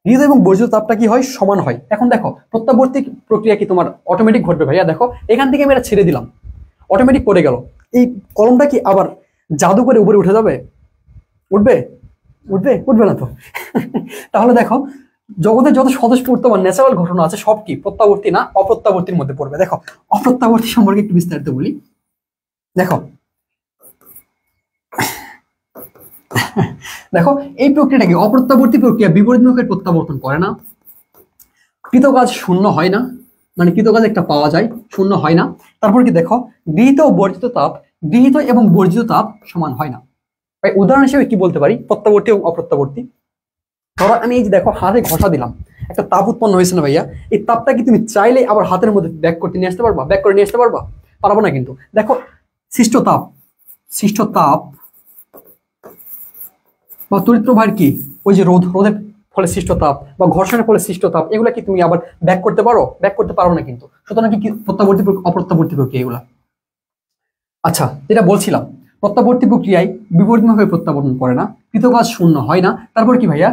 গৃহীত এবং বর্জিত তাপটা কি হয়? সমান হয়। এখন দেখো প্রত্যাবর্তী প্রক্রিয়া কি তোমার অটোমেটিক ঘটবে ভাইয়া? দেখো এখান থেকে আমি এটা ছেড়ে দিলাম, অটোমেটিক পড়ে গেল, এই কলমটা কি আবার জাদু করে উপরে উঠে যাবে? উঠবে? উঠবে না তো। তাহলে দেখো জগতের যত স্বতঃস্ফূর্ত বা ন্যাচারাল ঘটনা আছে সব কি প্রত্যাবর্তী না অপ্রত্যাবর্তীর মধ্যে পড়বে। দেখো অপ্রত্যাবর্তী সম্পর্কে একটু বিস্তারিত বলি। দেখো দেখো এই প্রক্রিয়াটাকে অপ্রত্যাবর্তী প্রক্রিয়া বিপরীতমুখী প্রত্যাবর্তন করে না, কৃতকাজ শূন্য হয় না, মানে কৃতকাজ একটা পাওয়া যায়, শূন্য হয় না। তারপর কি দেখো গৃহীত ও বর্জিত তাপ, গৃহীত এবং বর্জিত তাপ সমান হয় না। উদাহরণ হিসেবে কি বলতে পারি প্রত্যাবর্তী এবং অপ্রত্যাবর্তী? ধরো আমি এই যে দেখো হাতে ঘষা দিলাম, একটা তাপ উৎপন্ন হয়েছে না ভাইয়া? এই তাপটা কি তুমি চাইলে আবার হাতের মধ্যে ব্যাক করতে নিয়ে আসতে পারবা? ব্যাক করে নিয়ে আসতে পারবা? পারবো না। কিন্তু দেখো সৃষ্ট তাপ বা তড়িৎ প্রবাহের কি ওই যে রোধের ফলে সৃষ্ট তাপ বা ঘর্ষণের ফলে সৃষ্ট তাপ, এগুলা কি তুমি আবার ব্যাক করতে পারো? ব্যাক করতে পারো না। কিন্তু সুতরাং কি প্রত্যাবর্তী অপ্রত্যাবর্তী প্রক্রিয়া এগুলা। আচ্ছা, যেটা বলছিলাম প্রত্যাবর্তী প্রক্রিয়ায় বিপরীতমুখী প্রত্যাবর্তন করে না, কৃতকাজ শূন্য হয় না। তারপর কি ভাইয়া?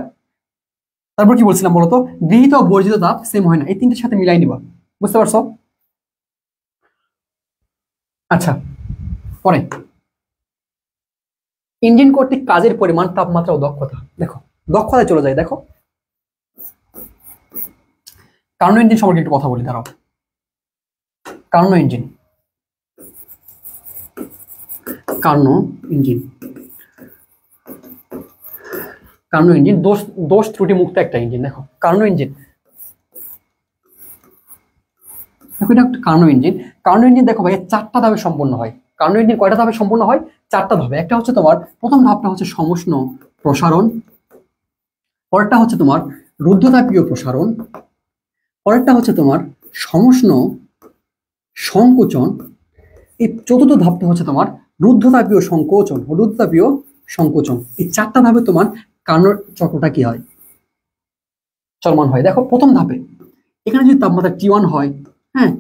তারপর কি বলছিলাম বলতো? গৃহীত ও বর্জিত তাপ সেম হয় না। এই তিনটের সাথে মিলাই নিবা। বুঝতে পারছো? আচ্ছা, পরে ইঞ্জিন কর্তৃক কাজের পরিমাণ, তাপমাত্রা ও দক্ষতা। দেখো দক্ষতায় চলে যায়। দেখো কার্নো ইঞ্জিন সম্পর্কে একটু কথা বলি, দাঁড়াও। Karnaugh engine, Karnaugh engine, Karnaugh engine দোষ ত্রুটি মুক্ত একটা ইঞ্জিন। দেখো কার্নো ইঞ্জিন, দেখো এটা একটা কার্নো ইঞ্জিন। কার্নো ইঞ্জিন দেখো ভাই 4টা ধাপে সম্পন্ন হয়। কার্নো ইঞ্জিন কয়টা ধাপে সম্পন্ন হয়? 4টা ধাপে। একটা হচ্ছে তোমার প্রথম ধাপটা হচ্ছে সমষ্ণ প্রসারণ, পরেরটা হচ্ছে তোমার রুদ্ধতাপীয় প্রসারণ, পরেরটা হচ্ছে তোমার সমষ্ণ সংকোচন, এই চতুর্থ ধাপটা হচ্ছে তোমার রুদ্ধতাপীয় সংকোচন। রুদ্ধতাপীয় সংকোচন, এই 4টা ধাপে তোমার কার্নোর চক্রটা কি হয়? চলমান হয়। দেখো প্রথম ধাপে এখানে যদি তাপমাত্রা T1 হয়, হ্যাঁ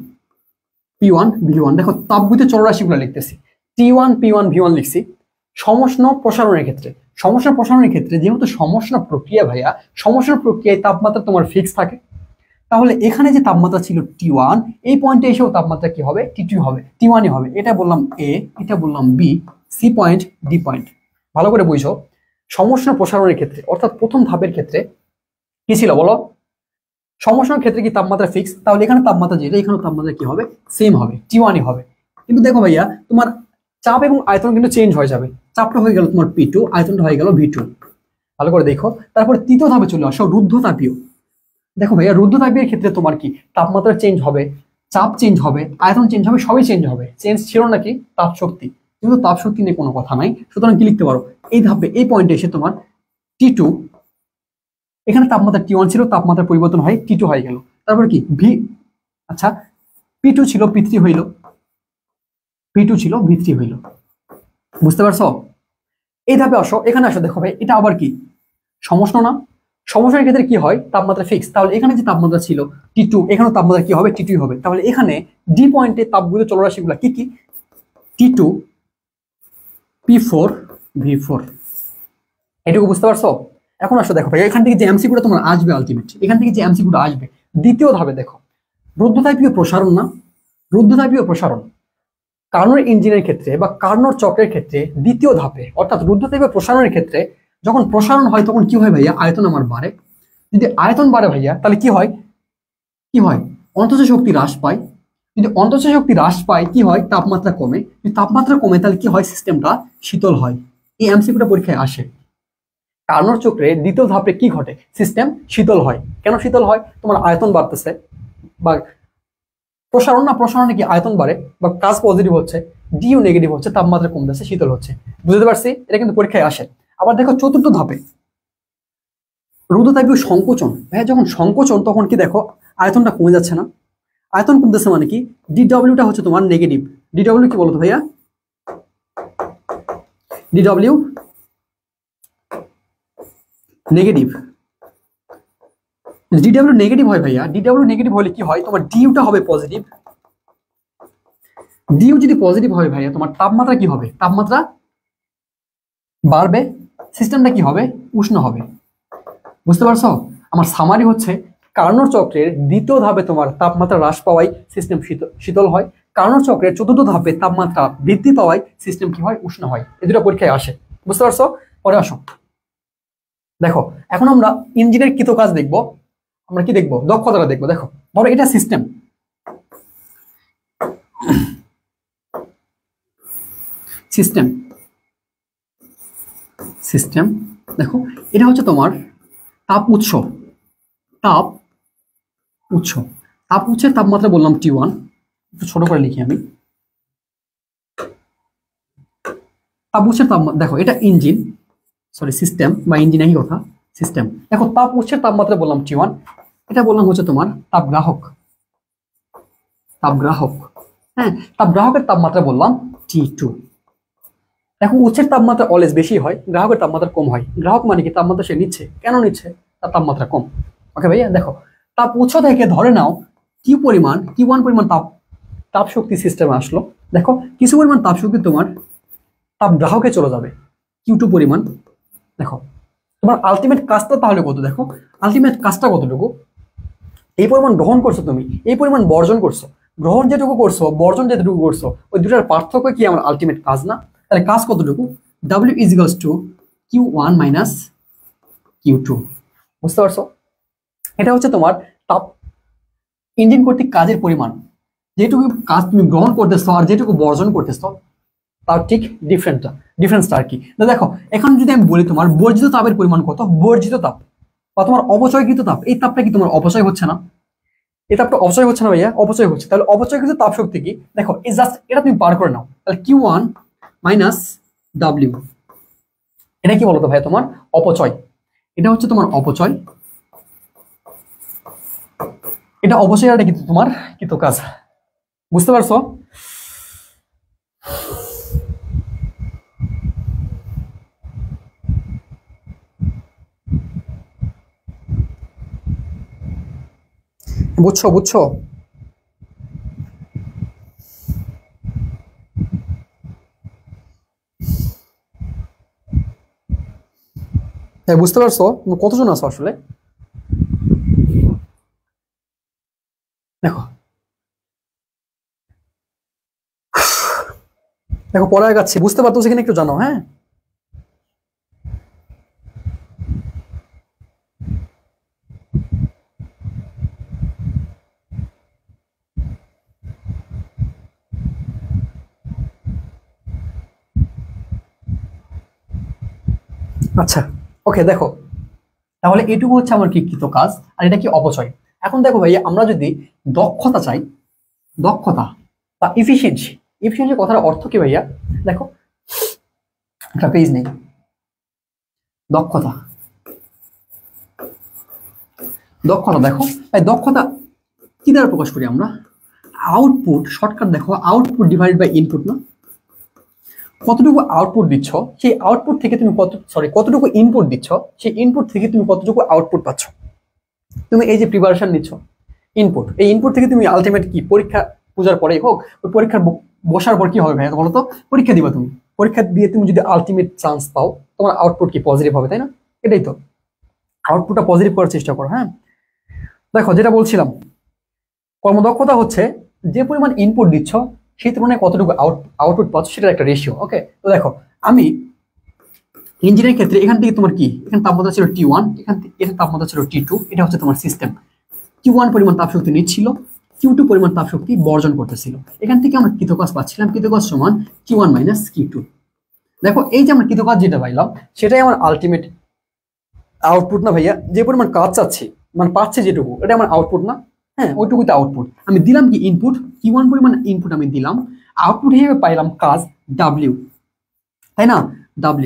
P1 V1, দেখো তাপগতিক চলরাশিগুলো লিখতেছি, T1 P1 V1 লিখছি। সমষ্ণ প্রসারণের ক্ষেত্রে যেহেতু সমষ্ণ প্রক্রিয়া ভাইয়া, সমষ্ণ প্রক্রিয়ায় তাপমাত্রা তোমার ফিক্স থাকে। তাহলে এখানে যে তাপমাত্রা ছিল T1, এই পয়েন্টে এসেও তাপমাত্রা কি হবে? T2 হবে, T1 হবে। এটা বললাম A, এটা বললাম B, C point D point. ভালো করে বুঝো, সমষ্ণ প্রসারণের ক্ষেত্রে অর্থাৎ প্রথম ধাপের ক্ষেত্রে কি ছিল বলো? সমষ্ণের ক্ষেত্রে কি তাপমাত্রা ফিক্স, তাহলে এখানে তাপমাত্রা যেটা, এখানে তাপমাত্রা কি হবে? সেম হবে, T1 হবে। কিন্তু দেখো ভাইয়া তোমার চাপ এবং আয়তন কিন্তু চেঞ্জ হয়ে যাবে। চাপটা হয়ে গেল তোমার P2, আয়তনটা হয়ে গেল V2। ভালো করে দেখো। তারপর তৃতীয় ধাপে চলে আসো রুদ্ধতাপীয়। দেখো ভাইয়া রুদ্ধতাপীয় ক্ষেত্রে তোমার কি তাপমাত্রা চেঞ্জ হবে, চাপ চেঞ্জ হবে, আয়তন চেঞ্জ হবে, সবই চেঞ্জ হবে। চেঞ্জ ছিল নাকি তাপ শক্তি, কিন্তু তাপ শক্তি নিয়ে কোনো কথা নাই। সুতরাং কি লিখতে পারো? এই ধাপে এই পয়েন্টে এসে তোমার T2, এখানে তাপমাত্রা T1 ছিল, তাপমাত্রা পরিবর্তন হয় T2 হয়ে গেল। তারপর কি আচ্ছা P2 ছিল P3 হইল, P2 ছিল V3 হইল। বুঝতে পারছো? এই ধাপে আসো, এখানে আসো। দেখো ভাই এটা আবার কি সমষ্ণ না? সমস্যার ক্ষেত্রে কি হয়, তাপমাত্রা ফিক্স, তাহলে এখানে যে তাপমাত্রা ছিল T2, এখানে তাপমাত্রা কি হবে, T2 হবে। তাহলে এখানে ডি পয়েন্টে তাপগুলো চলরাশিগুলো কি কি, T2, P4, V4। এটুকু বুঝতে পারছো? এখন আসো দেখো ভাই, এখান থেকে যে এমসিকিউটা তোমার আসবে আলটিমেট, এখান থেকে যে এমসিকিউটা আসবে দ্বিতীয় ধাপে দেখো, রুদ্ধতাপীয় প্রসারণ না, রুদ্ধতাপীয় প্রসারণ কার্নোর ইঞ্জিনের ক্ষেত্রে বা কার্নোর চক্রের ক্ষেত্রে দ্বিতীয় ধাপে, অর্থাৎ রুদ্ধতাপীয় প্রসারণের ক্ষেত্রে যখন প্রসারণ হয় তখন কি হয় ভাইয়া, আয়তন আমার বাড়ে। যদি আয়তন বাড়ে ভাইয়া তাহলে কি হয়, কি হয়, অন্তঃস্থ শক্তি হ্রাস পায়। যদি অন্তঃস্থ শক্তি হ্রাস পায় কি হয়, তাপমাত্রা কমে। যদি তাপমাত্রা কমে তাহলে কি হয়, সিস্টেমটা শীতল হয়। এই এমসিকিউটা পরীক্ষায় আসে। কার্নোর চক্রে দ্বিতীয় ধাপে কি ঘটে, সিস্টেম শীতল হয়। কেন শীতল হয়, তোমার আয়তন বাড়তেছে, বা প্রসারণ না, প্রসারণে কি আয়তন বাড়ে বা কাজ পজিটিভ হচ্ছে, ডিও নেগেটিভ হচ্ছে, তাপমাত্রা কমতেছে, শীতল হচ্ছে। বুঝতে পারছি? এটা কিন্তু পরীক্ষায় আসে। আবার দেখো চতুর্থ ধাপে রুদ্ধতাপীয় সংকোচন। ভাইয়া যখন সংকোচন তখন কি দেখো, আয়তনটা কমে যাচ্ছে না, আয়তন কমতেছে মানে কি, ডিডব্লিউটা হচ্ছে তোমার নেগেটিভ। ডিডব্লিউ কি বলতো ভাইয়া, ডিডব্লিউ নেগেটিভ। ডিডব্লিউ নেগেটিভ হয় ভাইয়া, ডিডব্লিউ নেগেটিভ হলে কি হয়, তোমার ডিউটা হবে পজিটিভ। ডিউ যদি পজিটিভ হয় ভাইয়া, তোমার তাপমাত্রা কি হবে, তাপমাত্রা বাড়বে, সিস্টেমটা কি হবে, উষ্ণ হবে। বুঝতে পারছো? আমার সামারি হচ্ছে, কার্নোর চক্রের দ্বিতীয় ধাপে তোমার তাপমাত্রা হ্রাস পাওয়াই সিস্টেম শীতল হয়। কার্নোর চক্রের চতুর্থ ধাপে তাপমাত্রা বৃদ্ধি পাওয়াই সিস্টেম কি হয়, উষ্ণ হয়। এই দুটো পরীক্ষায় আসে। বুঝতে পারছো? পরে আসো দেখো, এখন আমরা ইঞ্জিনের কৃতকাজ দেখবো। আমরা কি দেখবো, দক্ষতাটা দেখবো। দেখো ধরো এটা সিস্টেম, সিস্টেম সিস্টেম দেখো এটা হচ্ছে তোমার তাপ উৎস, তাপ উৎস। তাপ উৎসের তাপমাত্রা বললাম T1, একটু ছোট করে লিখি আমি। তাপ উৎসের তাপমাত্রা দেখো, এটা ইঞ্জিন, সরি সিস্টেম বা ইঞ্জিন একই কথা, সিস্টেম। দেখো তাপ উৎসের তাপমাত্রা বললাম T1, এটা বললাম হচ্ছে তোমার তাপগ্রাহক, তাপগ্রাহক। হ্যাঁ, তাপগ্রাহকের তাপমাত্রা বললাম T2। দেখো উৎসের তাপমাত্রা অলওয়েজ বেশি হয়, গ্রাহকের তাপমাত্রা কম হয়। গ্রাহক মানে কি, তাপমাত্রা সে নিচ্ছে, কেন নিচ্ছে, তার তাপমাত্রা কম। ওকে ভাইয়া, দেখো তাপ উৎস থেকে ধরে নাও কি পরিমাণ, Q1 পরিমাণ তাপ শক্তি সিস্টেমে আসলো। দেখো কিছু পরিমাণ তাপ শক্তি তোমার তাপ গ্রাহকে চলে যাবে, Q2 পরিমাণ। দেখো তোমার আলটিমেট কাজটা তাহলে কত, দেখো আলটিমেট কাজটা কতটুকু, এই পরিমাণ গ্রহণ করছো তুমি, এই পরিমাণ বর্জন করছো। গ্রহণ যেটুকু করছো, বর্জন যেটুকু করছো, ওই দুটার পার্থক্য কি আমার আলটিমেট কাজ না? তাহলে কাজ কতটুকু, W equals two Q1 minus Q2। বুঝতে পারছো? এটা হচ্ছে তোমার তাপ ইঞ্জিন কর্তৃক কাজের পরিমাণ, যেটুকু কাজ তুমি গ্রহণ করতেছো আর যেটুকু বর্জন করতেছো তার ঠিক ডিফারেন্সটা আর কি। দেখো এখন যদি আমি বলি তোমার বর্জিত তাপের পরিমাণ কত, বর্জিত তাপ বা তোমার অপচয়কৃত তাপ, এই তাপটা কি তোমার অপচয় হচ্ছে না? এই তাপটা অপচয় হচ্ছে না ভাইয়া, অপচয় হচ্ছে। তাহলে অপচয়কৃত তাপ শক্তি কি, দেখো এই জাস্ট এটা তুমি বার করে নাও। তাহলে Q1 মাইনাস W, এটা কি বলতো ভাই, তোমার অপচয়। এটা হচ্ছে তোমার অপচয়, এটা অবশ্যই এটা কিন্তু তোমার কৃতকাজ। বুঝতে পারছো? বুঝছো বুঝছো? হ্যাঁ বুঝতে পারছো? কতজন আছো আসলে? দেখো দেখো পরে আগাচ্ছি, বুঝতে পারতো সেখানে একটু জানো। হ্যাঁ আচ্ছা ওকে, দেখো তাহলে এটুকু হচ্ছে আমার কি কৃতকাজ আর এটা কি অপচয়। এখন দেখো ভাইয়া, আমরা যদি দক্ষতা চাই, দক্ষতা বা ইফিসিয়েন্সি, ইফিসিয়েন্সি কথার অর্থ কি ভাইয়া, দেখো একটা পেজ নেই, দক্ষতা, দক্ষতা দেখো এই দক্ষতা কি দ্বারা প্রকাশ করি আমরা, আউটপুট, শর্টকাট দেখো আউটপুট ডিভাইডেড বাই ইনপুট না, কতটুকু আউটপুট দিচ্ছ, সেই আউটপুট থেকে তুমি কতটুকু ইনপুট দিচ্ছ, সেই ইনপুট থেকে তুমি কতটুকু আউটপুট পাচ্ছ। তুমি এই যে প্রিপারেশন নিচ্ছ, ইনপুট, এই ইনপুট থেকে তুমি আলটিমেট কি পরীক্ষা পূজার পরেই হোক, ওই পরীক্ষার বসার পর কি হবে ভাইয়া বলো তো? পরীক্ষা দিবা তুমি, পরীক্ষা দিয়ে তুমি যদি আলটিমেট চান্স পাও, তোমার আউটপুট কি পজিটিভ হবে, তাই না? এটাই তো, আউটপুটটা পজিটিভ করার চেষ্টা করো। হ্যাঁ, দেখো যেটা বলছিলাম, কর্মদক্ষতা হচ্ছে যে পরিমাণ ইনপুট দিচ্ছ সেই তুলনায় কতটুকু আউটপুট পাচ্ছ সেটার একটা রেশিও। ওকে, তো দেখো আমি ইঞ্জিনের ক্ষেত্রে এখান থেকে তোমার কি, এখানে তাপমাত্রা ছিল T1, এখান থেকে এটা তাপমাত্রা ছিল T2, এটা হচ্ছে তোমার সিস্টেম। Q1 পরিমাণ তাপশক্তি নিচ্ছিল, Q2 পরিমাণ তাপশক্তি বর্জন করতেছিল। এখান থেকে আমরা কৃতকাজ পাচ্ছিলাম, কৃতকাজ সমান Q1 মাইনাস Q2। দেখো এই যে আমরা কৃতকাজ যেটা পাইলাম সেটাই আমার আলটিমেট আউটপুট না ভাইয়া? যে পরিমাণ কাজ চাচ্ছি মানে পাচ্ছে যেটুকু, এটা আমার আউটপুট না? হ্যাঁ, ওইটুকুতে আউটপুট। আমি দিলাম কি ইনপুট, Q1 পরিমাণ ইনপুট আমি দিলাম, আউটপুট হিসেবে পাইলাম কাজ W, তাই না?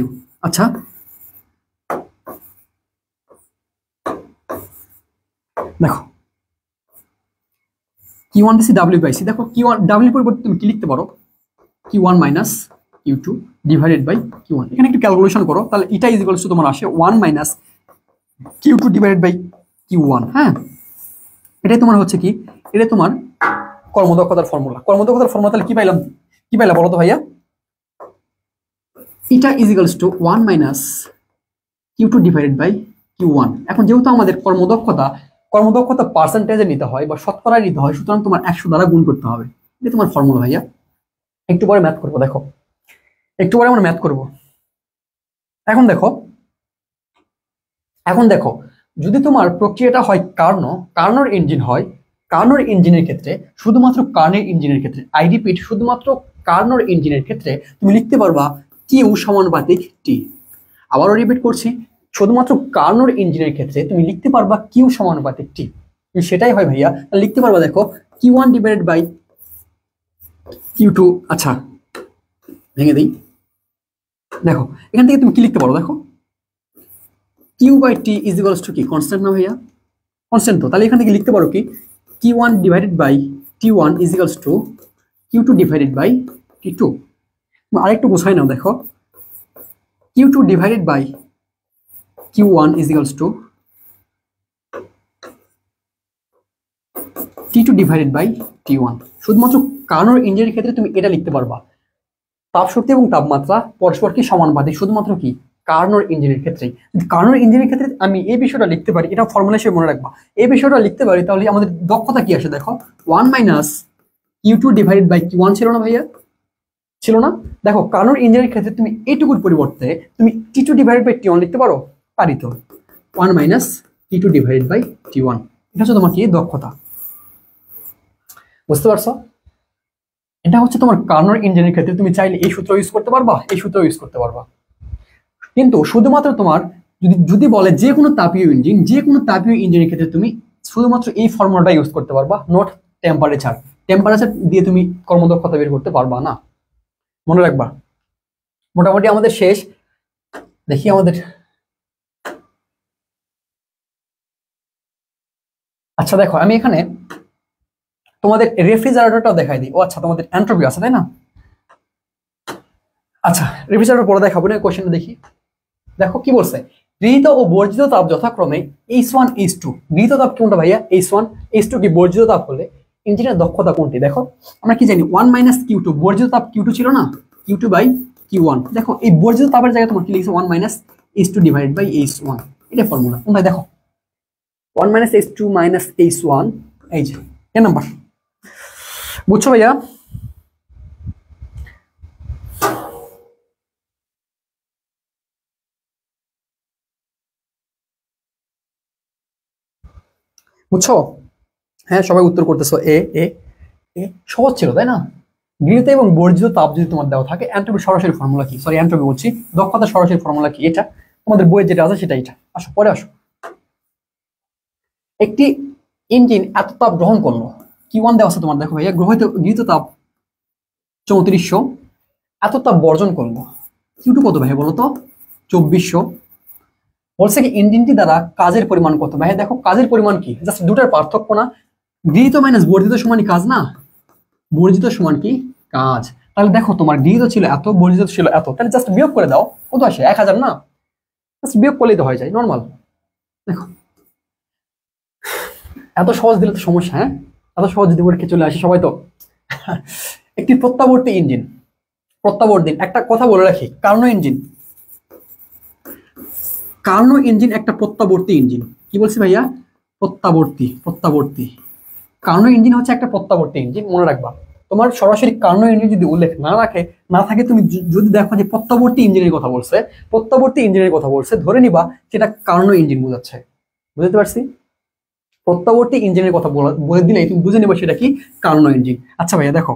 W। আচ্ছা, দেখো Q1 দিছি, W পাইছি। দেখো Q1 W পরিবর্তে তুমি কি লিখতে পারো? Q1 minus Q2 divided by Q1। এখানে একটু ক্যালকুলেশন করো, তাহলে এটা ইজ ইকুয়ালস টু তোমার আসে 1 minus Q2 divided by Q1। হ্যাঁ, এটাই তোমার হচ্ছে কি, এটা তোমার কর্মদক্ষতার ফর্মুলা। কর্মদক্ষতার ফর্মুলা তাহলে কি পাইলাম, কি পাইলা বলো তো ভাইয়া? এটা is equals to 1 minus Q2 divided by Q1। এখন যেহেতু আমাদের কর্মদক্ষতা পার্সেন্টেজে নিতে হয় বা শতকরায় নিতে হয়, সুতরাং তোমার 100 দ্বারা গুণ করতে হবে। এটা তোমার ফর্মুলা ভাইয়া। একটু পরে ম্যাথ করবো, দেখো একটু পরে আমরা ম্যাথ করবো। এখন দেখো যদি তোমার প্রক্রিয়াটা হয় কার্নোর ইঞ্জিন হয়, কার্নোর ইঞ্জিনের ক্ষেত্রে, শুধুমাত্র কার্নোর ইঞ্জিনের ক্ষেত্রে, আই রিপিট, শুধুমাত্র কার্নোর ইঞ্জিনের ক্ষেত্রে তুমি লিখতে পারবা কিউ সমানুপাতিক টি। আবারও রিপিট করছি, শুধুমাত্র কার্নোর ইঞ্জিনের ক্ষেত্রে তুমি লিখতে পারবা কিউ সমানুপাতিক টি। সেটাই হয় ভাইয়া, লিখতে পারবা দেখো Q1 ডিভাইডেড বাই Q2। আচ্ছা ভেঙে দিই, দেখো এখান থেকে তুমি কি লিখতে পারো? দেখো Q by T is equals to কি, কনস্ট্যান্ট না ভাইয়া? কনস্ট্যান্ট তো, তাহলে এখান থেকে লিখতে পারো কি Q1 divided by T1 is equals to Q2 divided by T2। আরেকটু গোছাই নাও, দেখো Q2 divided by Q1 is equals to T2 divided by T1। শুধুমাত্র কার্নোর ইঞ্জিনের ক্ষেত্রে তুমি এটা লিখতে পারবা, তাপশক্তি এবং তাপমাত্রা পরস্পরকে সমানুপাতিক, শুধুমাত্র কি কার্নোর ইঞ্জিনের ক্ষেত্রে। কার্নোর ইঞ্জিনের ক্ষেত্রে আমি এই বিষয়টা লিখতে পারি, এটা ফর্মুলা হিসেবে মনে রাখবা, এই বিষয়টা লিখতে পারি, তাহলে আমাদের দক্ষতা কি আসে? দেখো 1 minus Q2 divided by Q1 ছিল না ভাইয়া? ছিল না? দেখো কার্নোর ইঞ্জিনের ক্ষেত্রে তুমি এইটুকুর পরিবর্তে তুমি T2 ডিভাইডেড বাই T1 লিখতে পারো, পারি তো। 1 minus T2 divided by T1, এটা হচ্ছে তোমার কি দক্ষতা। বুঝতে পারছো? এটা হচ্ছে তোমার কার্নোর ইঞ্জিনের ক্ষেত্রে তুমি চাইলে এই সূত্র ইউজ করতে পারবা, এই সূত্র ইউজ করতে পারবা। কিন্তু শুধুমাত্র তোমার যদি বলে যে কোনো তাপীয় ইঞ্জিনের ক্ষেত্রে তুমি শুধুমাত্র এই ফর্মুলাটা ইউজ করতে পারবা, নট টেম্পারেচার। টেম্পারেচার দিয়ে তুমি কর্মদক্ষতা বের করতে পারবা না, মনে রাখবা। মোটামুটি আমাদের শেষ। দেখি আমাদের, আচ্ছা দেখো আমি এখানে তোমাদের রেফ্রিজারেটরটাও দেখাই দিই। ও আচ্ছা, তোমাদের এন্ট্রপি আছে তাই না? আচ্ছা রেফ্রিজারেটর পরে দেখাবো না, কোশ্চেনটা দেখি। দেখো কি বলছে, গৃহীত ও বর্জিত তাপ যথাক্রমে H1 H2। গৃহীত তাপ কোনটা ভাইয়া? H1, H2 কি বর্জিত তাপ হলে ইঞ্জিনের দক্ষতা কোনটি? দেখো আমরা কি জানি 1 মাইনাস Q2, বর্জিত তাপ Q2 ছিল না, Q2 বাই Q1। দেখো এই বর্জিত তাপের জায়গায় তোমার কি লিখছে 1 minus H2 divided by H1, এটা ফর্মুলা কোনটা? দেখো 1 মাইনাস H2 মাইনাস H1, এই যে এ নাম্বার। বুঝছো ভাইয়া? বুঝছো? হ্যাঁ সবাই উত্তর করতেছো এ এ এ। সহজ ছিল তাই না? গৃহীত এবং বর্জিত তাপ যদি তোমার দেওয়া থাকে, এন্ট্রপির সরাসরি ফর্মুলা কি, সরি এন্ট্রপি বলছি, দক্ষতা সরাসরি ফর্মুলা কি? এটা তোমাদের বইয়ে যেটা আছে সেটা। এটা আসো পরে আসো। একটি ইঞ্জিন এত তাপ গ্রহণ করলো, Q1 দেওয়া আছে তোমার, দেখো ভাইয়া গৃহীত তাপ 3400, এত তাপ বর্জন করলো, Q2 কত ভাইয়া বলো তো? 2400। বলছে কি ইঞ্জিনটি দ্বারা কাজের পরিমাণ কত? ভাইয়া দেখো কাজের পরিমাণ কি, জাস্ট দুটার পার্থক্য না, গৃহীত মাইনাস বর্জিত সমানই কাজ না? বর্জিত সমান কি কাজ। তাহলে দেখো তোমার ডি তো ছিল এত, বর্জিত ছিল এত, তাহলে জাস্ট বিয়োগ করে দাও, কত আসে 1000 না, জাস্ট বিয়োগ করলেই তো হয়ে যায়, নর্মাল। দেখো এত সহজ দিলে তো সমস্যা, হ্যাঁ এত সহজ যদি পরীক্ষা চলে আসে সবাই তো। একটি প্রত্যাবর্তী ইঞ্জিন, প্রত্যাবর্তী একটা কথা বলে রাখি, কার্নো ইঞ্জিন, কার্নো ইঞ্জিন একটা প্রত্যাবর্তী ইঞ্জিন। কি বলছি ভাইয়া? প্রত্যাবর্তী, প্রত্যাবর্তী। কার্নো ইঞ্জিন হচ্ছে একটা প্রত্যাবর্তী ইঞ্জিন, মনে রাখবা। তোমার সরাসরি কার্নো ইঞ্জিন যদি উল্লেখ না থাকে, তুমি যদি দেখো যে প্রত্যাবর্তী ইঞ্জিনের কথা বলছে, প্রত্যাবর্তী ইঞ্জিনের কথা বলছে, ধরে নিবা সেটা কার্নো ইঞ্জিন বোঝাচ্ছে। বুঝতে পারছি? প্রত্যাবর্তী ইঞ্জিনের কথা বলে দিলে তুমি বুঝে নিবা সেটা কি কার্নো ইঞ্জিন। আচ্ছা ভাইয়া দেখো,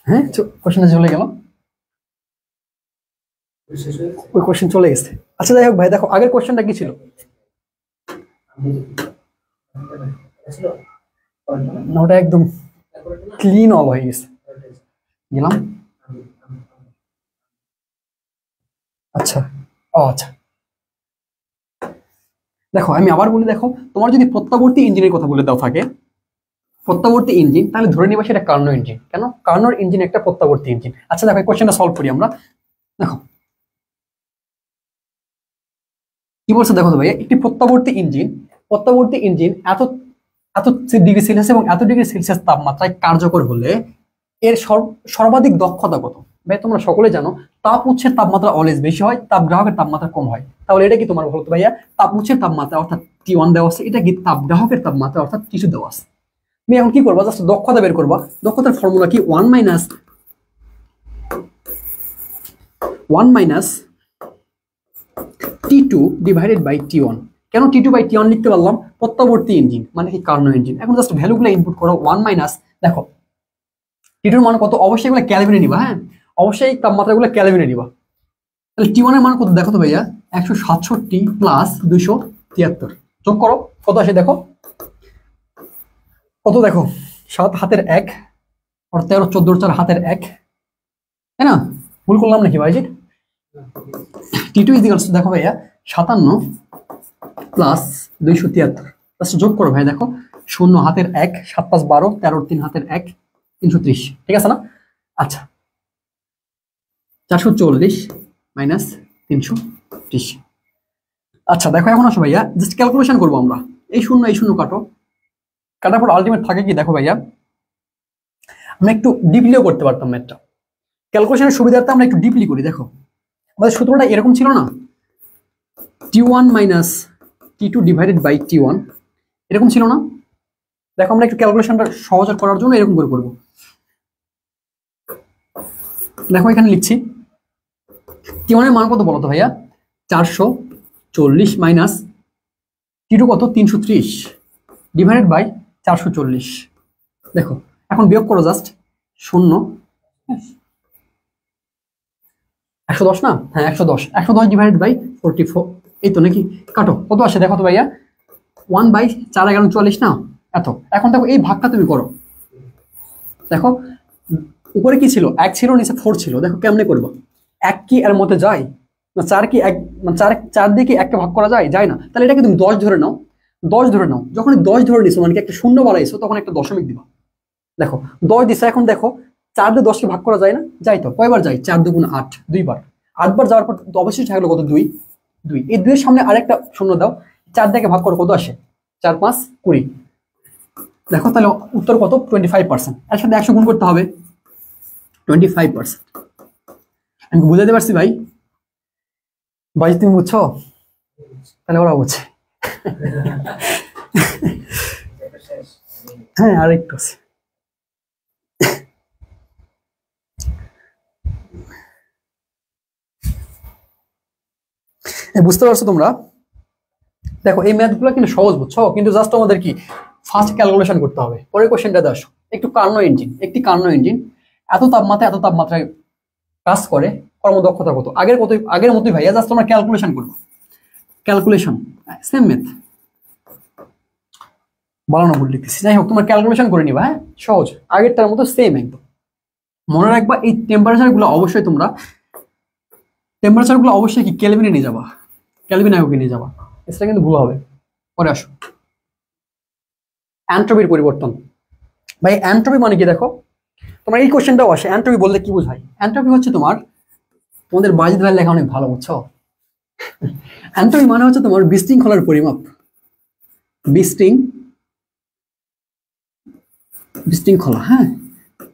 হ্যাঁ কোশ্চেনটা চলে গেল, ওই কোশ্চেন চলে গেছে। আচ্ছা যাই হোক ভাই, দেখো আগের কোশ্চেনটা কি ছিল? ওটা একদম ক্লিন অল হয়ে গেছে, গেলাম। আচ্ছা, ও আচ্ছা, দেখো আমি আবার বলি, দেখো তোমার যদি প্রত্যাবর্তী ইঞ্জিনের কথা বলে দাও থাকে, প্রত্যাবর্তী ইঞ্জিন, তাহলে ধরে নিবা সেটা কার্নো ইঞ্জিন। কেন? কার্নোর ইঞ্জিন একটা প্রত্যাবর্তী ইঞ্জিন। আচ্ছা দেখো এই কোশ্চেনটা সলভ করি আমরা। দেখো কি বলছে, দেখো তো ভাইয়া, একটি প্রত্যাবর্তী ইঞ্জিন, প্রত্যাবর্তী ইঞ্জিন এত এত ডিগ্রি সেলসিয়াস এবং এত ডিগ্রি সেলসিয়াস তাপমাত্রায় কার্যকর হলে এর সর্বাধিক দক্ষতা কত? ভাই তোমরা সকলে জানো তাপ উৎসের তাপমাত্রা অলওয়েজ বেশি হয়, তাপ গ্রাহকের তাপমাত্রা কম হয়। তাহলে এটা কি তোমার বলতো ভাইয়া? তাপ উৎসের তাপমাত্রা অর্থাৎ T1 দেওয়া আছে, এটা কি তাপ গ্রাহকের তাপমাত্রা অর্থাৎ T2 দেওয়া আছে। তুমি এখন কি করবা? জাস্ট দক্ষতা বের করবা। দক্ষতার ফর্মুলা কি? 1 minus T2 divided by T1। কেন T2 বাই T1 লিখতে পারলাম? প্রত্যাবর্তী ইঞ্জিন মানে কি কার্নো ইঞ্জিন। এখন জাস্ট ভ্যালুগুলো ইনপুট করো। 1 মাইনাস, দেখো T2 এর মান কত? অবশ্যই এগুলো ক্যালভিনে নিবা, হ্যাঁ অবশ্যই তাপমাত্রাগুলো ক্যালভিনে নিবা। তাহলে T1 এর মান কত দেখো তো ভাইয়া? 167 প্লাস 273, যোগ করো কত আসে দেখো, কত দেখো? 7 হাতের 1 আর 13 14 4 হাতের 1, তাই না? ভুল করলাম নাকি ভাইজি? T2 ইকুয়ালস দেখো ভাইয়া 57 প্লাস 273, জাস্ট যোগ করো ভাই, দেখো 0 হাতের 1 7 5 12 13 3 হাতের 1 330, ঠিক আছে না? আচ্ছা 440 মাইনাস 330। আচ্ছা দেখো এখন আসো ভাইয়া, জাস্ট ক্যালকুলেশন করবো আমরা। এই শূন্য কাটো, কাটার পর আলটিমেট থাকে কি দেখো ভাইয়া, আমরা একটু ডিপলিও করতে পারতাম ম্যাথটা। ক্যালকুলেশনের সুবিধার্থে আমরা একটু ডিপলি করি। দেখো আমাদের সূত্রটা এরকম ছিল না, T1 minus T2 divided by T1, এরকম ছিল না? দেখো আমরা একটু ক্যালকুলেশনটা সহজ করার জন্য এরকম করে করবো। দেখো এখানে লিখছি T1 এর মান কত বলো তো ভাইয়া? 440 মাইনাস T2 কত? 330 ডিভাইডেড বাই 440। দেখো এখন বিয়োগ করো জাস্ট, 0 110 না? হ্যাঁ 110 ডিভাইডেড বাই 44, এই তো নাকি? কাটো কত আসে দেখো তো ভাইয়া? 1 বাই 4 11 44 না? এত। এখন দেখো এই ভাগটা তুমি করো, দেখো উপরে কি ছিল? 1 ছিল, নিচে 4 ছিল। দেখো কেমনে করবো? 1 কি এর মধ্যে যায় না? 4 কি 1 মানে 4 দিয়ে কি 1কে ভাগ করা যায়? যায় না। তাহলে এটাকে তুমি 10 ধরে নাও, 10 ধরে নাও। যখন 10 ধরে নিছো মানে কি একটা শূন্য বাড়াইছো, তখন একটা দশমিক দিবা। দেখো 10 দিছে, এখন দেখো 4 দিয়ে 10কে ভাগ করা যায় না? যাই তো। কয়বার যায়? 4 2 8, 2 বার। 8 বার যাওয়ার পর অবশ্যই থাকলো কত? 2। এই 2 এর সামনে আরেকটা শূন্য দাও, 4 দিয়ে ভাগ করো, কত আসে? 4 5 20। দেখো তাহলে উত্তর কত? 25%। এর সাথে 100 গুণ করতে হবে, 25%। আমি বুঝাতে পারছি ভাই? ভাই তুমি বুঝছো? তাহলে ওরা বুঝছে। হ্যাঁ আর একটু আছে। বুঝতে পারছো তোমরা? দেখো এই ম্যাথগুলো কিন্তু সহজ, বুঝছো? কিন্তু জাস্ট আমাদের কি ফার্স্ট ক্যালকুলেশন করতে হবে। পরের কোশ্চেনটা আসো, একটি কার্নো ইঞ্জিন, এত তাপমাত্রায় কাজ করে, কর্মদক্ষতা কত? আগের মতোই ভাইয়া, জাস্ট আমরা ক্যালকুলেশন করবো। ক্যালকুলেশন সেম ম্যাথ, বানানো ভুল লিখতেছি। যাই হোক তোমার ক্যালকুলেশন করে নিবা, হ্যাঁ সহজ, আগেরটার মতো সেম একদম। মনে রাখবা এই টেম্পারেচারগুলো অবশ্যই কি কেলভিনে নিয়ে যাবা, কেলভিন এককে নিয়ে যাবা, এটা কিন্তু ভুল হবে। পরে আসো এন্ট্রপির পরিবর্তন। ভাই এন্ট্রপি মানে কি? দেখো তোমার এই কোশ্চেনটাও আসে, এন্ট্রপি বলতে কি বোঝায়? এন্ট্রপি হচ্ছে তোমাদের বাজিদ ভাইয়ের লেখা অনেক ভালো, বুঝছো? এন্ট্রপি মানে হচ্ছে তোমার বিশৃঙ্খলার পরিমাপ। বিশৃঙ্খলা, হ্যাঁ,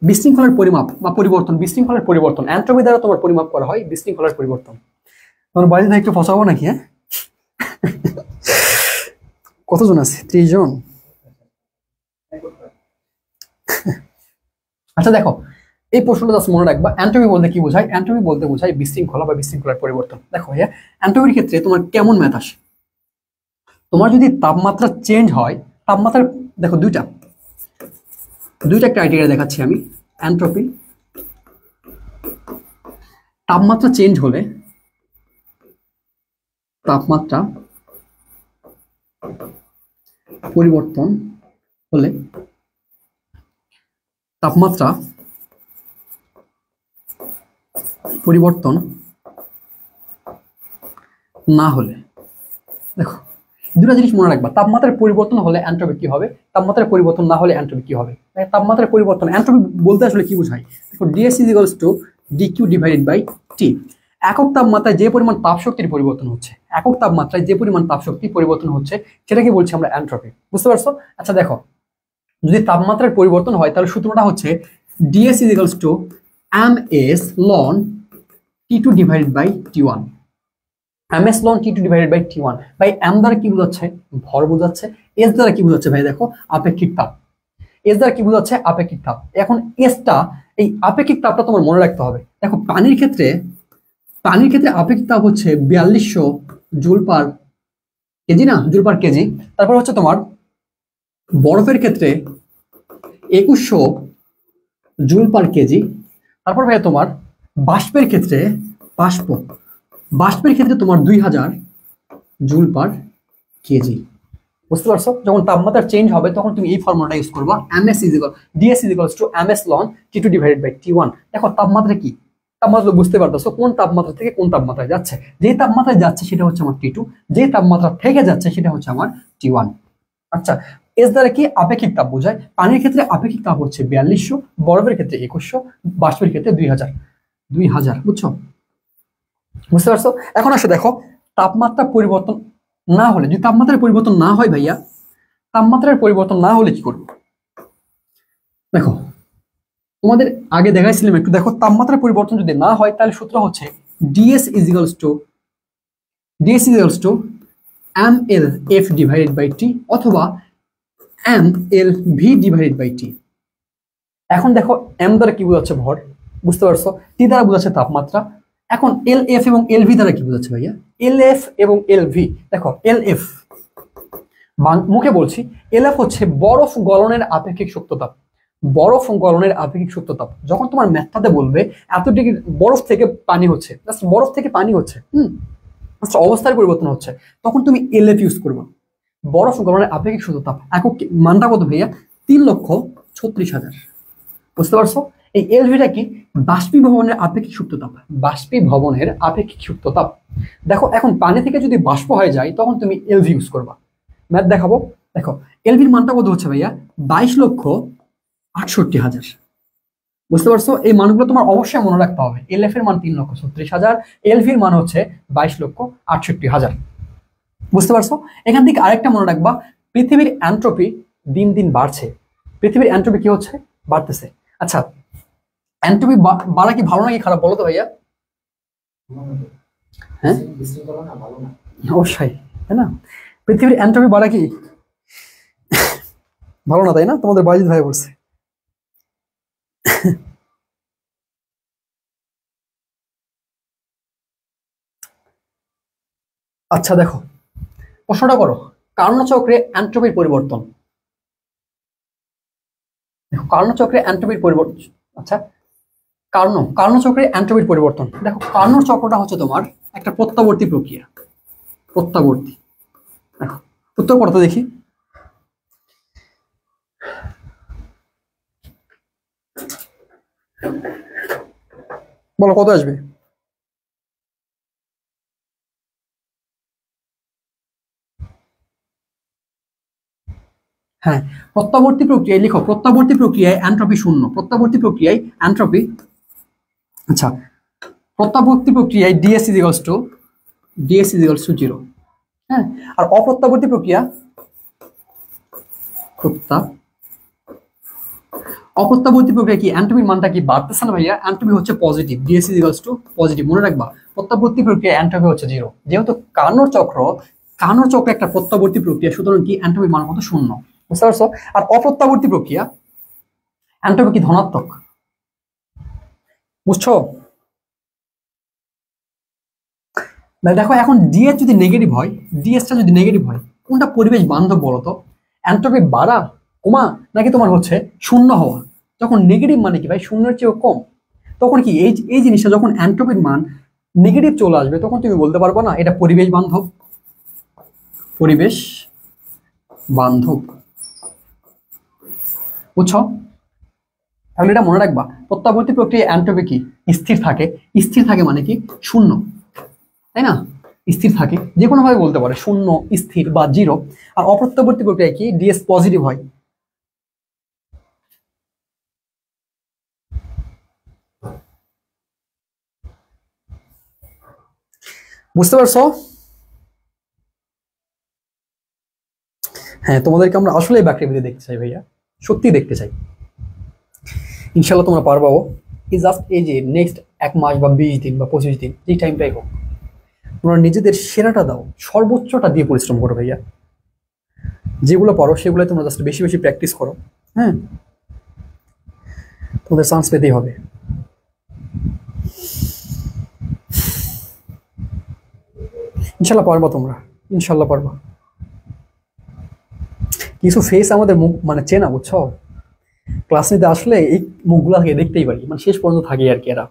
বিশৃঙ্খলার পরিমাপ বা পরিবর্তন, বিশৃঙ্খলার পরিবর্তন এন্ট্রপি দ্বারা তোমার পরিমাপ করা হয়, বিশৃঙ্খলার পরিবর্তন। তোমার বাজিদ ভাই একটু ফসাবো নাকি? হ্যাঁ, কতজন আছে? 30 জন। আচ্ছা দেখো, এই প্রশ্নটা জাস্ট মনে রাখবা, এন্ট্রপি বলতে কি বোঝায়? এন্ট্রপি বলতে বোঝায় বিশৃঙ্খলা বা বিশৃঙ্খলার পরিবর্তন। দেখো ভাইয়া, এন্ট্রপির ক্ষেত্রে তোমার কেমন ম্যাথ আসে? তোমার যদি তাপমাত্রা চেঞ্জ হয়, তাপমাত্রার দেখো দুইটা ক্রাইটেরিয়া দেখাচ্ছি আমি। এন্ট্রপি, তাপমাত্রা চেঞ্জ হলে, তাপমাত্রা পরিবর্তন হলে, তাপমাত্রা পরিবর্তন না হলে, দেখো দুটো জিনিস মনে রাখবা, তাপমাত্রার পরিবর্তন হলে এন্ট্রপি কি হবে, তাপমাত্রার পরিবর্তন না হলে এন্ট্রপি কি হবে। তাপমাত্রার পরিবর্তন, এন্ট্রপি বলতে আসলে কি বোঝায়? দেখো DS is equals to DQ divided by T. একক তাপমাত্রায় যে পরিমাণ তাপশক্তির পরিবর্তন হচ্ছে, একক তাপমাত্রায় যে পরিমাণ তাপশক্তি পরিবর্তন হচ্ছে, সেটাকে বলছি আমরা এন্ট্রপি। বুঝতে পারছো? আচ্ছা দেখো, যদি তাপমাত্রার পরিবর্তন হয় তাহলে সূত্রটা হচ্ছে DS is equals to M S ln T two divided by T one. ms ln t2 divided by t1। ভাই m দ্বারা কি বোঝাচ্ছে? ভর বোঝাচ্ছে। s দ্বারা কি বোঝাচ্ছে ভাই? দেখো আপেক্ষিক তাপ। s দ্বারা কি বোঝাচ্ছে? আপেক্ষিক তাপ। এখন s টা, এই আপেক্ষিক তাপটা তোমার মনে রাখতে হবে। দেখো পানির ক্ষেত্রে আপেক্ষিক তাপ হচ্ছে 4200 জুল পার কেজি, না জুল পার কেজি। তারপর হচ্ছে তোমার বরফের ক্ষেত্রে 2100 জুল পার কেজি। তারপর ভাই তোমার বাষ্পের ক্ষেত্রে, বাষ্পের ক্ষেত্রে তোমার 2000 জুল পার কেজি। বুঝতে পারছো? যখন তাপমাত্রা চেঞ্জ হবে তখন তুমি এই ফর্মুলাটা ইউজ করবা, ds is equals to ms ln t2 divided by t1। দেখো তাপমাত্রা কি, তাপমাত্রা বুঝতে পারতেছো কোন তাপমাত্রা থেকে কোন তাপমাত্রায় যাচ্ছে। যে তাপমাত্রায় যাচ্ছে সেটা হচ্ছে আমার t2, যে তাপমাত্রা থেকে যাচ্ছে সেটা হচ্ছে আমার t1। আচ্ছা, এস দ্বারা কি? আপেক্ষিক তাপ বোঝায়। পানির ক্ষেত্রে আপেক্ষিক তাপ হচ্ছে 4200, বরফের ক্ষেত্রে 2100, বাষ্পের ক্ষেত্রে 2000। বুঝছো? বুঝতে পারছো? এখন আসলে দেখো, তাপমাত্রা পরিবর্তন না হলে, যদি তাপমাত্রার পরিবর্তন না হয় ভাইয়া, তাপমাত্রার পরিবর্তন না হলে কি করবো? দেখো তোমাদের আগে দেখাইছিলাম একটু, দেখো তাপমাত্রার পরিবর্তন যদি না হয় তাহলে সূত্র হচ্ছে ds is equals to mlf divided by T অথবা mlv ডিভাইডেড বাই টি। এখন দেখো m দ্বারা কি বোঝাচ্ছে? ভর। বুঝতে পারছো? টি দ্বারা বোঝাচ্ছে তাপমাত্রা। এখন LF এবং LV দ্বারা কি বোঝাচ্ছে ভাইয়া? LF এবং LV, দেখো LF মুখে বলছি, LF হচ্ছে বরফ গলনের আপেক্ষিক শক্ততাপ। বরফ গলনের আপেক্ষিক শক্ততাপ যখন তোমার ম্যাথটাতে বলবে এত ডিগ্রি বরফ থেকে পানি হচ্ছে, বরফ থেকে পানি হচ্ছে, অবস্থার পরিবর্তন হচ্ছে, তখন তুমি LF ইউজ করবে। বরফ গলনের আপেক্ষিক শক্ততাপ একক মানটা কত ভাইয়া? 3,36,000। বুঝতে পারছো? এই এলভিটা কি? বাষ্পীভবনের আপেক্ষিক সুপ্ততাপ। বাষ্পীভবনের আপেক্ষিক সুপ্ততাপ। দেখো এখন পানি থেকে যদি বাষ্প হয়ে যায় তখন তুমি এলভি ইউজ করবা। ম্যাথ দেখাবো। দেখো এলভির মানটা কত হচ্ছে ভাইয়া? 22,68,000। বুঝতে পারছো? এই মানগুলো তোমার অবশ্যই মনে রাখতে হবে। এলএফ এর মান 3,36,000, এলভির মান হচ্ছে 22,68,000। বুঝতে পারছো? এখান থেকে আরেকটা মনে রাখবা, পৃথিবীর এন্ট্রপি দিন দিন বাড়ছে। পৃথিবীর এন্ট্রপি কি হচ্ছে? বাড়তেছে। আচ্ছা, এন্ট্রপি বাড়া কি ভালো নাকি খারাপ বলো তো ভাইয়া? হ্যাঁ অবশ্যই, তাই না? পৃথিবীর এন্ট্রপি বাড়া কি ভালো না, তাই না? তোমাদের বাজিদ ভাই বলছে। আচ্ছা দেখো, প্রশ্নটা করো, কার্নোচক্রে এন্ট্রপির পরিবর্তন। দেখো কার্নোচক্রে এন্ট্রপির পরিবর্তন। আচ্ছা, কার্নোচক্রে এন্ট্রপির পরিবর্তন। দেখো কার্নোর চক্রটা হচ্ছে তোমার একটা প্রত্যাবর্তী প্রক্রিয়া। প্রত্যাবর্তী। দেখো উত্তর পড়তে দেখি। বলো কত আসবে? হ্যাঁ, প্রত্যাবর্তী প্রক্রিয়ায় লিখো, প্রত্যাবর্তী প্রক্রিয়ায় এন্ট্রপি শূন্য, প্রত্যাবর্তী প্রক্রিয়ায় এন্ট্রপি, আচ্ছা, প্রত্যাবর্তী প্রক্রিয়ায় ডিএস ইজ ইকুয়ালস টু 0। হ্যাঁ, আর অপ্রত্যাবর্তী প্রক্রিয়া, অপ্রত্যাবর্তী প্রক্রিয়া কি এন্ট্রপির মানটা কি বাড়তেছে না ভাইয়া? এন্ট্রপি হচ্ছে positive, DS is equals two positive, মনে রাখবা। প্রত্যাবর্তী প্রক্রিয়া এন্ট্রপি হচ্ছে 0, যেহেতু কার্নোর চক্র একটা প্রত্যাবর্তী প্রক্রিয়া, সুতরাং কি এন্ট্রপির মান কত? শূন্য, বুঝতে পারছো? আর অপ্রত্যাবর্তী প্রক্রিয়া এন্ট্রপি কি ধনাত্মক, বুঝছো? দেখো এখন ডিএস যদি নেগেটিভ হয়, ডিএসটা যদি নেগেটিভ হয়, কোনটা পরিবেশ বান্ধব বলো তো? এন্ট্রপি বাড়া, কমা, নাকি তোমার হচ্ছে শূন্য হওয়া? যখন নেগেটিভ মানে কি ভাই, শূন্যের চেয়েও কম, তখন কি এই জিনিসটা যখন এন্ট্রপির মান নেগেটিভ চলে আসবে, তখন তুমি বলতে পারবো না এটা পরিবেশ বান্ধব, পরিবেশ বান্ধব, বুঝছো? তাহলে এটা মনে রাখবা, প্রত্যাবর্তী প্রক্রিয়া এন্ট্রপি কি স্থির থাকে, স্থির থাকে মানে কি শূন্য, তাই না? স্থির থাকে, যে কোনো ভাবে বলতে পারে শূন্য, স্থির বা 0। আর অপ্রত্যাবর্তী প্রক্রিয়া কি ডিএস পজিটিভ হয়। বুঝতে পারছো? হ্যাঁ, তোমাদেরকে আমরা আসলে ব্যাকটেরিয়া দেখতে চাই ভাইয়া, সত্যি দেখতে চাই। ইনশাল্লাহ তোমরা পারবাও। এই যে নেক্সট 1 মাস বা 20 দিন বা 25 দিন, যে টাইমটাই হোক, তোমরা নিজেদের সেরাটা দাও, সর্বোচ্চটা দিয়ে পরিশ্রম করো ভাইয়া। যেগুলো পারো সেগুলো তোমরা জাস্ট বেশি বেশি প্র্যাকটিস করো। হ্যাঁ, তোমাদের চান্স পেতেই হবে। ইনশাল্লাহ পারবা তোমরা, ইনশাল্লাহ পারবা। কিছু ফেস আমাদের মুখ মানে চেনা, বুঝছো? ক্লাস নিতে আসলে এই মুখগুলোকে দেখতেই পারি, মানে শেষ পর্যন্ত থাকে আর কি। এরা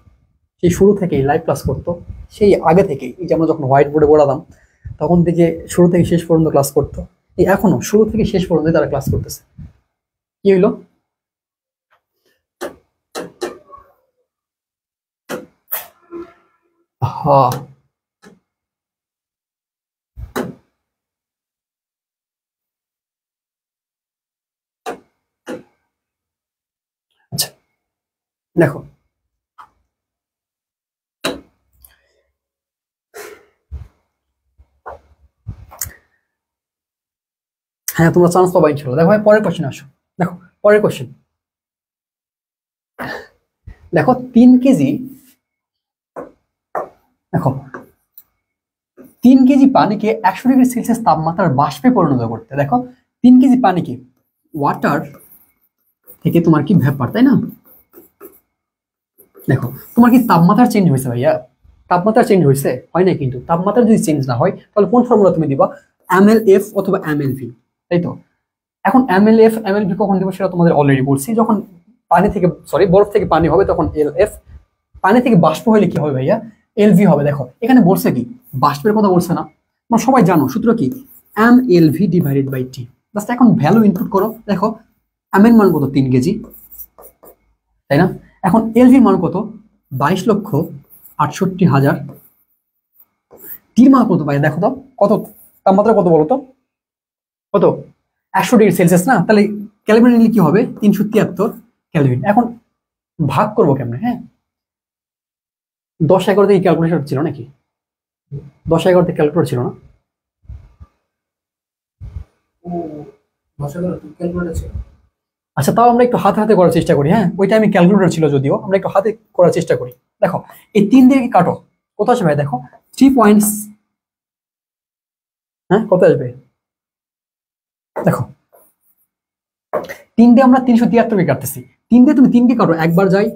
সেই শুরু থেকেই লাইভ ক্লাস করতো, সেই আগে থেকেই, এই যে আমরা যখন হোয়াইট বোর্ডে পড়াতাম তখন থেকে শুরু থেকে শেষ পর্যন্ত ক্লাস করতো। এই এখনো শুরু থেকে শেষ পর্যন্ত তারা ক্লাস করতেছে। কি হইলো? হ্যাঁ, আচ্ছা, দেখো হ্যাঁ, তোমরা চান্স পাবা ইনশাল্লাহ। দেখো ভাই, পরের কোশ্চেন আসো। দেখো পরের কোশ্চেন, দেখো 3 কেজি, দেখো 3 কেজি পানিকে 100 ডিগ্রি সেলসিয়াস তাপমাত্রার বাষ্পে পরিণত করতে, দেখো 3 কেজি পানিকে ওয়াটার থেকে তোমার কি ভেপার, তাই না? দেখো তোমার কি তাপমাত্রা চেঞ্জ হয়েছে ভাইয়া? তাপমাত্রা চেঞ্জ হয়েছে? হয় না। কিন্তু তাপমাত্রা যদি চেঞ্জ না হয়, তাহলে কোন ফর্মুলা তুমি দিবা? MLF অথবা MLV, তাই তো? এখন MLF MLV কখন দিব সেটা তোমাদের অলরেডি বলছি। যখন বরফ থেকে পানি হবে তখন LF, পানি থেকে বাষ্প হলে কি হবে ভাইয়া? LV হবে। দেখো এখানে বলছে কি, বাষ্পের কথা বলছে না, তোমরা সবাই জানো সূত্র কি, MLV/T। জাস্ট এখন ভ্যালু ইনপুট করো। দেখো M এর মান কত? 3 কেজি, তাই না? এখন LV মান কত? 22,68,000। টির মান কত ভাই? দেখো তো কত, তাপমাত্রা কত বলো তো? কত? 100 ডিগ্রি সেলসিয়াস না? তাহলে ক্যালভিন নিলে কি হবে? 373 ক্যালভিন। এখন ভাগ করবো কেমনে? হ্যাঁ, 10-11 থেকে ক্যালকুলেটর ছিল নাকি? 10-11 থেকে ক্যালকুলেটর ছিল না? আচ্ছা, তাও আমরা একটু হাতে হাতে করার চেষ্টা করি। হ্যাঁ, ওইটা আমি ক্যালকুলেটর ছিল যদিও, আমরা একটু হাতে করার চেষ্টা করি। দেখো এই 3 দিয়ে কি কাটো, কত আসবে ভাই? দেখো 3 পয়েন্টস, হ্যাঁ কত আসবে? দেখো 3 দিয়ে আমরা 373 কে কাটতেছি। 3 দিয়ে তুমি 3 কে কাটো একবার যায়,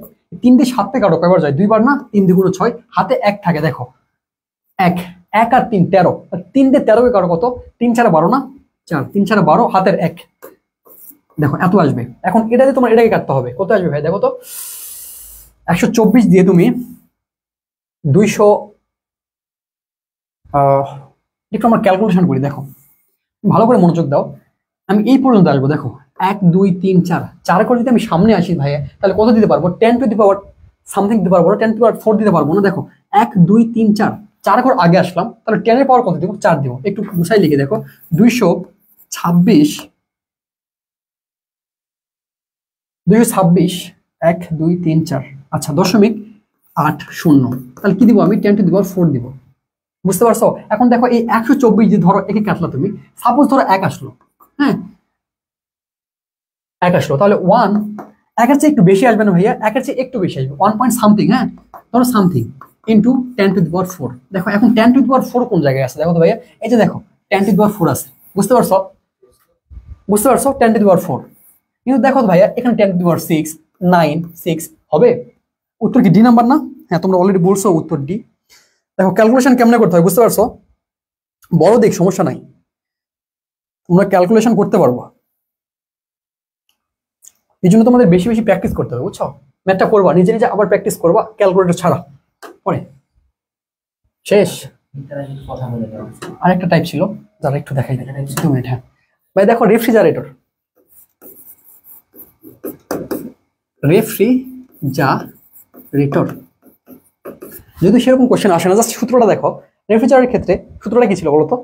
3 দিয়ে 7 তে কাটো কয়বার যায়? 2 বার না? 3 2 6, হাতে 1 থাকে। দেখো 1 1 আর 3 13, 3 দিয়ে 13 কে কাটো কত? 3 4 12 না? 4 3 4 12, হাতের 1, দেখো এত আসবে। এখন এটা দিয়ে তোমার এটাকে কাটতে হবে, কত আসবে ভাই? দেখো তো 124 দিয়ে তুমি 200, একটু আমরা ক্যালকুলেশন করি। দেখো ভালো করে মনোযোগ দাও, আমি এই পর্যন্ত আসবো। দেখো 1 2 3 4, 4 করে যদি আমি সামনে আসি ভাইয়া, তাহলে কত দিতে পারবো? 10 টু দি পাওয়ার সামথিং দিতে পারবো না? 10 টু দি পাওয়ার 4 দিতে পারবো না? দেখো 1 2 3 4, 4 করে আগে আসলাম, তাহলে 10 এর পাওয়ার কত দিব? 4 দিব। একটু গুছাই লিখে দেখো 226 226 1 2 3 4 আচ্ছা 0.80 তাহলে কি দিব আমি 10⁴ দিব বুঝতে পারছো এখন দেখো এই 124 যে ধরো একে কাটলা তুমি সাপোজ ধরো 1 আসলো হ্যাঁ 1 আসলো তাহলে 1 1 এর চেয়ে একটু বেশি আসবে না ভাইয়া 1 এর চেয়ে একটু বেশি আসবে 1 পয়েন্ট সামথিং হ্যাঁ ধরো সামথিং ইনটু 10⁴ দেখো এখন 10⁴ কোন জায়গায় আছে দেখো তো ভাইয়া এই যে দেখো 10⁴ আছে বুঝতে পারছো 10⁴ কিন্তু দেখো তো ভাইয়া এখানে 10⁶ 9 6 হবে উত্তর কি ডি নাম্বার না হ্যাঁ তোমরা অলরেডি বলছো উত্তর ডি দেখো ক্যালকুলেশন কেমনে করতে হয় বুঝতে পারছো বড় দিক সমস্যা নাই তোমরা ক্যালকুলেশন করতে পারবো এই জন্য তোমাদের বেশি বেশি প্র্যাকটিস করতে হবে বুঝছো ম্যাথটা করবা নিজে নিজে আবার প্র্যাকটিস করবা ক্যালকুলেটর ছাড়া পরে শেষ আরেকটা টাইপ ছিল যারা একটু দেখাই দেয় 2 মিনিট হ্যাঁ ভাই দেখো রেফ্রিজারেটর যদি সেরকম কোশ্চেন আসে না জাস্ট সূত্রটা দেখো রেফ্রিজারেটরের ক্ষেত্রে সূত্রটা কি ছিল বলতো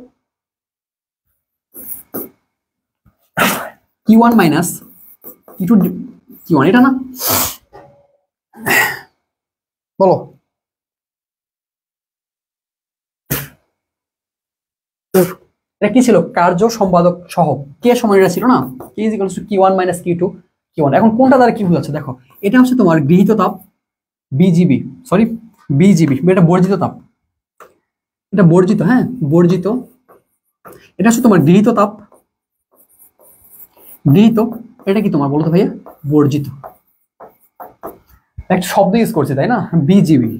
Q1 মাইনাস Q2 Q1 এটা না বলো এটা কি ছিল কার্য সম্পাদক সহগ কে সময় এটা ছিল না K = Q1 minus Q2 Q1 এখন কোনটা দ্বারা কি বোঝাচ্ছে দেখো এটা হচ্ছে তোমার গৃহীত তাপ বিজিবি এটা বর্জিত তাপ এটা বর্জিত হ্যাঁ বর্জিত এটা হচ্ছে তোমার গৃহীত তাপ গৃহীত এটা কি তোমার বলো তো ভাইয়া বর্জিত একটা শব্দ ইউজ করছে তাই না বিজিবি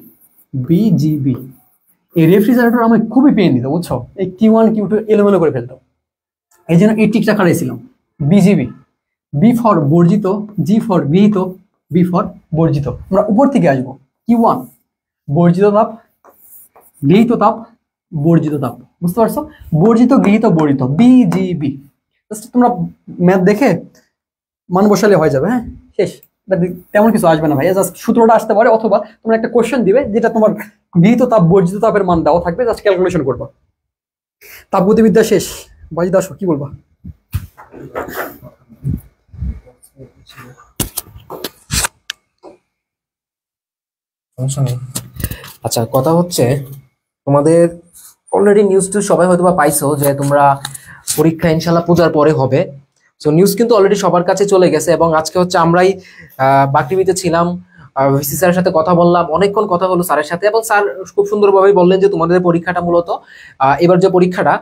এই রেফ্রিজারেটর আমি খুবই পেন দিত বুঝছো এই Q1 Q2 এলোমেলো করে ফেলতো এই জন্য এই টিকটা কাটাইছিলাম বিজিবি বি ফর বর্জিত জি ফর গৃহীত বি ফর বর্জিত আমরা উপর থেকে আসবো Q1 বর্জিত তাপ গৃহীত তাপ বর্জিত তাপ বুঝতে পারছো বর্জিত গৃহীত বর্জিত বিজিবি তোমরা ম্যাথ দেখে মান বসালে হয়ে যাবে হ্যাঁ শেষ তেমন কিছু আসবে না ভাইয়া জাস্ট সূত্রটা আসতে পারে অথবা তোমরা একটা কোশ্চেন দিবে যেটা তোমার গৃহীত তাপ বর্জিত তাপের মান দেওয়া থাকবে জাস্ট ক্যালকুলেশন করবা তাপগতিবিদ্যা শেষ বাজি দাসো কি বলবা আচ্ছা কথা হচ্ছে তোমাদের অলরেডি নিউজ তো সবাই হয়তো বা পাইছো যে তোমরা পরীক্ষা ইনশাল্লাহ পূজার পরে হবে সো নিউজ কিন্তু অলরেডি সবার কাছে চলে গেছে এবং আজকে হচ্ছে আমরাই বাকৃবিতে ছিলাম ভিসি স্যারের সাথে কথা বললাম অনেকক্ষণ কথা হলো স্যারের সাথে এবং স্যার খুব সুন্দরভাবে বললেন যে তোমাদের পরীক্ষাটা মূলত এবার যে পরীক্ষাটা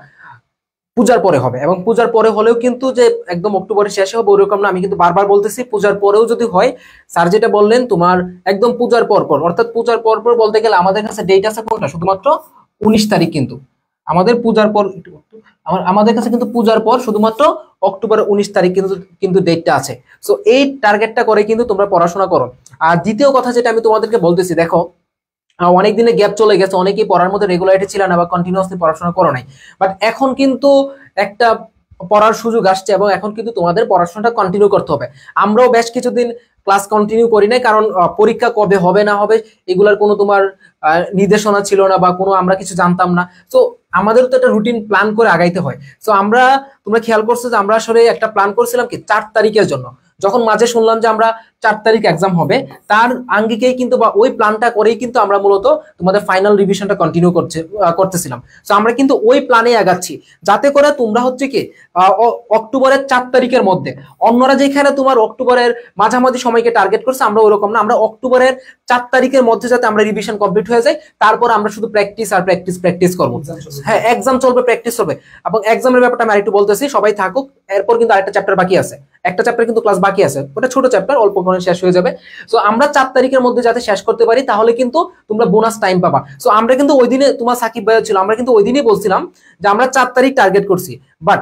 পূজার পরে হবে এবং পূজার পরে হলেও কিন্তু যে একদম অক্টোবরের শেষে হবে ওরকম না আমি কিন্তু বারবার বলতেছি পূজার পরেও যদি হয় স্যার যেটা বললেন তোমার একদম পূজার পরপর অর্থাৎ পূজার পরপর বলতে গেলে আমাদের কাছে ডেট আছে কোনটা শুধুমাত্র 19 তারিখ কিন্তু আমাদের পূজার পর আমাদের কাছে কিন্তু পূজার পর শুধুমাত্র অক্টোবরের 19 তারিখ কিন্তু ডেটটা আছে সো এই টার্গেটটা করে কিন্তু তোমরা পড়াশোনা করো আর দ্বিতীয় কথা যেটা আমি তোমাদেরকে বলতেছি দেখো অনেক দিনে গ্যাপ চলে গেছে অনেকেই পড়ার মধ্যে রেগুলারিটি ছিল না বা কন্টিনিউয়াসলি পড়াশোনা করো নাই বাট এখন কিন্তু একটা পড়ার সুযোগ আসছে এবং এখন কিন্তু তোমাদের পড়াশোনাটা কন্টিনিউ করতে হবে আমরাও বেশ কিছুদিন ক্লাস কন্টিনিউ করি নাই কারণ পরীক্ষা কবে হবে না হবে এগুলার কোনো তোমার নির্দেশনা ছিল না বা কোনো আমরা কিছু জানতাম না তো আমাদের তো একটা রুটিন প্ল্যান করে আগাইতে হয় তো তোমরা খেয়াল করছো যে আমরা আসলে একটা প্ল্যান করছিলাম কি 4 তারিখের জন্য যখন মাঝে শুনলাম যে আমরা 4 তারিখ এক্সাম হবে তার আঙ্গিকেই কিন্তু বা ওই প্ল্যানটা করেই কিন্তু আমরা মূলত তোমাদের ফাইনাল রিভিশনটা কন্টিনিউ করতেছিলাম তো আমরা কিন্তু ওই প্ল্যানে আগাচ্ছি যাতে করে তোমরা হচ্ছে কি অক্টোবরের 4 তারিখের মধ্যে অন্যরা যেখানে তোমার অক্টোবরের মাঝামাঝি সময়কে টার্গেট করছে আমরা ওরকম না আমরা অক্টোবরের 4 তারিখের মধ্যে যাতে আমরা রিভিশন কমপ্লিট হয়ে যায় তারপর আমরা শুধু প্র্যাকটিস আর প্র্যাকটিস করবো হ্যাঁ এক্সাম চলবে প্র্যাকটিস হবে এবং এক্সামের ব্যাপারটা আমি আরেকটু বলতেছি সবাই থাকুক এরপর কিন্তু আরেকটা চ্যাপ্টার বাকি আছে একটা চ্যাপ্টার কিন্তু ক্লাস বাকি আছে ওটা ছোট চ্যাপ্টার অল্প করে শেষ হয়ে যাবে সো আমরা 4 তারিখের মধ্যে যাতে শেষ করতে পারি তাহলে কিন্তু তোমরা বোনাস টাইম পাবা সো আমরা কিন্তু ওই দিনে তোমার সাকিব ভাই ছিল আমরা কিন্তু ওই দিনই বলছিলাম যে আমরা 4 তারিখ টার্গেট করছি বাট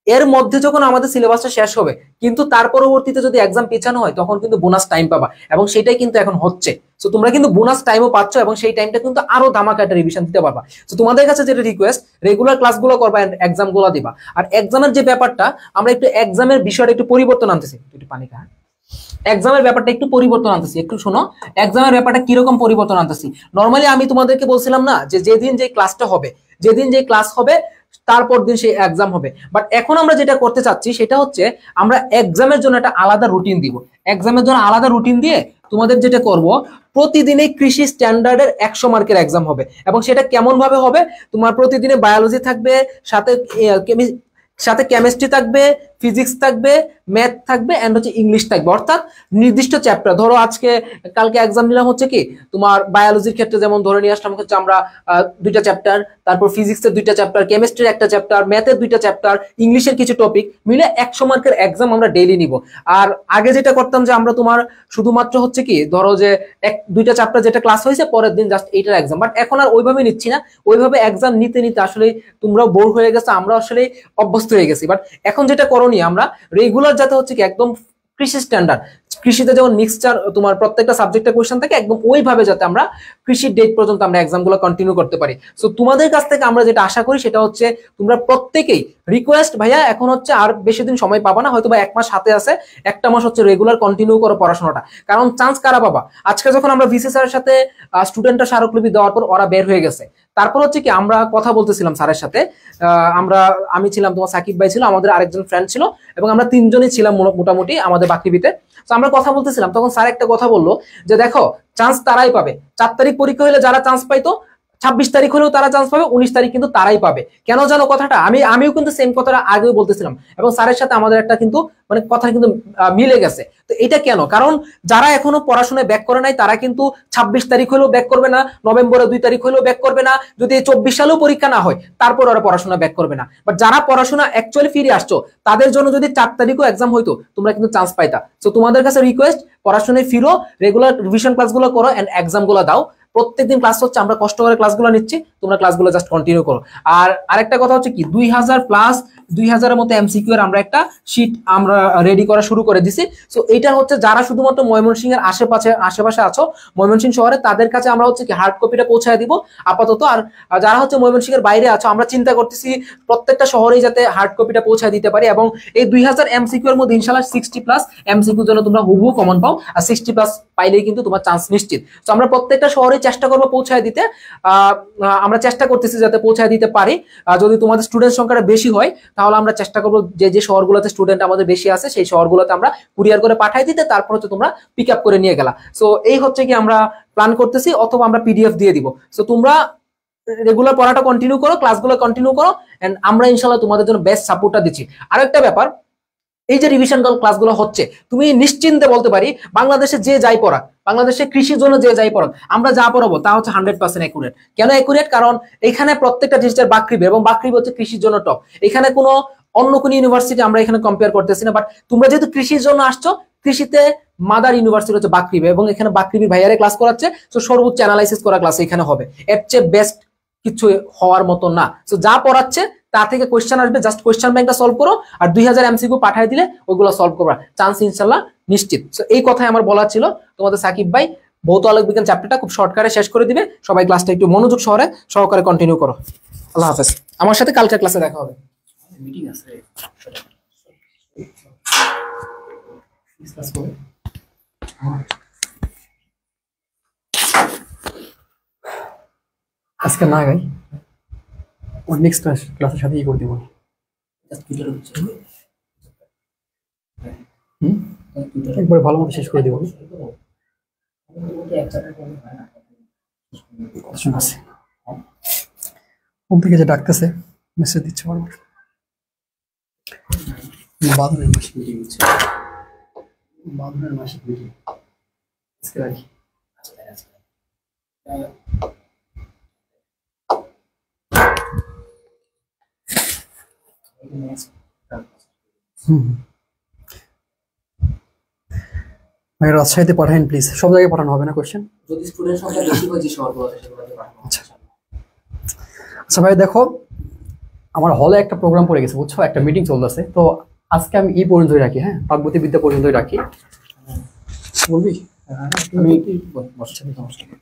এর মধ্যে যখন আমাদের সিলেবাসটা শেষ হবে কিন্তু তার পরবর্তীতে যদি এক্সাম পেছানো হয় তখন কিন্তু বোনাস টাইম পাবা এবং সেটাই কিন্তু এখন হচ্ছে সো তোমরা কিন্তু বোনাস টাইমও পাচ্ছ এবং সেই টাইমটা কিন্তু আরো ধামাকা একটা রিভিশন দিতে পারবা সো তোমাদের কাছে যেটা রিকোয়েস্ট রেগুলার ক্লাসগুলো করবা এন্ড এক্সামগুলো দিবা আর এক্সামের যে ব্যাপারটা আমরা একটু এক্সামের বিষয়টা একটু পরিবর্তন আনতেছি একটু পানি খা এক্সামের ব্যাপারটা একটু পরিবর্তন আনতেছি একটু শোনো এক্সামের ব্যাপারটা কিরকম পরিবর্তন আনতেছি নর্মালি আমি তোমাদেরকে বলছিলাম না যে যেদিন যে ক্লাসটা হবে যেদিন যে ক্লাস হবে তারপর দিন সেই এক্সাম হবে। বাট এখন আমরা যেটা করতে চাচ্ছি সেটা হচ্ছে আমরা এক্সামের জন্য একটা আলাদা রুটিন দিব। এক্সামের জন্য আলাদা রুটিন দিয়ে তোমাদের যেটা করব, প্রতিদিনই কৃষি স্ট্যান্ডার্ডের 100 মার্কের এক্সাম হবে। এবং সেটা কেমন ভাবে হবে, তোমার প্রতিদিনে বায়োলজি থাকবে, সাথে সাথে কেমিস্ট্রি থাকবে, ফিজিক্স থাকবে, ম্যাথ থাকবে, এন্ড হচ্ছে ইংলিশ থাকবে। অর্থাৎ নির্দিষ্ট চ্যাপ্টার, ধরো কালকে এক্সাম নিলাম হচ্ছে কি তোমার বায়োলজির ক্ষেত্রে, যেমন ধরে নিয়ে আসলাম হচ্ছে আমরা 2টা চ্যাপ্টার, তারপর ফিজিক্সের 2টা চ্যাপ্টার, কেমিস্ট্রির 1টা চ্যাপ্টার, ম্যাথের 2টা চ্যাপ্টার, ইংলিশের কিছু টপিক মিলে 100 মার্কের এক্সাম আমরা ডেইলি নিব। আর আগে যেটা করতাম যে আমরা তোমার শুধুমাত্র হচ্ছে কি ধরো যে 2টা চ্যাপ্টার যেটা ক্লাস হয়েছে পরের দিন জাস্ট এইটার এক্সাম। বাট এখন আর ওইভাবে নিচ্ছি না, ওইভাবে এক্সাম নিতে নিতে আসলে তোমরাও বোর হয়ে গেছে, আমরা আসলে অভ্যস্ত হয়ে গেছি। বাট এখন যেটা করণীয়, আমরা রেগুলার যাতে হচ্ছে কি একদম কৃষি স্ট্যান্ডার্ড, কৃষিতে যেমন মিক্সচার তোমার প্রত্যেকটা সাবজেক্টের কোশ্চেন থাকে, একদম ওইভাবে যাতে আমরা কৃষির ডেট পর্যন্ত আমরা এক্সামগুলো কন্টিনিউ করতে পারি। সো তোমাদের কাছ থেকে আমরা যেটা আশা করি সেটা হচ্ছে তোমরা প্রত্যেকেই রিকোয়েস্ট, ভাইয়া এখন হচ্ছে আর বেশি দিন সময় পাবা না, হয়তো বা 1 মাস হাতে আছে, 1টা মাস হচ্ছে রেগুলার কন্টিনিউ করো পড়াশোনাটা। কারণ চান্স কারা পাবা, আজকে যখন আমরা ভিসি স্যারের সাথে স্টুডেন্টরা স্মারকলিপি দেওয়ার পর ওরা বের হয়ে গেছে, তারপর হচ্ছে কি আমরা কথা বলতেছিলাম স্যারের সাথে, আমি ছিলাম, তোমার সাকিব ভাই ছিল, আমাদের আরেকজন ফ্রেন্ড ছিল, এবং আমরা 3জনই ছিলাম মোটামুটি আমাদের বাকৃবিতে। তো আমরা কথা বলতেছিলাম, তখন স্যার একটা কথা বললো যে দেখো, চান্স তারাই পাবে, 4 তারিখ পরীক্ষা হলে যারা চান্স পাইতো 26 তারিখ হলেও তারা চান্স পাবে, 19 তারিখ কিন্তু তারাই পাবে। কেন জানো কথাটা, আমিও কিন্তু সেম কথাটা আগেও বলতেছিলাম, এবং স্যারের সাথে আমাদের একটা কিন্তু মানে কথা কিন্তু মিলে গেছে। তো এটা কেন, কারণ যারা এখনো পড়াশোনায় ব্যাক করে নাই তারা কিন্তু 26 তারিখ হলেও ব্যাক করবে না, নভেম্বরের 2 তারিখ হলেও ব্যাক করবে না, যদি 24 সালেও পরীক্ষা না হয় তারপর ওরা পড়াশোনা ব্যাক করবে না। বাট যারা পড়াশোনা অ্যাকচুয়ালি ফিরে আসছো তাদের জন্য যদি 4 তারিখও এক্সাম হইতো তোমরা কিন্তু চান্স পাইতা। তো তোমাদের কাছে রিকোয়েস্ট, পড়াশোনায় ফিরো, রেগুলার রিভিশন ক্লাসগুলো করো, এন্ড এক্সামগুলো দাও। প্রত্যেকদিন ক্লাস হচ্ছে, আমরা কষ্ট করে ক্লাসগুলো নিচ্ছি, তোমরা ক্লাসগুলো জাস্ট কন্টিনিউ করো। আর আরেকটা কথা হচ্ছে কি, 2000 প্লাস 2000-এর মতো এমসিকিউ এর আমরা একটা শীট আমরা রেডি করা শুরু করে দিছি। সো এইটা হচ্ছে যারা শুধুমাত্র ময়মনসিংহ এর আশেপাশে আছো, ময়মনসিংহ শহরে, তাদের কাছে আমরা হচ্ছে কি হার্ড কপিটা পৌঁছায় দিব আপাতত। আর যারা হচ্ছে ময়মনসিংহের বাইরে আছো, আমরা চিন্তা করতেছি প্রত্যেকটা শহরেই যাতে হার্ড কপিটা পৌঁছায় দিতে পারি, এবং এই 2000 এমসিকিউ এর মধ্যে ইনশাআল্লাহ 60 প্লাস এমসিকিউ জন্য তোমরা হুবহু কমন পাও, আর 60 প্লাস পাইলেই কিন্তু তোমার চান্স নিশ্চিত। তো আমরা প্রত্যেকটা শহরে চেষ্টা করবো পৌঁছায় দিতে, আমরা চেষ্টা করতেছি যাতে পৌঁছায় দিতে পারি। যদি তোমাদের স্টুডেন্ট সংখ্যাটা বেশি হয় তাহলে আমরা চেষ্টা করবো যে শহরগুলোতে স্টুডেন্ট আমাদের বেশি আছে সেই শহরগুলোতে আমরা কুরিয়ার করে পাঠাই দিতে, তারপর হচ্ছে তোমরা পিক আপ করে নিয়ে গেলা। সো এই হচ্ছে কি আমরা প্ল্যান করতেছি, অথবা আমরা পিডিএফ দিয়ে দিব। সো তোমরা রেগুলার পড়াটা কন্টিনিউ করো, ক্লাসগুলো কন্টিনিউ করো, এন্ড আমরা ইনশাল্লাহ তোমাদের জন্য বেস্ট সাপোর্টটা দিচ্ছি। আরেকটা ব্যাপার, এই যে রিভিশন ক্লাসগুলো হচ্ছে, তুমি নিশ্চিন্তে বলতে পারি বাংলাদেশে যে যাই পড়াক, বাংলাদেশে কৃষির জন্য যে যাই পড়াক, আমরা যা পড়াবো তা হচ্ছে 100% অ্যাকুরেট। কেন অ্যাকুরেট, কারণ এখানে প্রত্যেকটা টিচার বাকৃবি, এবং বাকৃবি হচ্ছে কৃষির জন্য টপ। এখানে কোনো অন্য কোনো ইউনিভার্সিটি আমরা এখানে কম্পেয়ার করতেছি না। বাট তোমরা যেহেতু কৃষির জন্য আসছো, কৃষিতে মাদার ইউনিভার্সিটি হচ্ছে বাকৃবি, এবং এখানে বাকৃবির ভাইয়ারে ক্লাস করাচ্ছে। তো সর্বোচ্চ অ্যানালাইসিস করা ক্লাস এখানে হবে, এর চেয়ে বেস্ট কিছু হওয়ার মতো না। তো যা পড়াচ্ছে তা থেকে কোয়েশ্চেন আসবে, জাস্ট কোয়েশ্চেন ব্যাংকটা সলভ করো, আর 2000 এমসিকিউ পাঠিয়ে দিলে ওইগুলো সলভ করবা, চান্স ইনশাল্লাহ নিশ্চিত। তো এই কথাই আমার বলার ছিল। তোমাদের সাকিব ভাই ভৌত আলোক বিজ্ঞান চ্যাপ্টারটা খুব শর্টকাটে শেষ করে দিবে। সবাই ক্লাসটা একটু মনোযোগ সহকারে কন্টিনিউ করো। আল্লাহ হাফেজ, আমার সাথে কালকের ক্লাসে দেখা হবে। মিটিং আছে। আজকে না গাই, ওর নেক্সট ক্লাসের সাথে করে দিব। একবার ভালো মতো শেষ করে দিব। ওম থেকে যে ডাকতেছে, মেসেজ দিচ্ছে বারবার। বাঁধনের মাসিক মিটিং হচ্ছে, বাঁধনের মাসিক মিটিং আজকে রাখি। রাজশাহীতে পাঠান প্লিজ, সব জায়গায় পাঠানো হবে না কোশ্চেন, যদি স্টুডেন্ট সংখ্যা বেশি হয় যে শহরগুলোতে সেগুলোতে পাঠানো। আচ্ছা ভাই দেখো, আমার হলে একটা প্রোগ্রাম পড়ে গেছে বুঝছো, একটা মিটিং চলতেছে। তো আজকে আমি এই পর্যন্তই রাখি, হ্যাঁ, প্রাগবতী বিদ্যা পর্যন্তই রাখি। বলবি আমি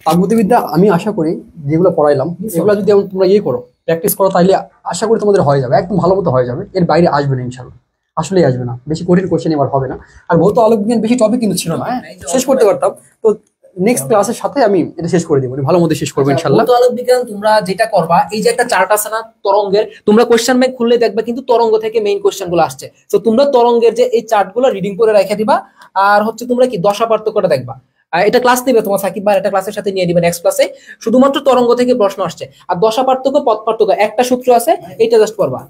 প্রাগবতী বিদ্যা আমি আশা করি যেগুলো পড়াইলাম এগুলো যদি তোমরা ইয়ে করো, প্র্যাকটিস করো, তাইলে আশা করি তোমাদের হয়ে যাবে, একদম ভালো মতো হয়ে যাবে। এর বাইরে আসবে না ইনশাল্লাহ, আসলেই আসবে না, বেশি কঠিন কোশ্চেন এবার হবে না। আর ভৌত আলোক বিজ্ঞান বেশি টপিক কিন্তু ছিল না, হ্যাঁ, শেষ করতে পারতাম। তো নেক্সট ক্লাসের সাথে আমি এটা শেষ করে দিব, ভালো মতো শেষ করবো ইনশাআল্লাহ। ভৌত আলোক বিজ্ঞান তোমরা যেটা করবা, এই যে একটা চার্ট আছে না তরঙ্গের, তোমরা কোশ্চেন ব্যাংক খুললে দেখবে কিন্তু তরঙ্গ থেকে মেইন কোশ্চেন গুলো আসছে। তো তোমরা তরঙ্গের যে এই চার্ট গুলো রিডিং করে রেখে দিবা, আর হচ্ছে তোমরা কি দশা পার্থক্যটা দেখবা। এটা ক্লাস নিবে তোমার সাকিব ভাই, এটা ক্লাসের সাথে নিয়ে দিবে নেক্সট ক্লাসে। শুধুমাত্র তরঙ্গ থেকে প্রশ্ন আসছে, আর দশা পার্থক্য পথ পার্থক্য একটা সূত্র আছে, এইটা জাস্ট করবা।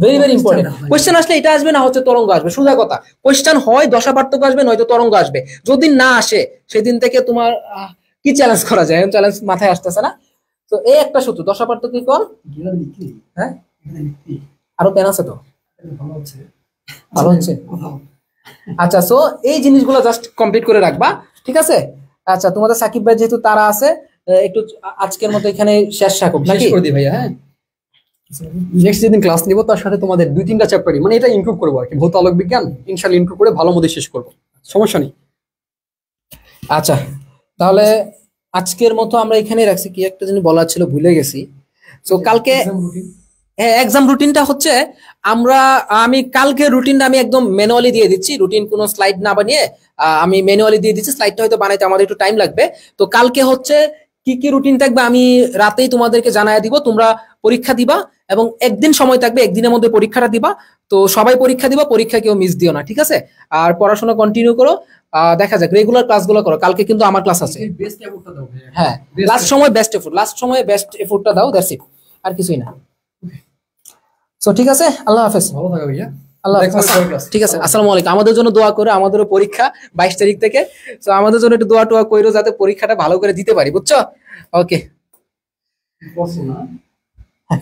Very very important. কোশ্চেন আসলে এটা আসবে, না হচ্ছে তরঙ্গ আসবে, সোজা কথা। কোশ্চেন হয় দশা পার্থক্য আসবে, নয়তো তরঙ্গ আসবে। যদি না আসে সেদিন থেকে তোমার কি চ্যালেঞ্জ করা যায়, চ্যালেঞ্জ মাথায় আসতেছে না। তো এই একটা সূত্র দশা পার্থক্য কর। হ্যাঁ আরো পেন আছে তো, ভালো হচ্ছে। আচ্ছা, সো এই জিনিসগুলো জাস্ট কমপ্লিট করে রাখবা, ঠিক আছে? আচ্ছা, তোমাদের সাকিব ভাই যেহেতু তারা আছে, একটু আজকের মতো এখানে শেষ রাখো নাকি? শেষ করে দিই ভাইয়া। হ্যাঁ, নেক্সট যেদিন ক্লাস নিব তার সাথে তোমাদের 2-3টা চ্যাপ্টারই মানে এটা ইনক্লুড করবো আর কি, ভৌত আলোক বিজ্ঞান ইনশাআল্লাহ ইনক্লুড করে ভালো মতো শেষ করবো, সমস্যা নেই। আচ্ছা, তাহলে আজকের মতো আমরা এখানে রাখছি। কি একটা জিনিস বলার ছিল ভুলে গেছি। তো কালকে এক্সাম রুটিনটা হচ্ছে আমি কালকে রুটিনটা আমি একদম ম্যানুয়ালি দিয়ে দিচ্ছি, রুটিন কোনো স্লাইড না বানিয়ে আমি ম্যানুয়ালি দিয়ে দিচ্ছি। স্লাইডটা হয়তো বানাইতে আমাদের একটু টাইম লাগবে। তো কালকে হচ্ছে কি কি রুটিন থাকবে আমি রাতেই তোমাদেরকে জানাই দিব। তোমরা পরীক্ষা দিবা এবং একদিন সময় থাকবে, একদিনের মধ্যে পরীক্ষাটা দিবা। তো সবাই পরীক্ষা দিবা, পরীক্ষা কেউ মিস দিও না, ঠিক আছে? আর পড়াশোনা কন্টিনিউ করো, দেখা যাক রেগুলার ক্লাসগুলো করো। কালকে কিন্তু আমার ক্লাস আছে। হ্যাঁ, লাস্ট সময় বেস্ট এফোর্টটা দাও, দ্যাটস ইট, আর কিছুই না। সো ঠিক আছে, আল্লাহ হাফেজ। ভালো থাকো ভাইয়া। আল্লাহ হাফেজ। ঠিক আছে, আসসালামু আলাইকুম। আমাদের জন্য দোয়া করো, আমাদেরও পরীক্ষা 22 তারিখ থেকে। তো আমাদের জন্য একটু দোয়া টোয়া কইরো যাতে পরীক্ষাটা ভালো করে দিতে পারি, বুঝছো? ওকে, হ্যাঁ,